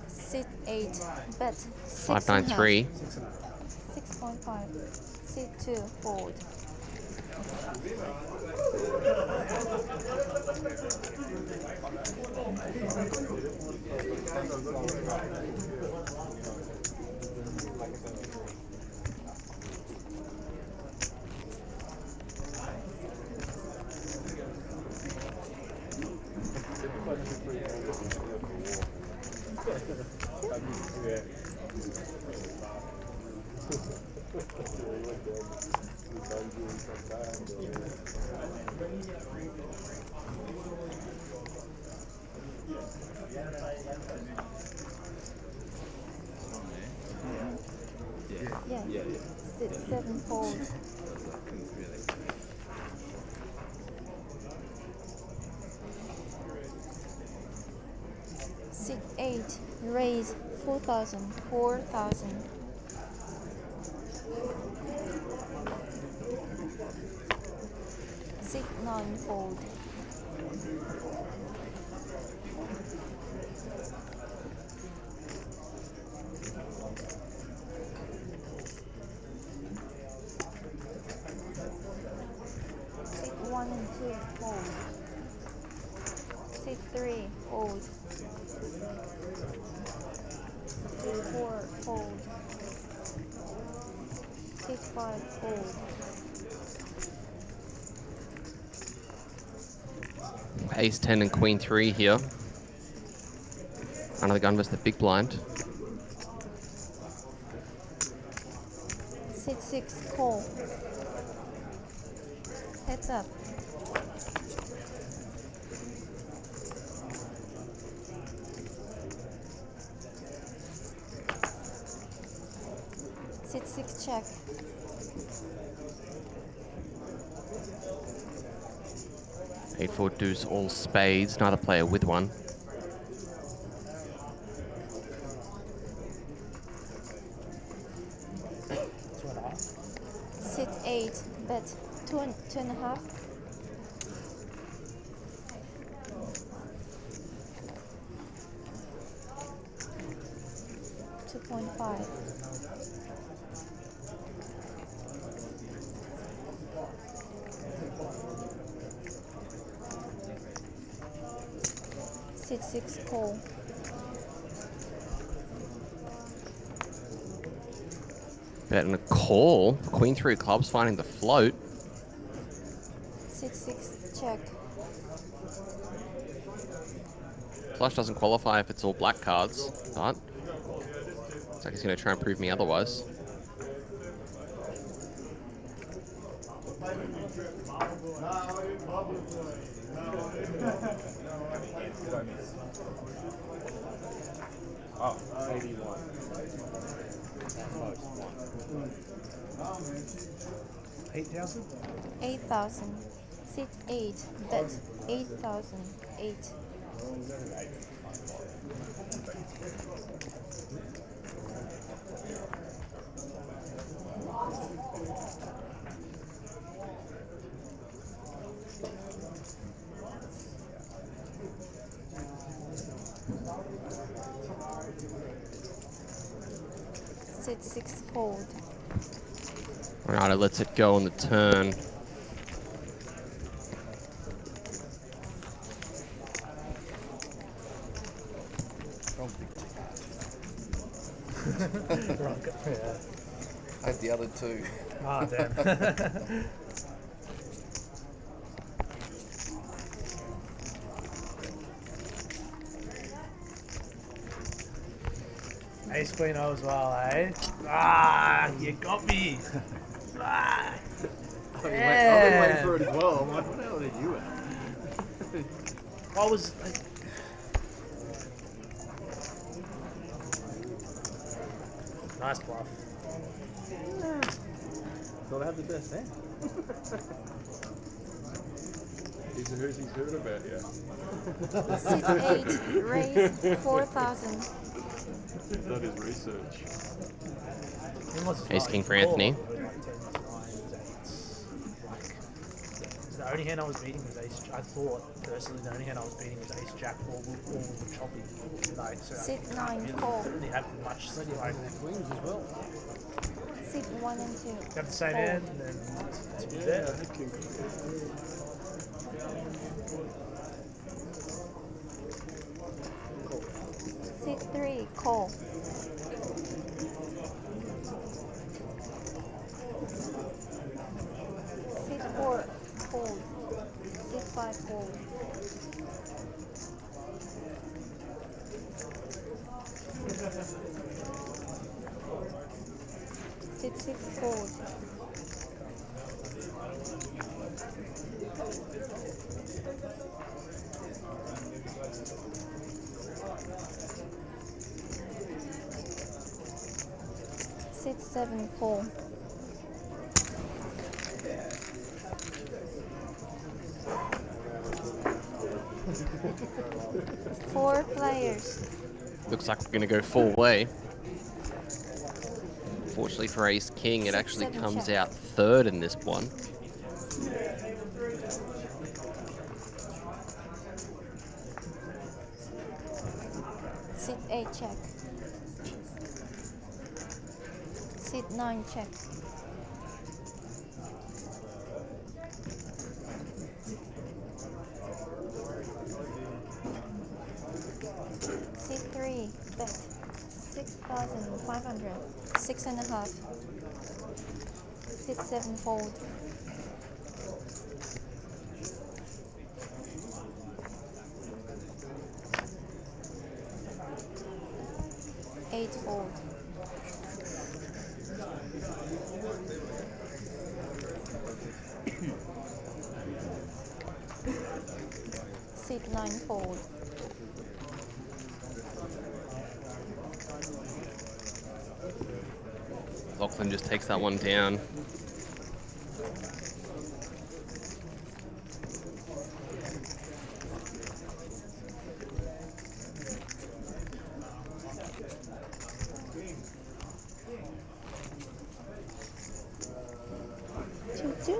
Sit 8, bet 593. 6.5. Sit 2, fold. Yeah. Sit 7, fold. Sit 8, raise 4,000, 4,000. Sit 9, fold. Sit 1 and 2, fold. Sit 3, fold. Sit 4, fold. Sit 5, fold. Ace 10 and Queen 3 here. Under the gun versus the big blind. Sit 6, call. Heads up. Sit 6, check. Eight 4 deuce all spades, neither player with one. Sit 8, bet 2.5. $2.5. Sit 6, call. Bet and a call. Queen 3 clubs finding the float. Sit 6, check. Flush doesn't qualify if it's all black cards, but looks like he's going to try and prove me otherwise. Did I miss? Oh, 81. Most one. 8,000? 8,000. Sit 8. Bet 8,000. 8. Sit 6 fold. Alright, it lets it go on the turn. I had the other two. Ah, damn. Ace Queen O as well, eh? Ah, you got me. Ah, I've been waiting for it as well. I'm like, what the hell did you at? I was. Nice bluff. Thought I had the best hand. Who's he's heard about you? Sit 8. Raise 4,000. That is research. Ace King for Anthony. The only hand I was beating was Ace. I thought personally the only hand I was beating was Ace Jack or choppy. Like, so Sit I 9. didn't Call. really have much like Queens as well. Sit 1 and 2. have the same Fold. hand and then it's Yeah, there. I had King. Sit 3. Call. Sit 4. Fold. Sit 5. Fold. Sit 6. Fold. Sit 7. Fold. Four players. Looks like we're going to go full way. Fortunately for Ace King, it actually comes out third in this one. Sit 8. Check. Sit 9. Check. Sit 3. Bet 6,500. 6.5. Sit 7. Fold. Eight. Fold. Sit 9. Fold. Lachlan just takes that one down. Choo-choo.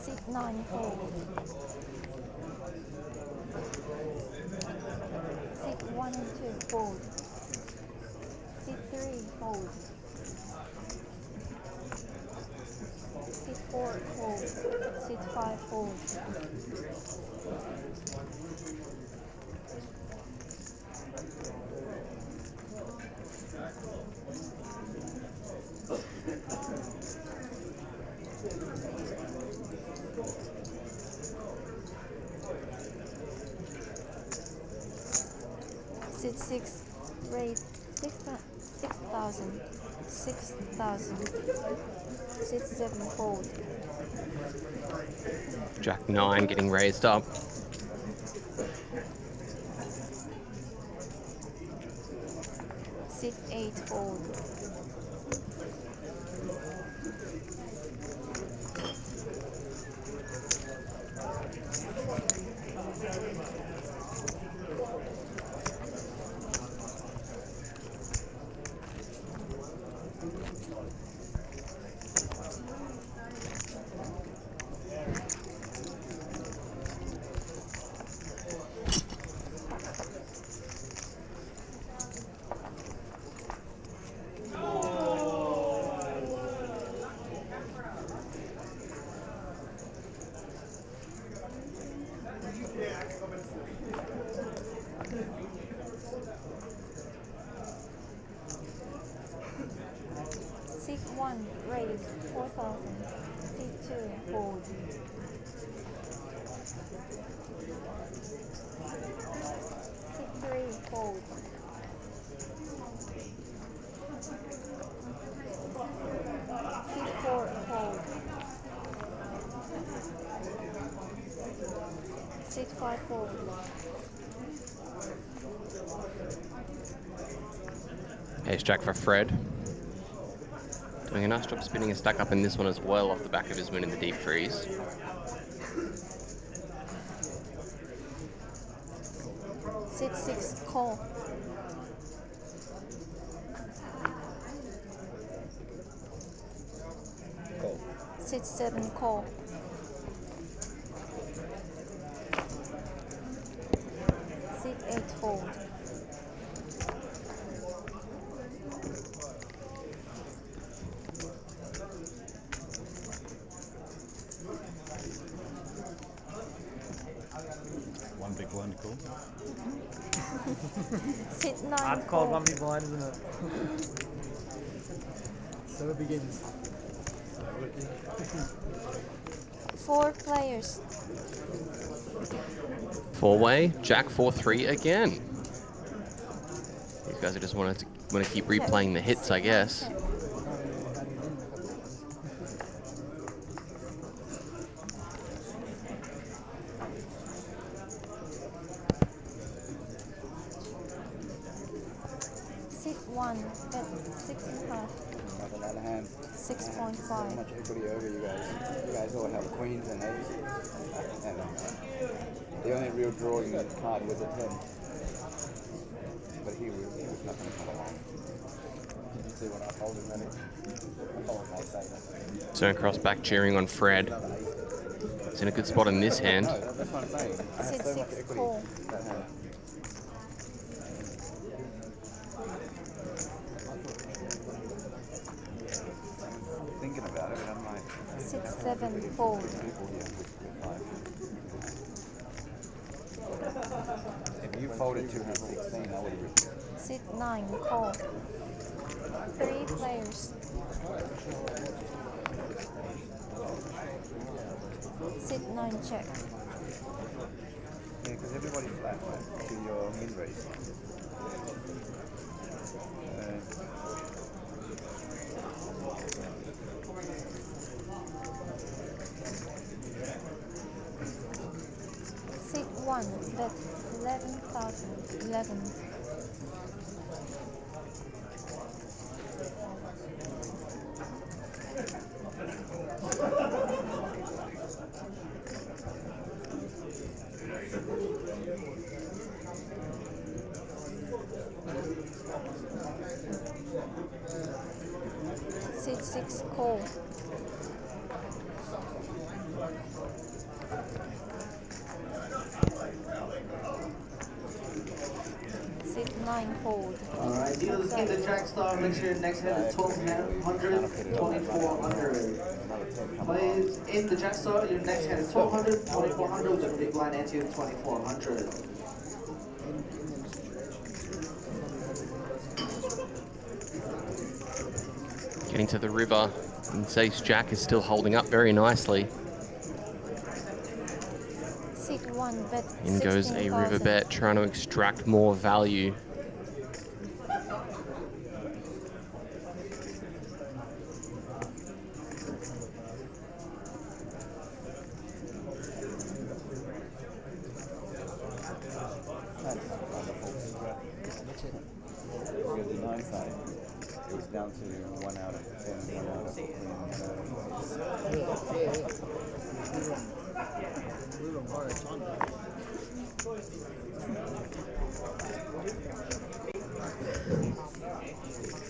Sit 9. Fold. Sit 1 and 2. Fold. Sit 3. Fold. Sit 4. Fold. Sit 5. Fold. Sit 6, raise 6,000, 6,000. Sit 7, fold. Jack 9 getting raised up. Sit 8, fold. Sit 1, raise 4,000. Sit 2, fold. Sit 3, fold. Sit 4, fold. Sit 5, fold. Ace Jack for Fred. Doing a nice job spinning a stack up in this one as well off the back of his win in the deep freeze. Sit 6, call. Sit 7, call. Sit 8, fold. One big blind call. Sit 9, Hard call, one big blind, isn't it? So it begins. 4 players. 4-way, Jack 4-3 again. These guys are just want to keep replaying the hits, I guess. Sit 1, bet 6.5. 6.5. Much equity over you guys. You guys all have queens and aces. And the only real drawing card was a 10. But he was not going to come along. You see when I told him that I told him I'd say that. Turn cross back cheering on Fred. He's in a good spot in this hand. No, that's what I'm saying. I have Sit so much 6, equity. call. That hand. Thinking about it, and I'm like, Sit 7, fold. people here with life. If you folded to me 16, I would have. Sit 9, call. 3 players. Sit 9, check. Yeah, because everybody flat to your min raise. Sit 1, bet 11,000. 11. Sit 6, call. Sit 9, fold. Alright, dealers in the Jackstar, make sure your next hand is 1200, 2400. Players in the Jackstar, your next hand is 1200, 2400 with a big blind ante of 2400. Getting to the river, and Ace Jack is still holding up very nicely. Seat 1 bet. In goes a river bet, trying to extract more value. Because the 9 side, it was down to 1 out of 10. 1 out of 10.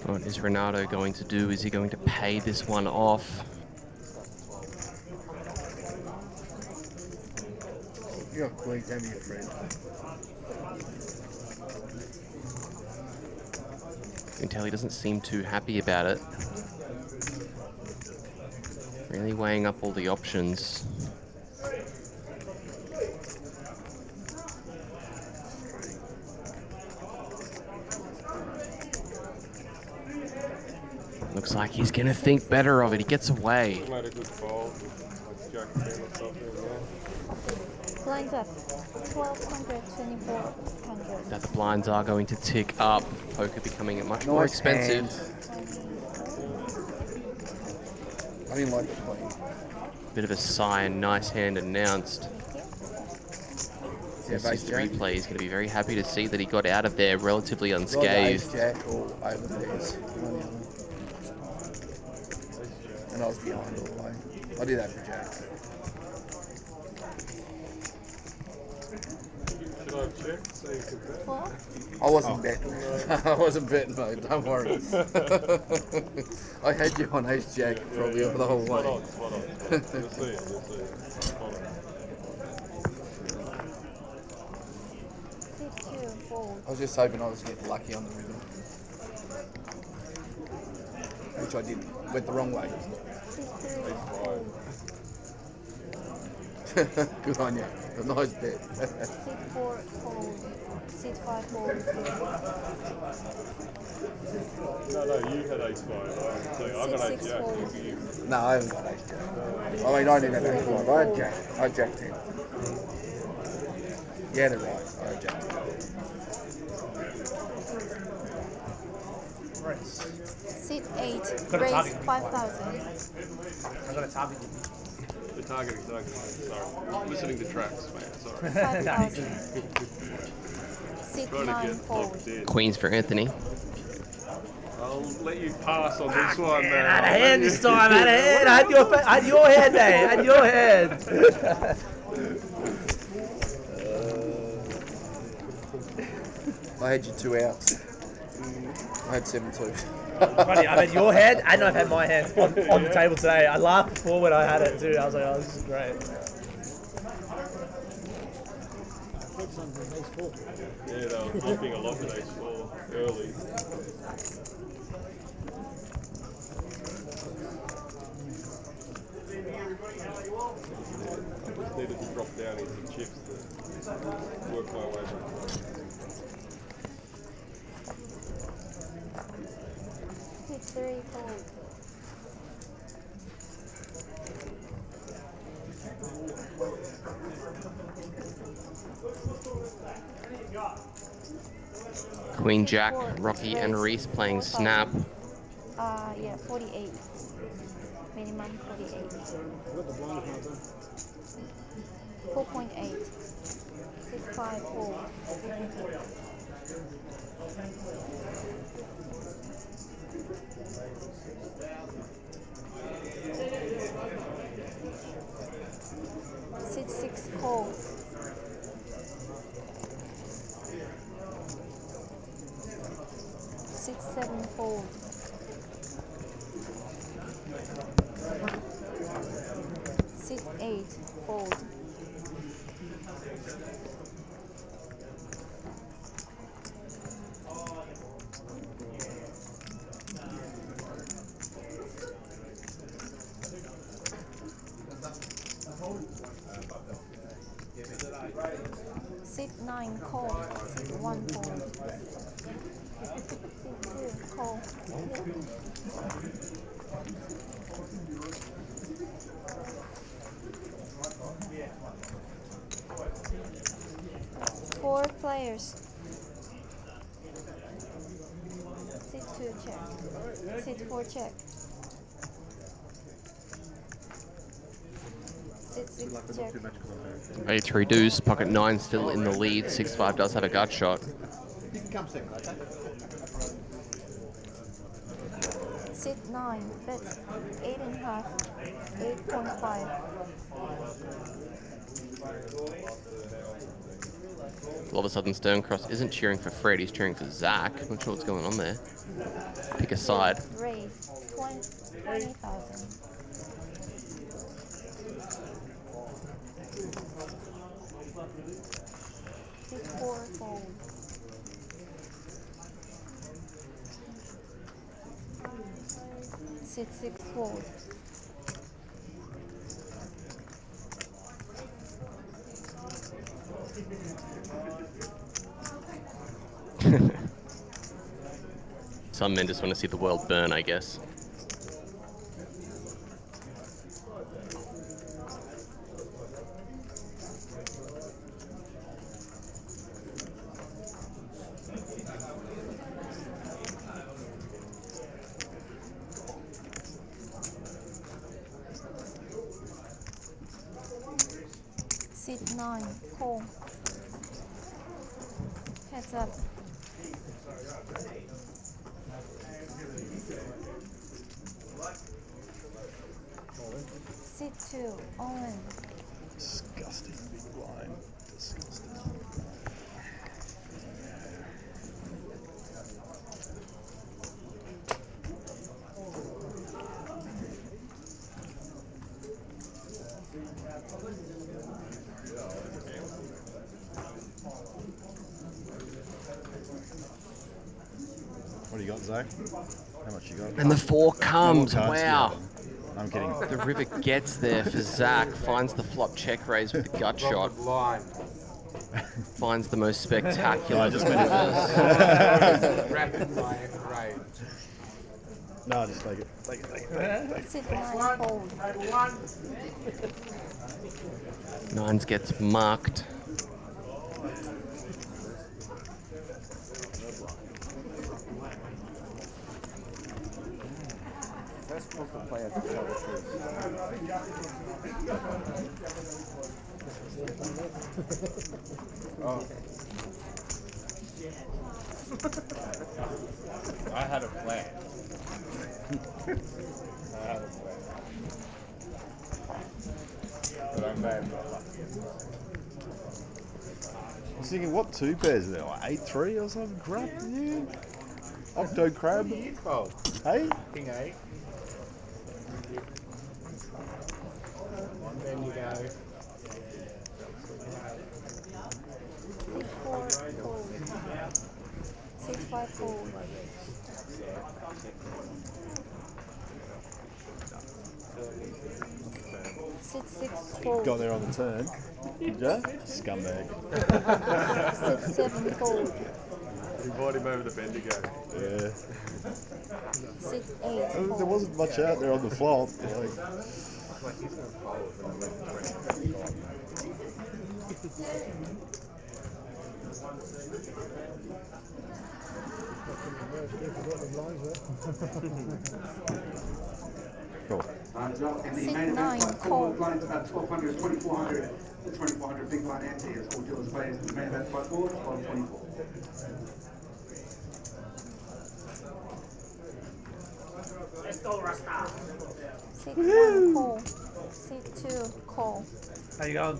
What is Renato going to do? Is he going to pay this one off? You got queens, haven't you, friend? You can tell he doesn't seem too happy about it. Really weighing up all the options. Looks like he's going to think better of it. He gets away. Made a good fold. Like Jack 10 or something as well. Blinds up. 1,200, 2,400. That the blinds are going to tick up. Poker becoming much more expensive. I didn't like the queen. Bit of a sigh and nice hand announced. Yeah, This is base the jack. replay. He's going to be very happy to see that he got out of there relatively Like unscathed. ace jack or over pairs. And I was behind all the way. I did that for jack. Should I have checked so you could bet? I wasn't betting. I wasn't betting, mate. Don't worry. I had you on ace jack probably the whole way. Spot on, spot on. You'll see it, you'll see it. Spot on. Seat 2 fold. I was just hoping I was getting lucky on the river. Which I did. Went the wrong way. Seat 3 fold. Good on you. A nice bet. Seat 4 fold. Seat 5 fold. No, you had ace 5. So I got ace 6 jack. fold. No, I haven't got ace jack. I mean, I didn't have ace 5. I had jack. I had jack 10. Yeah, they're right. I had jack 10. Seat 8 Got a raise target. 5,000. I got a target. The target. Sorry. Listening to tracks, man. Sorry. 5,000. Seat Trying to 9 get fold. locked in. Queens for Anthony. I'll let you pass on this one, man. I had a hand this time. I had a hand. I had your hand, mate. I had your hand. I had you 2 outs. I had 7-2. Funny, I've had your hand and I've had my hand on the table today. I laughed before when I had it too. I was like, oh, this is great. Yeah, they were dropping a lot of ace 4 early. I just needed to drop down into chips to work my way back. Seat 3 fold. Queen Jack, Rocky and Reese playing snap. Yeah, 48. Minimum 48. 4.8. Seat 5 fold. Seat 6 fold. Seat 7 fold. Seat 8 fold. Seat 9 call. Seat 1 fold. Seat 2 call. players. Sit 2 check. Sit 4 check. Sit 6 check. 83 deuce, pocket 9 still in the lead. 6-5 does have a gut shot. You can come second, okay? Sit 9, bet 8.5, 8.5. All of a sudden, Sterncross isn't cheering for Fred, he's cheering for Zach. Not sure what's going on there. Pick a side. Raise 20,000. Sit 4 fold. Sit 6 fold. Some men just want to see the world burn, I guess. Sit 9, call. Heads up. Sit 2, all in. Disgusting big blind. Disgusting. What do you got, Zach? How much you got? And the 4 comes. No more cards, Wow. yeah. I'm kidding. The river gets there for Zach. Finds the flop check raise with the gut shot. Finds the most spectacular. I just meant No, just take it. Take it, take it, take it. Take it. Sit 9, fold. 9s gets marked. First proper player to tell the truth. Oh. I had a plan. I had a plan. But I'm bad. I was thinking, what 2 pairs are there? Like 8-3 or something? Crap, yeah. Octo crab. Hey? King 8. There you go. Sit 4, fold. Sit 5, fold. Sit 6, fold. Got there on the turn. Did ya? Scumbag. Sit 7, fold. You brought him over the Bendigo. Yeah. Sit 8, fold. There wasn't much out there on the flop. Like, cool. In the Sit main 9, event, call. blinds about 1,200, 2,400. The 2,400 big blind ante is all dealers players in the main event by 4, 1224. Let's go, Rasta. Sit 1, call. Sit 2, call. How you going?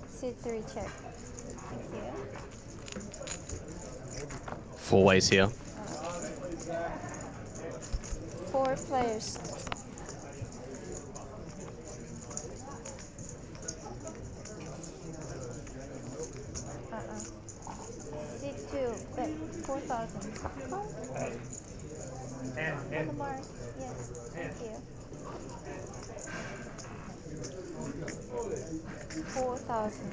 Sit 3, check. Thank you. 4 ways here. 4 players. Sit 2, bet 4,000. Call. On the mark. Yes, thank you. 4,000.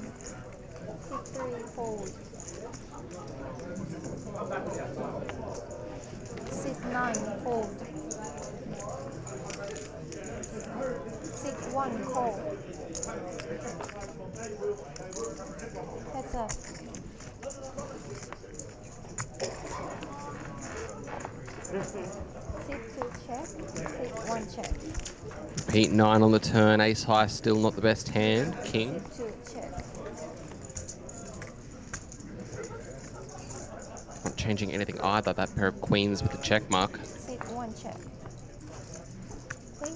Sit 3, fold. Sit 9, fold. Sit 1, call. Heads up. 1 check. Pete 9 on the turn. Ace high, still not the best hand. King. Seat 2 check. Not changing anything either. That pair of queens with the check mark. Seat 1 check. Queen.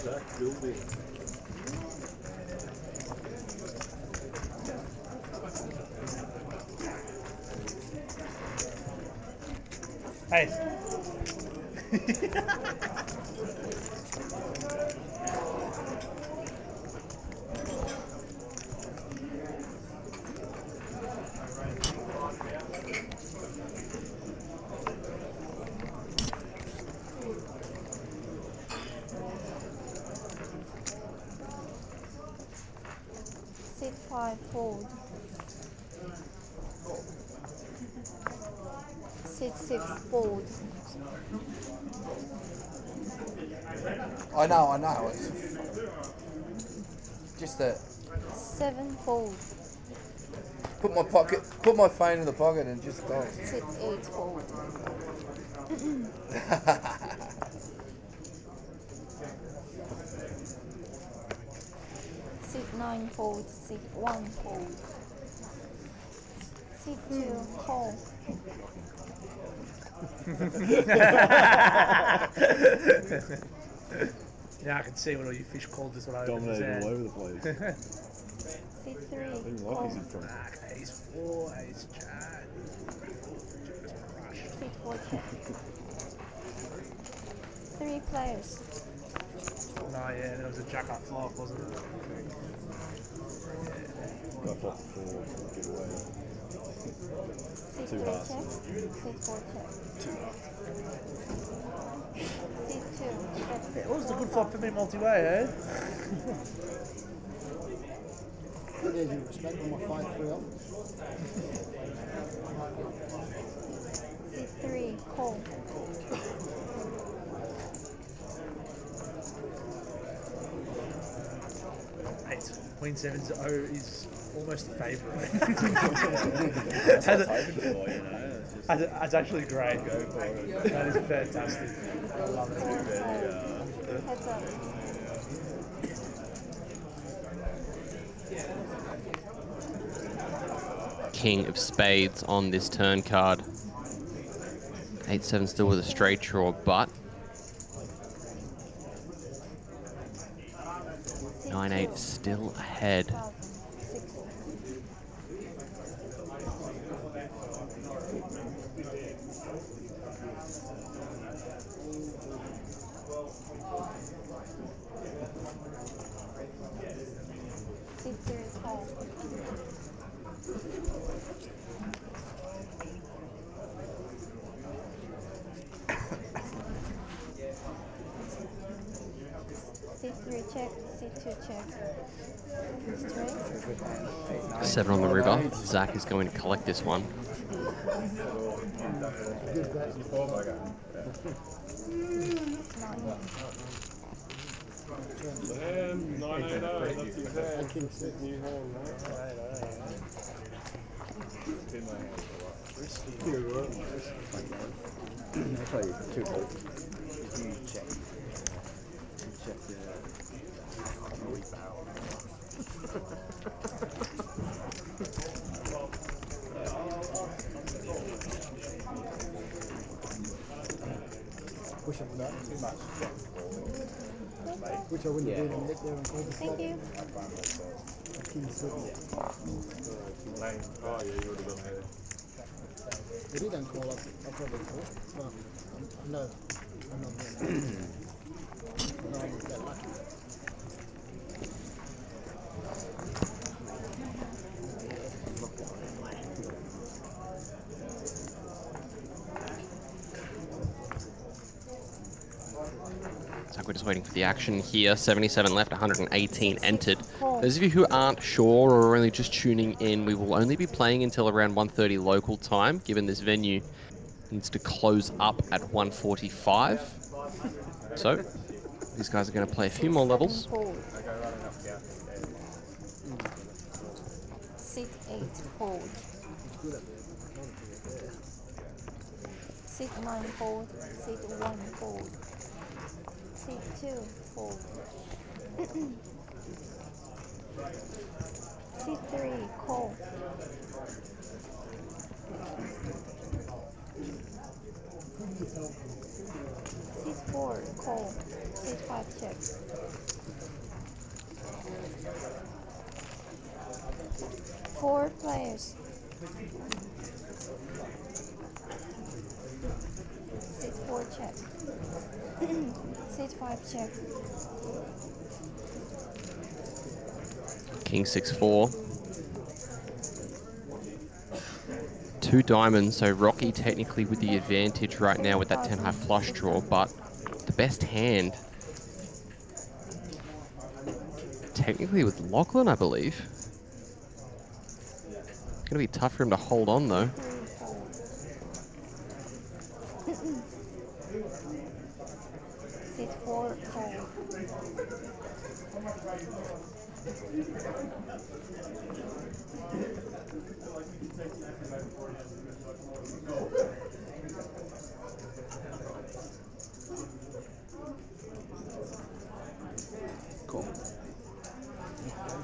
Jack building. Hey. Seat 5 fold. Seat 6 fold. I know. It's just that. 7 fold. Put my phone in the pocket and just go. Seat 8 fold. Seat 9 fold. Seat 1 fold. Seat 2 call. Yeah, I can see when all you fish called just what I opened his Dominating hand. all over the place. Seat 3 I didn't like call. his in front. Ace 4, ace jack. Seat 4 check. 3 players. No, yeah, there was a jack up flop, wasn't it? I thought before, give away. Seat 2 3 hearts. check. Seat 4 check. 2 hearts. Seat 2 check. It was the good flop for me multi-way, eh? Good as you respect on my 5-3 up. Seat 3 call. Eight. Queen 7's O is almost a favourite. That's what I was hoping for, you know. It's just That's actually great. go for it. That is fantastic. I love it. Heads up. King of spades on this turn card. 8-7 still with a straight draw, but 9-8 still ahead. Seat 3 call. Seat 3 check. Seat 2 check. Straight. 7 on the river. Zach is going to collect this one. Damn, 980, that's his hand. New hand, Spin my hand for a while. I'll tell you, 2 fold. You check. You check the Push up that too much. Which I wouldn't have been and nick there and called the flop. Thank you. King 7. Oh, yeah, you would have done that. If he don't call, I'll probably call. Well, no, I'm not doing that. No, I'm that lucky. So we're just waiting for the action here. 77 left, 118 entered. Those of you who aren't sure or are only just tuning in, we will only be playing until around 1:30 local time, given this venue needs to close up at 1:45. So, These guys are going to play a few more levels. Fold. Seat 8, fold. Seat 9, fold. Seat 1, fold. Seat 2, fold. Seat 3, call. Seat 4, call. Seat 5, check. Four players. Seat 4, check. Seat 5, check. King 6-4. 2 diamonds, so Rocky technically with the advantage right now with that 10 high flush draw, but the best hand technically with Lachlan, I believe. It's going to be tough for him to hold on though. Seat 4, fold. Cool.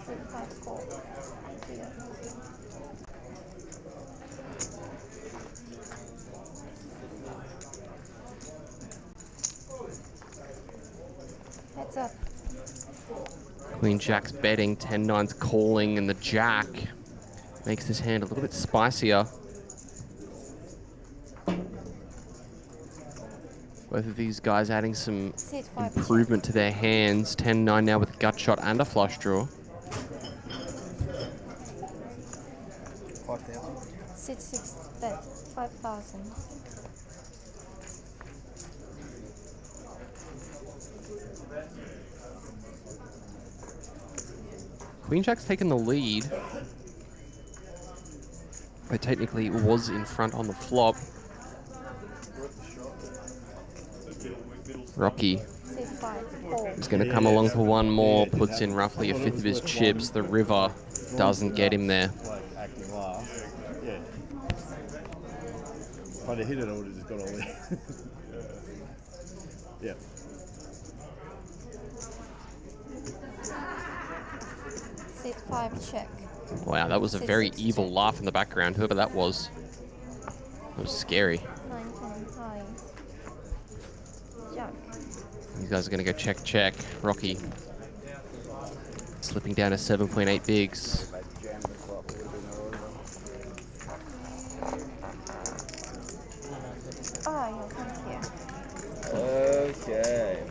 Seat 5, call. Thank you. Heads up. Queen Jack's betting, 10-9's calling, and the Jack makes this hand a little bit spicier. Both of these guys adding some improvement to their hands. 10-9 now with a gut shot and a flush draw. 5,000. Seat 6, bet. 5,000. Queen Jack's taken the lead. But technically it was in front on the flop. Rocky Seat 5, call. is going to come along for one more, puts in roughly a fifth of his chips. The river doesn't get him there. Like acting last. Yeah. If I'd have hit it, I would have just got all there. Yeah. Seat 5, check. Wow, that was a very evil laugh in the background, whoever that was. That was scary. 9, 10, high. Jack. These guys are going to go check, check. Rocky slipping down to 7.8 bigs. Oh, yeah, thank you. Okay.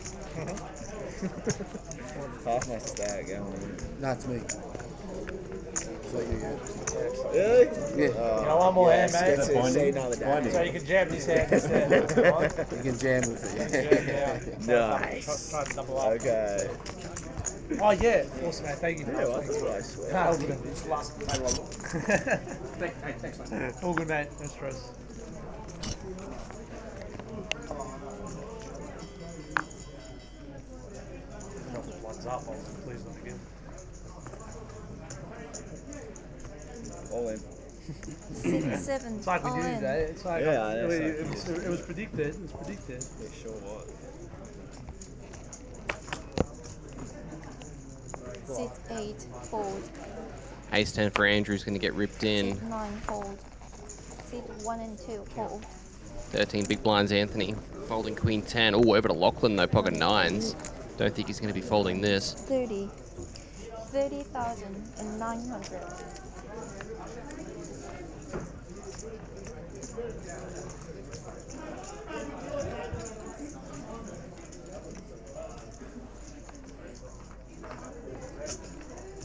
Half my stack going. That's me. So you Really? Yeah. You know, one more hand, mate. Say another day. So you can jam this hand instead. You can jam with it. Nice. Try to double up. Okay. Oh, yeah. Awesome, mate. Thank you. Yeah, well, that's what I swear. Nah, all good. It's last. Thanks, mate. All good, mate. No stress. One's up. Please not again. All in. Seat 7, It's like we all did in. today. It's like Yeah, I know, it was predicted. It was predicted. It sure was. Seat 8, fold. Ace 10 for Andrew's going to get ripped in. Seat 9, fold. Seat 1 and 2, fold. 13 big blinds, Anthony. Folding Queen 10. Oh, over to Lachlan though, pocket 9s. Don't think he's going to be folding this. 30. 30,900.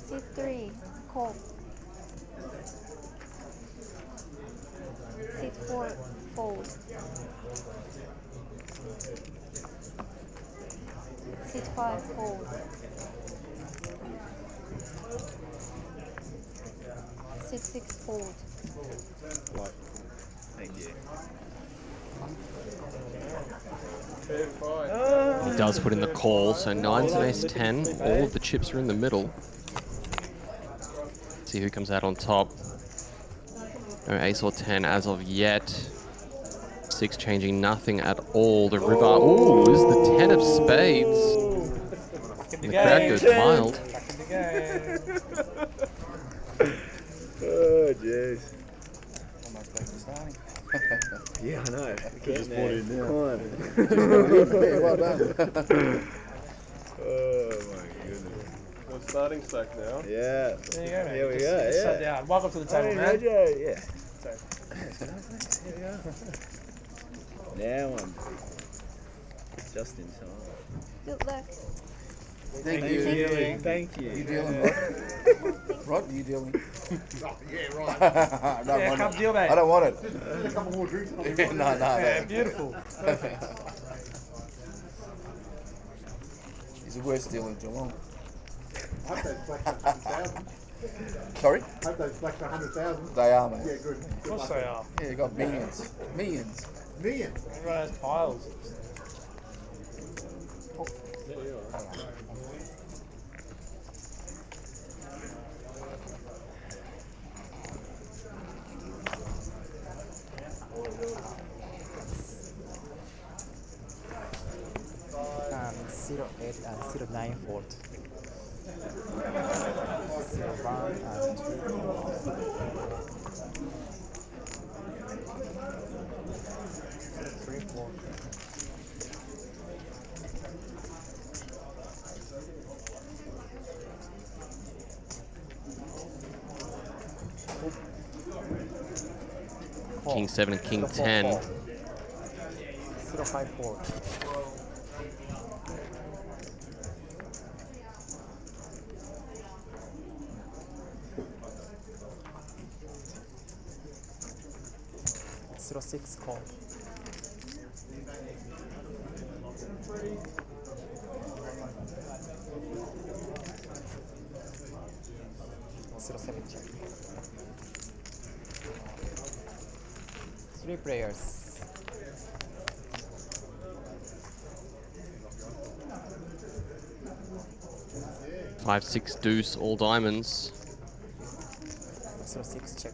Seat 3, call. Seat 4, fold. Seat 5, fold. Seat 6, fold. What? Thank you. He does put in the call, so 9s and ace 10. All of the chips are in the middle. See who comes out on top. No ace or 10 as of yet. 6 changing nothing at all. The river. Ooh, this is the 10 of spades. And the crowd goes wild. Oh, jeez. Almost back to starting. Yeah, I know. Just bought in now. Come on. Well done. Oh, my goodness. We're starting stack now. Yeah. There you go, man. Here we Just- go. just Yeah. sat down. Welcome to the table, Hey, man. Mojo. Yeah. Sorry. Here we go. Now I'm just in time. Good luck. Thank you. Thank you. You dealing, Rod? Rod, you dealing? Yeah, right. I don't Yeah, want come it. deal, mate. I don't want it. A couple more drinks. No. Yeah, beautiful. Perfect. He's the worst deal in Geelong. I hope those blacks are 100,000. Sorry? I hope those blacks are 100,000. They are, mate. Yeah, good. Of course they are. Yeah, you got millions. Millions. Millions. Everyone has piles. Zero 08 and 09 fold. 01 and 3 4. King 7 and King 10. 05 4. Zero 06 call. Zero 07 check. 3 players. Five, 6 deuce, all diamonds. 06 check.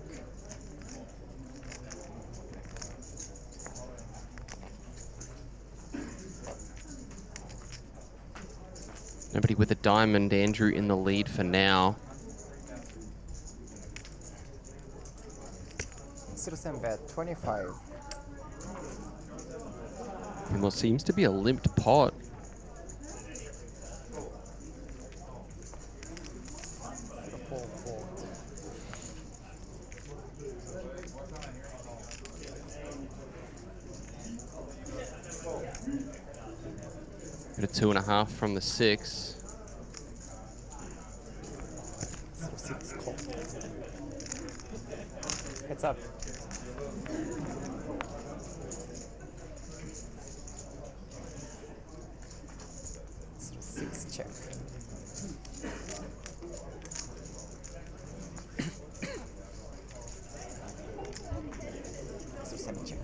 Nobody with a diamond. Andrew in the lead for now. 07 bet 25. And what seems to be a limped pot. Got a 2.5 from the 6. 06 call. Heads up. So 6 check. So 7 check.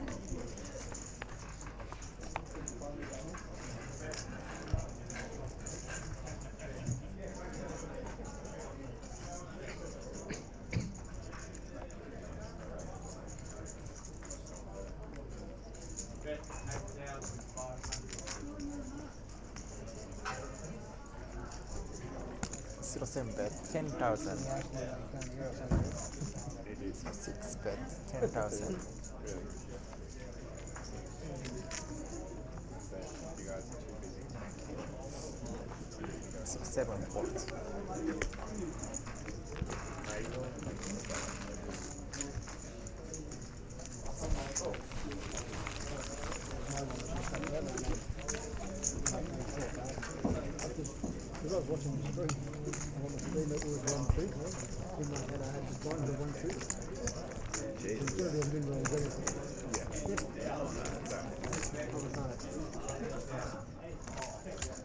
Zero 07 bet 10,000. So 6 bet 10,000. So 7 folds. Because I was watching the stream, and on the stream it was 1-2. In my head I had the blinds of 1-2. It's going to be a mid-range anything.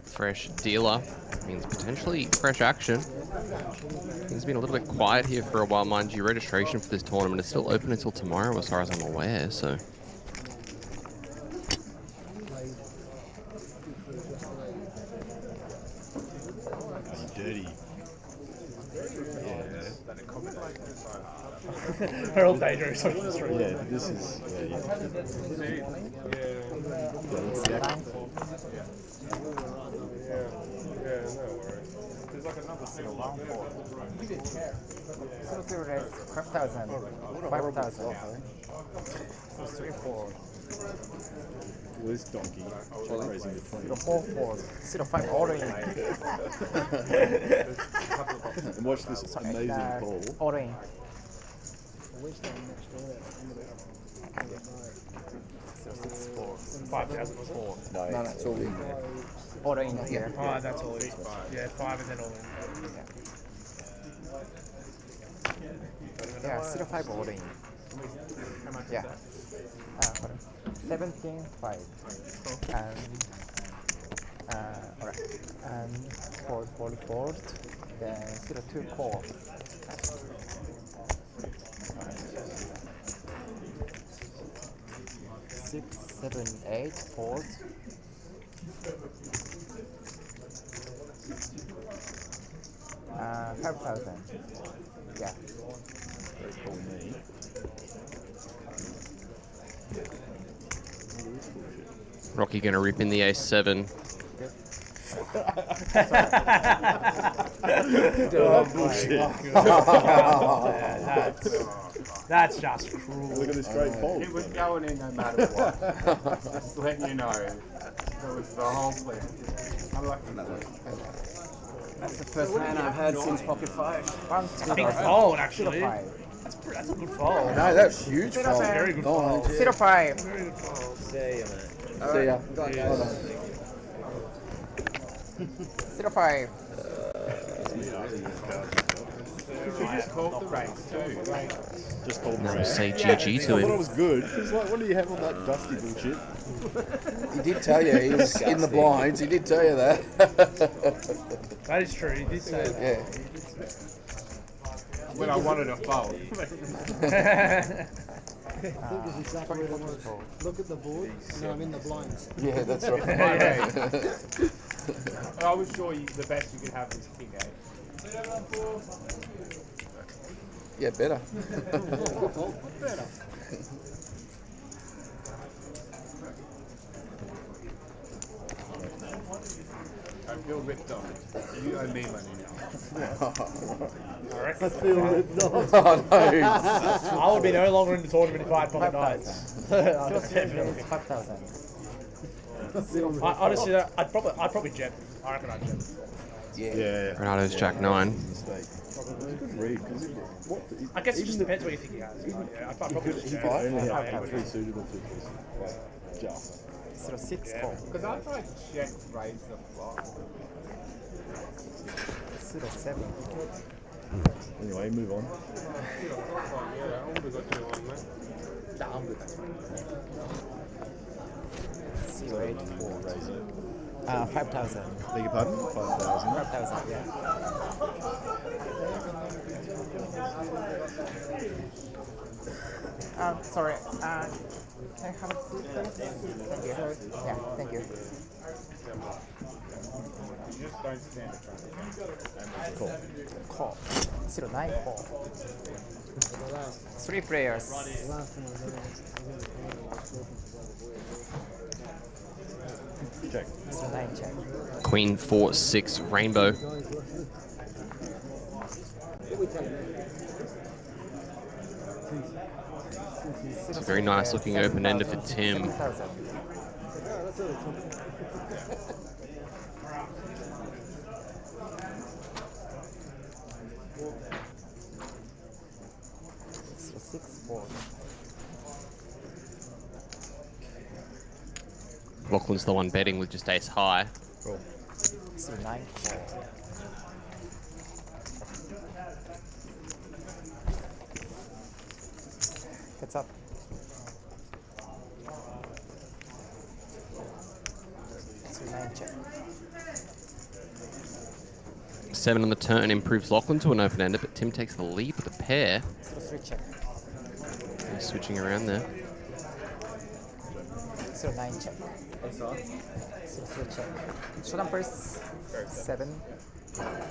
Fresh dealer means potentially fresh action. Things been a little bit quiet here for a while, mind you. Registration for this tournament is still open until tomorrow, as far as I'm aware. So dirty. They're all dangerous on the street. Yeah, but this is. Yeah. There's like another single one for So there is 5,000, 5,000. So 3, 4. Well, this donkey. Check raising between. 0, 4, 4. 0, 5 all in. And watch this amazing call. All in. Which one next door there? 6, 4. 5,000 was it? No, it's all in. All in here. Oh, that's all it is. Yeah, 5 and then all in. Yeah, 0, 5 all in. Yeah. Hold on. 17, 5. And alright. And 4, 4, then 0, 2, 4. 6, 7, 8, 4. 5,000. Yeah. Very cool me. Rocky gonna rip in the ace-7. Oh, bullshit. That's just cruel. Look at this great fold. It was going in no matter what. Just letting you know. That was the whole plan. That's the first hand I've had since pocket 5. Big fold, actually. That's a good fold. No, that's huge. That's a very good fold. 0, 5. Very good fold. See ya, mate. See ya. Hold on. 0, 5. Just called the race too. Just called Now him. we'll say GG to I thought it him. was good. He's like, what do you have on that dusty bullshit? He did tell you he was in the blinds. He did tell you that. That is true. He did say that. Yeah. When I wanted a fold. I think it's exactly what it was. Look at the board, and then I'm in the blinds. Yeah, that's right. I was sure the best you could have was king 8. Yeah, better. Better. I feel ripped off. You owe me money now. I feel ripped off. Oh, no. I would be no longer in the tournament if I had pocket 9s. Definitely. 5,000. Honestly, I'd probably jet. I reckon I'd jet. Yeah. Renado's Jack 9. Mistake. It's a good read because I guess it just depends what you think he has. Yeah, I'd probably just he jet. could only Yeah, have 3 suitable figures. Just. 0, 6, Yeah. 4. Because I tried to check raise the flop. 0, 7. Anyway, move on. Yeah, I would have got you on, mate. Nah, I'm good. 0, 8, 4. 5,000. Beg your pardon? 5,000. 5,000, yeah. Sorry. Can I have a seat, please? Thank you. Yeah, thank you. You just don't stand in front of Cool. Call. 0, 9, 4. 3 players. The last one was Check. 0, 9, check. Queen 4, 6, rainbow. It's a very nice looking open ender for Tim. 7,000. So 6, 4. Lachlan's the one betting with just ace high. Cool. So 9, 4. Heads up. So 9, check. 7 on the turn improves Lachlan to an open ender, but Tim takes the lead with a pair. So 3, check. He's switching around there. So 9, check. So 3, check. Show numbers 7, 024.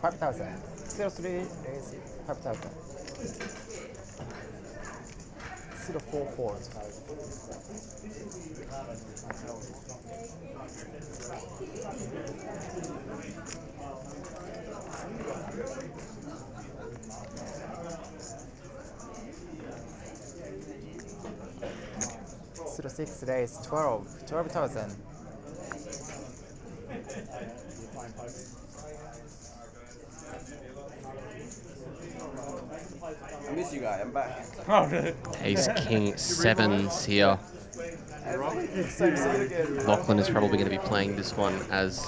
5,000. 03 raise 5,000. 044. Zero 6 raise 12,000. I miss you guys. I'm back. Oh, really? Ace King 7s here. Lachlan is probably going to be playing this one as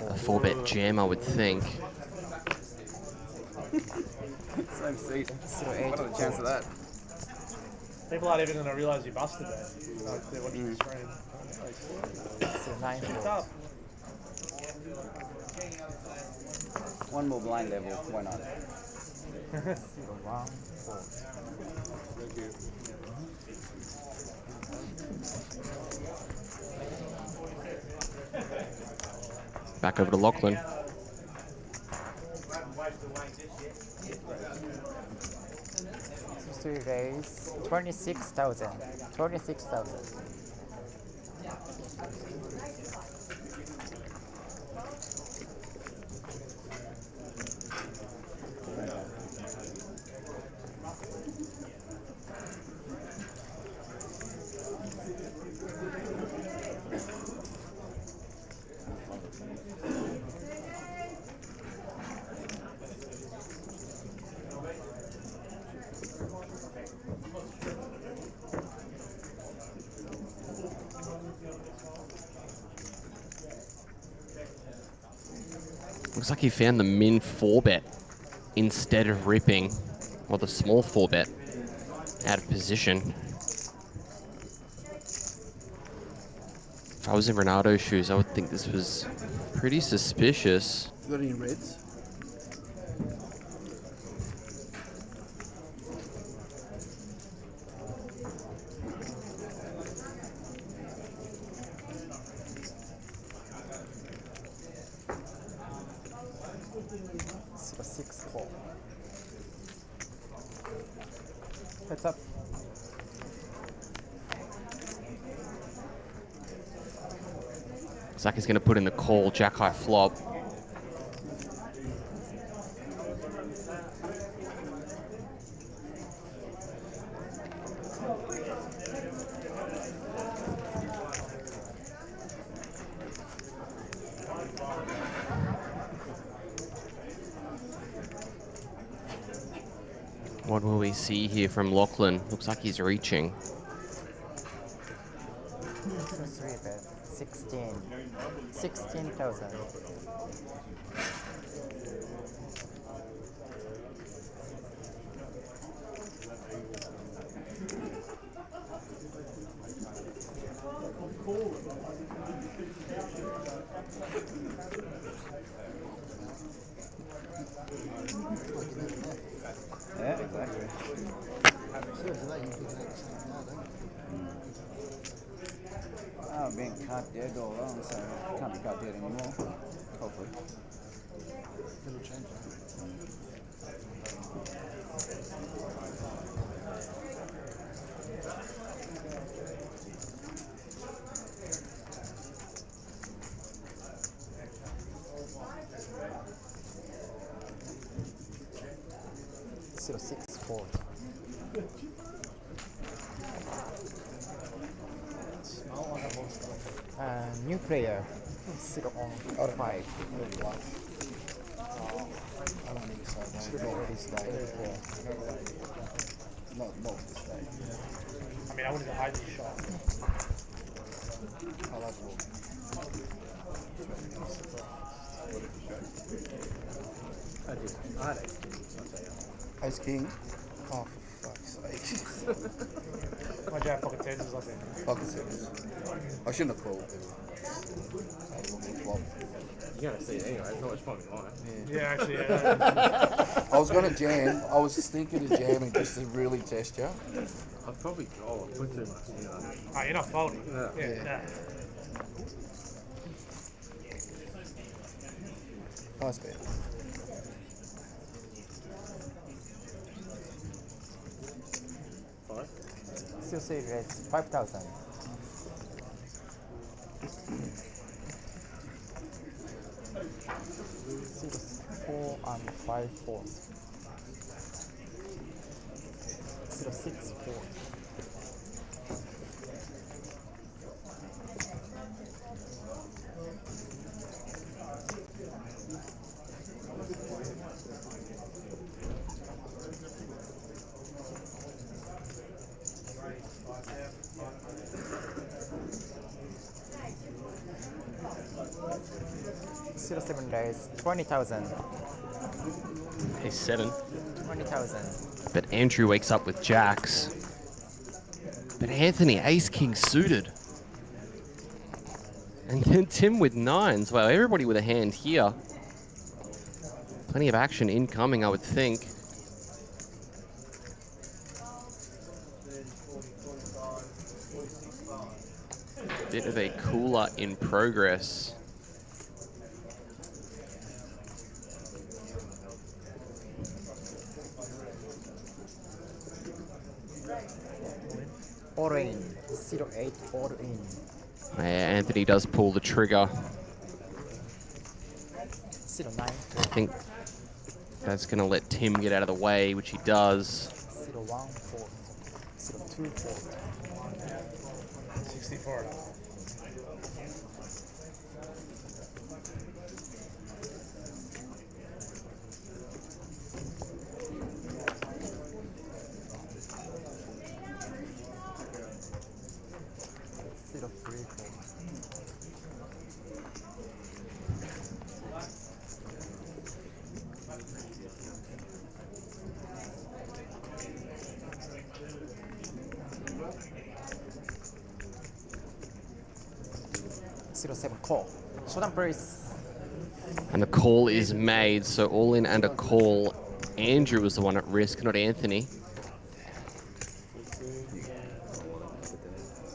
a 4-bet jam, I would think. Same seat. What are the chance of that? People aren't even going to realise you busted that. Like, they're watching the stream. Picked up. One more blind level. Why not? 014. Thank you. Back over to Lachlan. So raise 26,000. 26,000. Looks like he found the min 4-bet instead of ripping, or the small 4-bet, out of position. If I was in Ronaldo's shoes, I would think this was pretty suspicious. You got any reds? So 6-4. Heads up. Zach is going to put in the call, jack high flop. What will we see here from Lachlan? Looks like he's reaching. So 3-bet. 16. 16,000. Yeah, exactly. I'm being cut dead all along, so I can't be cut dead anymore. Hopefully. It'll change. So 6-4. player. 0 on 5. I don't think so, mate. Not this day. Not this day. I mean, I wouldn't hide this shot. I like it. Ace King. Oh, for fuck's sake. Why'd you have pocket tens or something? Pocket tens. I shouldn't have called. You're gonna see it anyway. It's not much fun in life. Yeah, actually, yeah. I was gonna jam. I was thinking of jamming just to really test you. I'd probably call and put too much, you know. Oh, you're not folding. Yeah. Nice bet. Still say it's 5,000. Six, 4 and 5 fours. 6 4. Zero 7 days, 20,000. Hey, 7. 20,000. But Andrew wakes up with jacks. But Anthony, ace king suited. And then Tim with 9s. Wow, everybody with a hand here. Plenty of action incoming, I would think. Bit of a cooler in progress. All in. 08 all in. Yeah, Anthony does pull the trigger. 09. I think that's going to let Tim get out of the way, which he does. 01 4. 02 4. 64. Call. Showdown please. And the call is made, so all in and a call. Andrew was the one at risk, not Anthony. See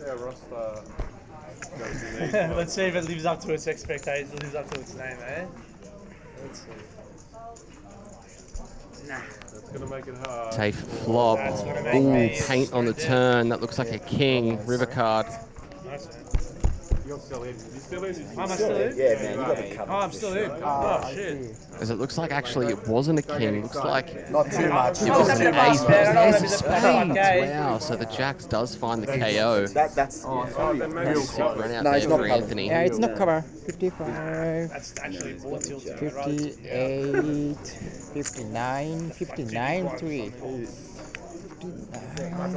how roster goes in these. Let's see if it lives up to its expectations, lives up to its name, eh? Let's see. Nah. That's gonna make it hard. Tafe flop. Ooh, paint on the turn. That looks like a king. River card. Nice, man. You're still in. You still in? Am I still in? Yeah, man, you got the cover. Oh, I'm still in. Oh, shit. As it looks like actually it wasn't a king. It looks like Not too much. it was an ace, but it was an ace of spades. Okay. Wow, so the jacks does find the KO. That's Then maybe you'll Sick close. run out No, there it's not for covered. Anthony. Yeah, it's not cover. 55. That's actually more tilted. 58. 59. 59 3. 59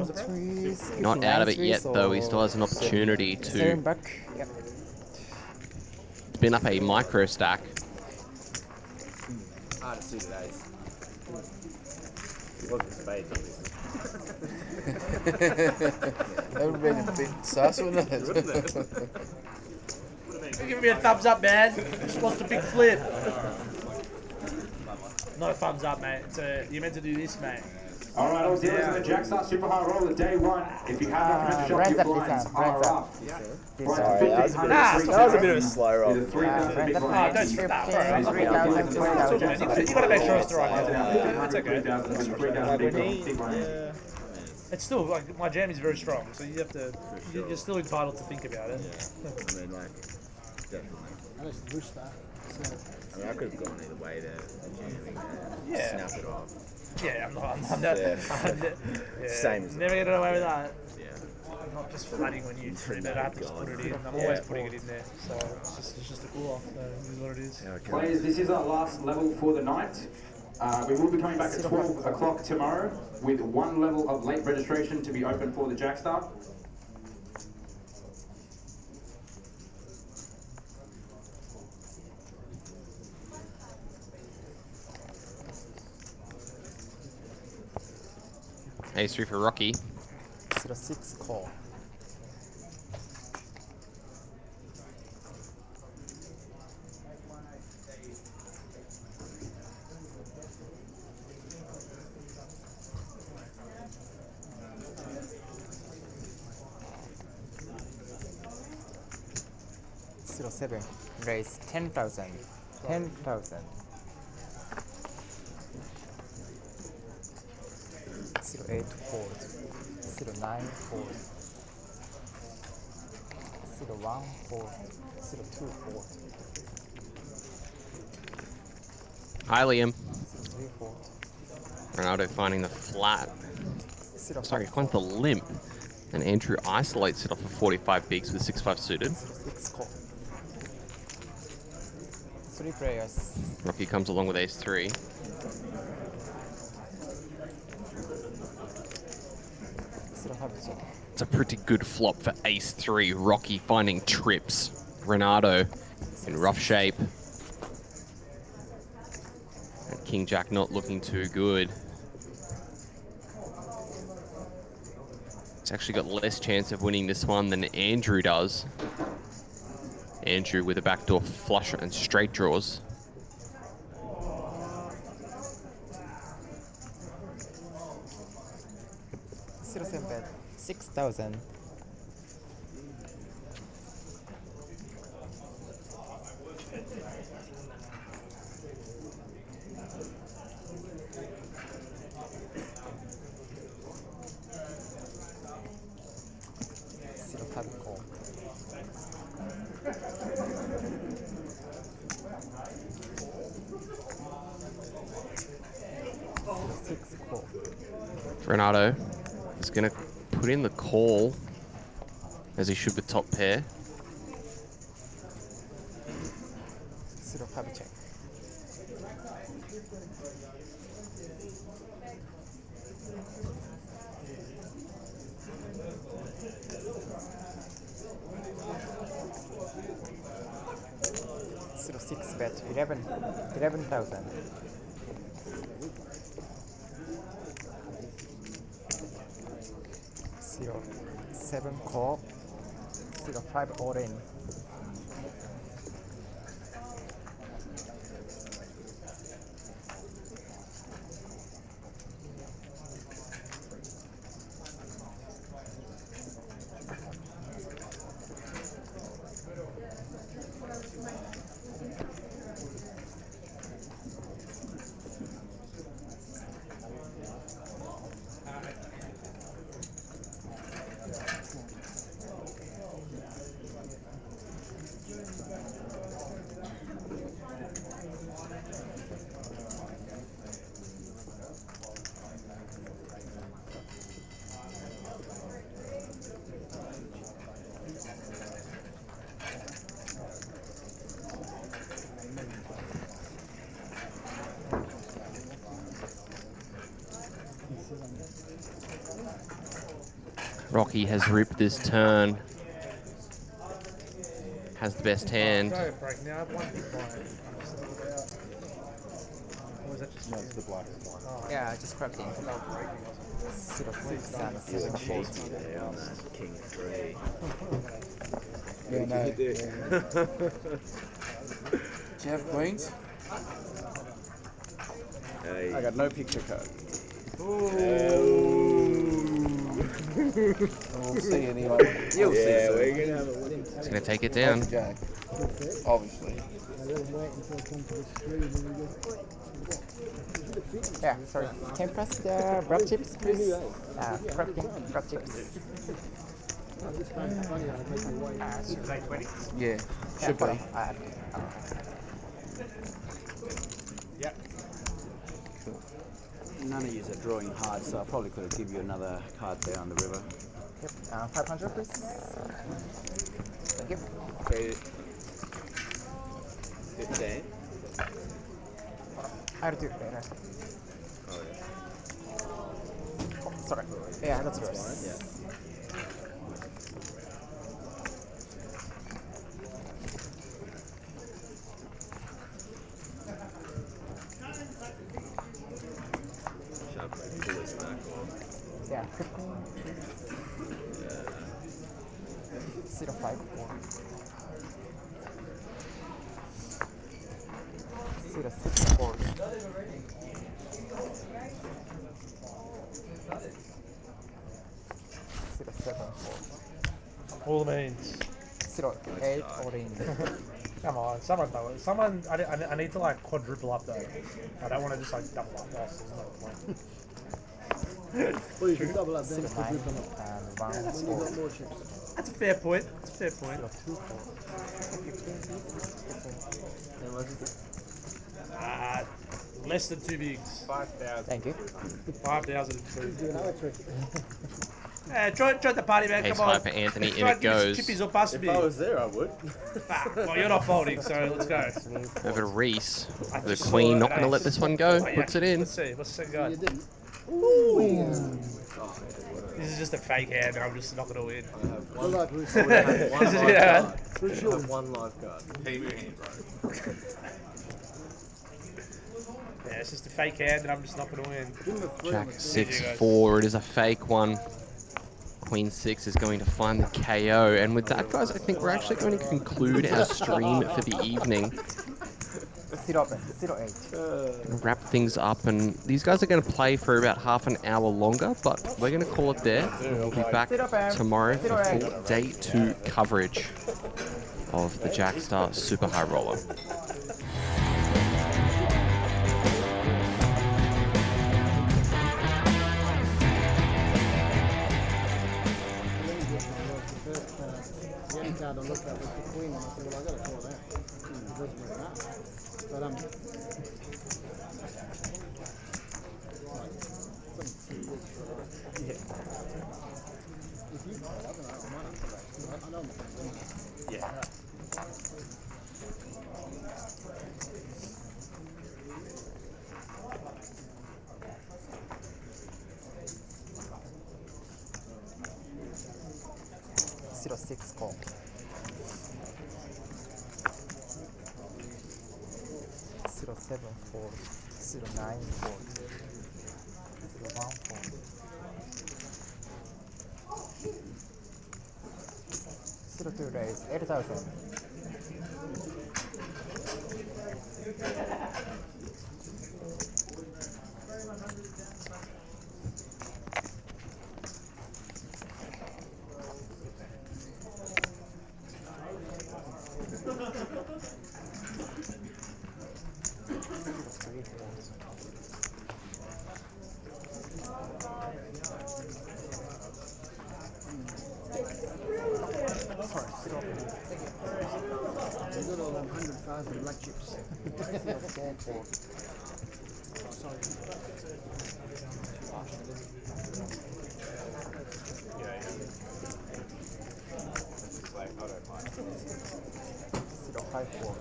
3. Not out of it yet though. He still has an opportunity 7 to back. Yep. spin up a micro stack. hard to see today. It wasn't spades, obviously. That would have been a bit sus, wouldn't it? Give me a thumbs up, man. Just lost a big flip. No thumbs up, mate. You're meant to do this, mate. All right, all dealers in the Jackstar Super High Roller day one. If you have not committed to shop, your blinds are up. Sorry, that was a bit of a slow roll. Don't skip that, bro. You gotta make sure it's the right number. It's okay. It's still, like, my jam is very strong, so you have to, you're still entitled to think about it. I mean, like, definitely. I just pushed that. I mean, I could have gone either way there. Yeah. Snap it off. Yeah, I'm not Same as never getting away with that. Yeah. not just flatting when you trim it. I have to just put it in. I'm always putting it in there. So it's just a cool off. So it is what it is. Players, this is our last level for the night. We will be coming back at 12 o'clock tomorrow with one level of late registration to be open for the Jackstar. Ace 3 for Rocky. 06 call. Seven. Raise 10,000. 10,000. 08 fold. 09 fold. 01 fold. 02 fold. Hi, Liam. 03 fold. Ronaldo finding the flat. Sorry, he finds the limp. And Andrew isolates it off of 45 bigs with 6-5 suited. 6 call. 3 players. Rocky comes along with ace 3. It's a pretty good flop for ace 3. Rocky finding trips. Renato in rough shape. And King Jack not looking too good. He's actually got less chance of winning this one than Andrew does. Andrew with a backdoor flush and straight draws. Bet 6,000. Zero card call. Renato is going to put in the call, as he should with top pair. Zero card check. Zero 6 bet 11,000. 07 call. 05 all in. Rocky has ripped this turn. Has the best hand. Go break now. I have one big blind. Or is that just No, it's the black. Yeah, I just cracked in. 06 and 7 fold. King 3. Yeah, no. Do you have queens? Hey. I got no picture code. We'll see anyway. You'll see. Yeah, we're going to have a winning. He's going to take it down. Jack. Obviously. Yeah, sorry. Can you press the grab chips, please? Grab chips. Yeah, should be. Yep. Cool. None of you are drawing hard, so I probably could have given you another card there on the river. Yep. 500, please. Thank you. Okay. 15. I'll do it later. Oh, yeah. Oh, sorry. Yeah, that's yours. Fine, yeah. Sharp, fully snack or. Yeah, 15. Yeah. 054. 064. 074. All the means. 08 orange. Come on, someone know it. Someone, I need to like quadruple up though. I don't want to just like double up. That's no point. Well, you can double up then. 09 and 1 When you got 4. more chips. That's a fair point. That's a fair point. 2 Less than 2 bigs. 5,000. Thank you. 5,002. Do another trick. Join the party, man. Ace Come on. high for Anthony. In Try it and give me some goes. chippies or bust If me. I was there, I would. Well, you're not folding, so let's go. Over to Reese. I The just saw queen it not at going to let ace. this one go. Oh, yeah. Puts it in. Let's see. What's the second guy? You didn't. Ooh. This is just a fake hand, and I'm just not going to win. Good luck, Bruce. One live Yeah. card. For sure. I have one live card. Keep your hand, bro. Yeah, it's just a fake hand, and I'm just not going to win. Give him a 3 on Jack the 6-4. It is a fake one. Queen 6 is going to find the KO. And with that, guys, I think we're actually going to conclude our stream for the evening. 08. Gonna wrap things up, and these guys are going to play for about half an hour longer, but we're going to call it there. We'll be back tomorrow for full day 2 coverage of the Jackstar Super High Roller. The only card I looked at was the queen, and I said, well, I got to call that. It doesn't really matter. But if you call, I don't know, I might have to back. I know I'm not going to win. Yeah. Zero 6 call. 074. 094. 014. 02 raise 8,000. You got all them 100,000 black chips. Like, I don't mind. 054.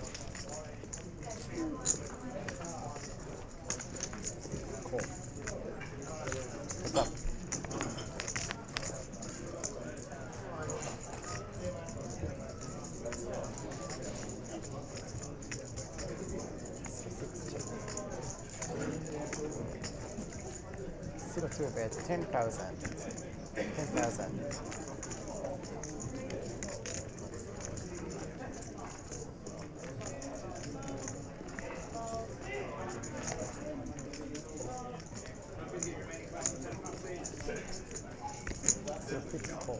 Cool. What's up? Zero 2 bet 10,000. 10,000. Zero 6 4.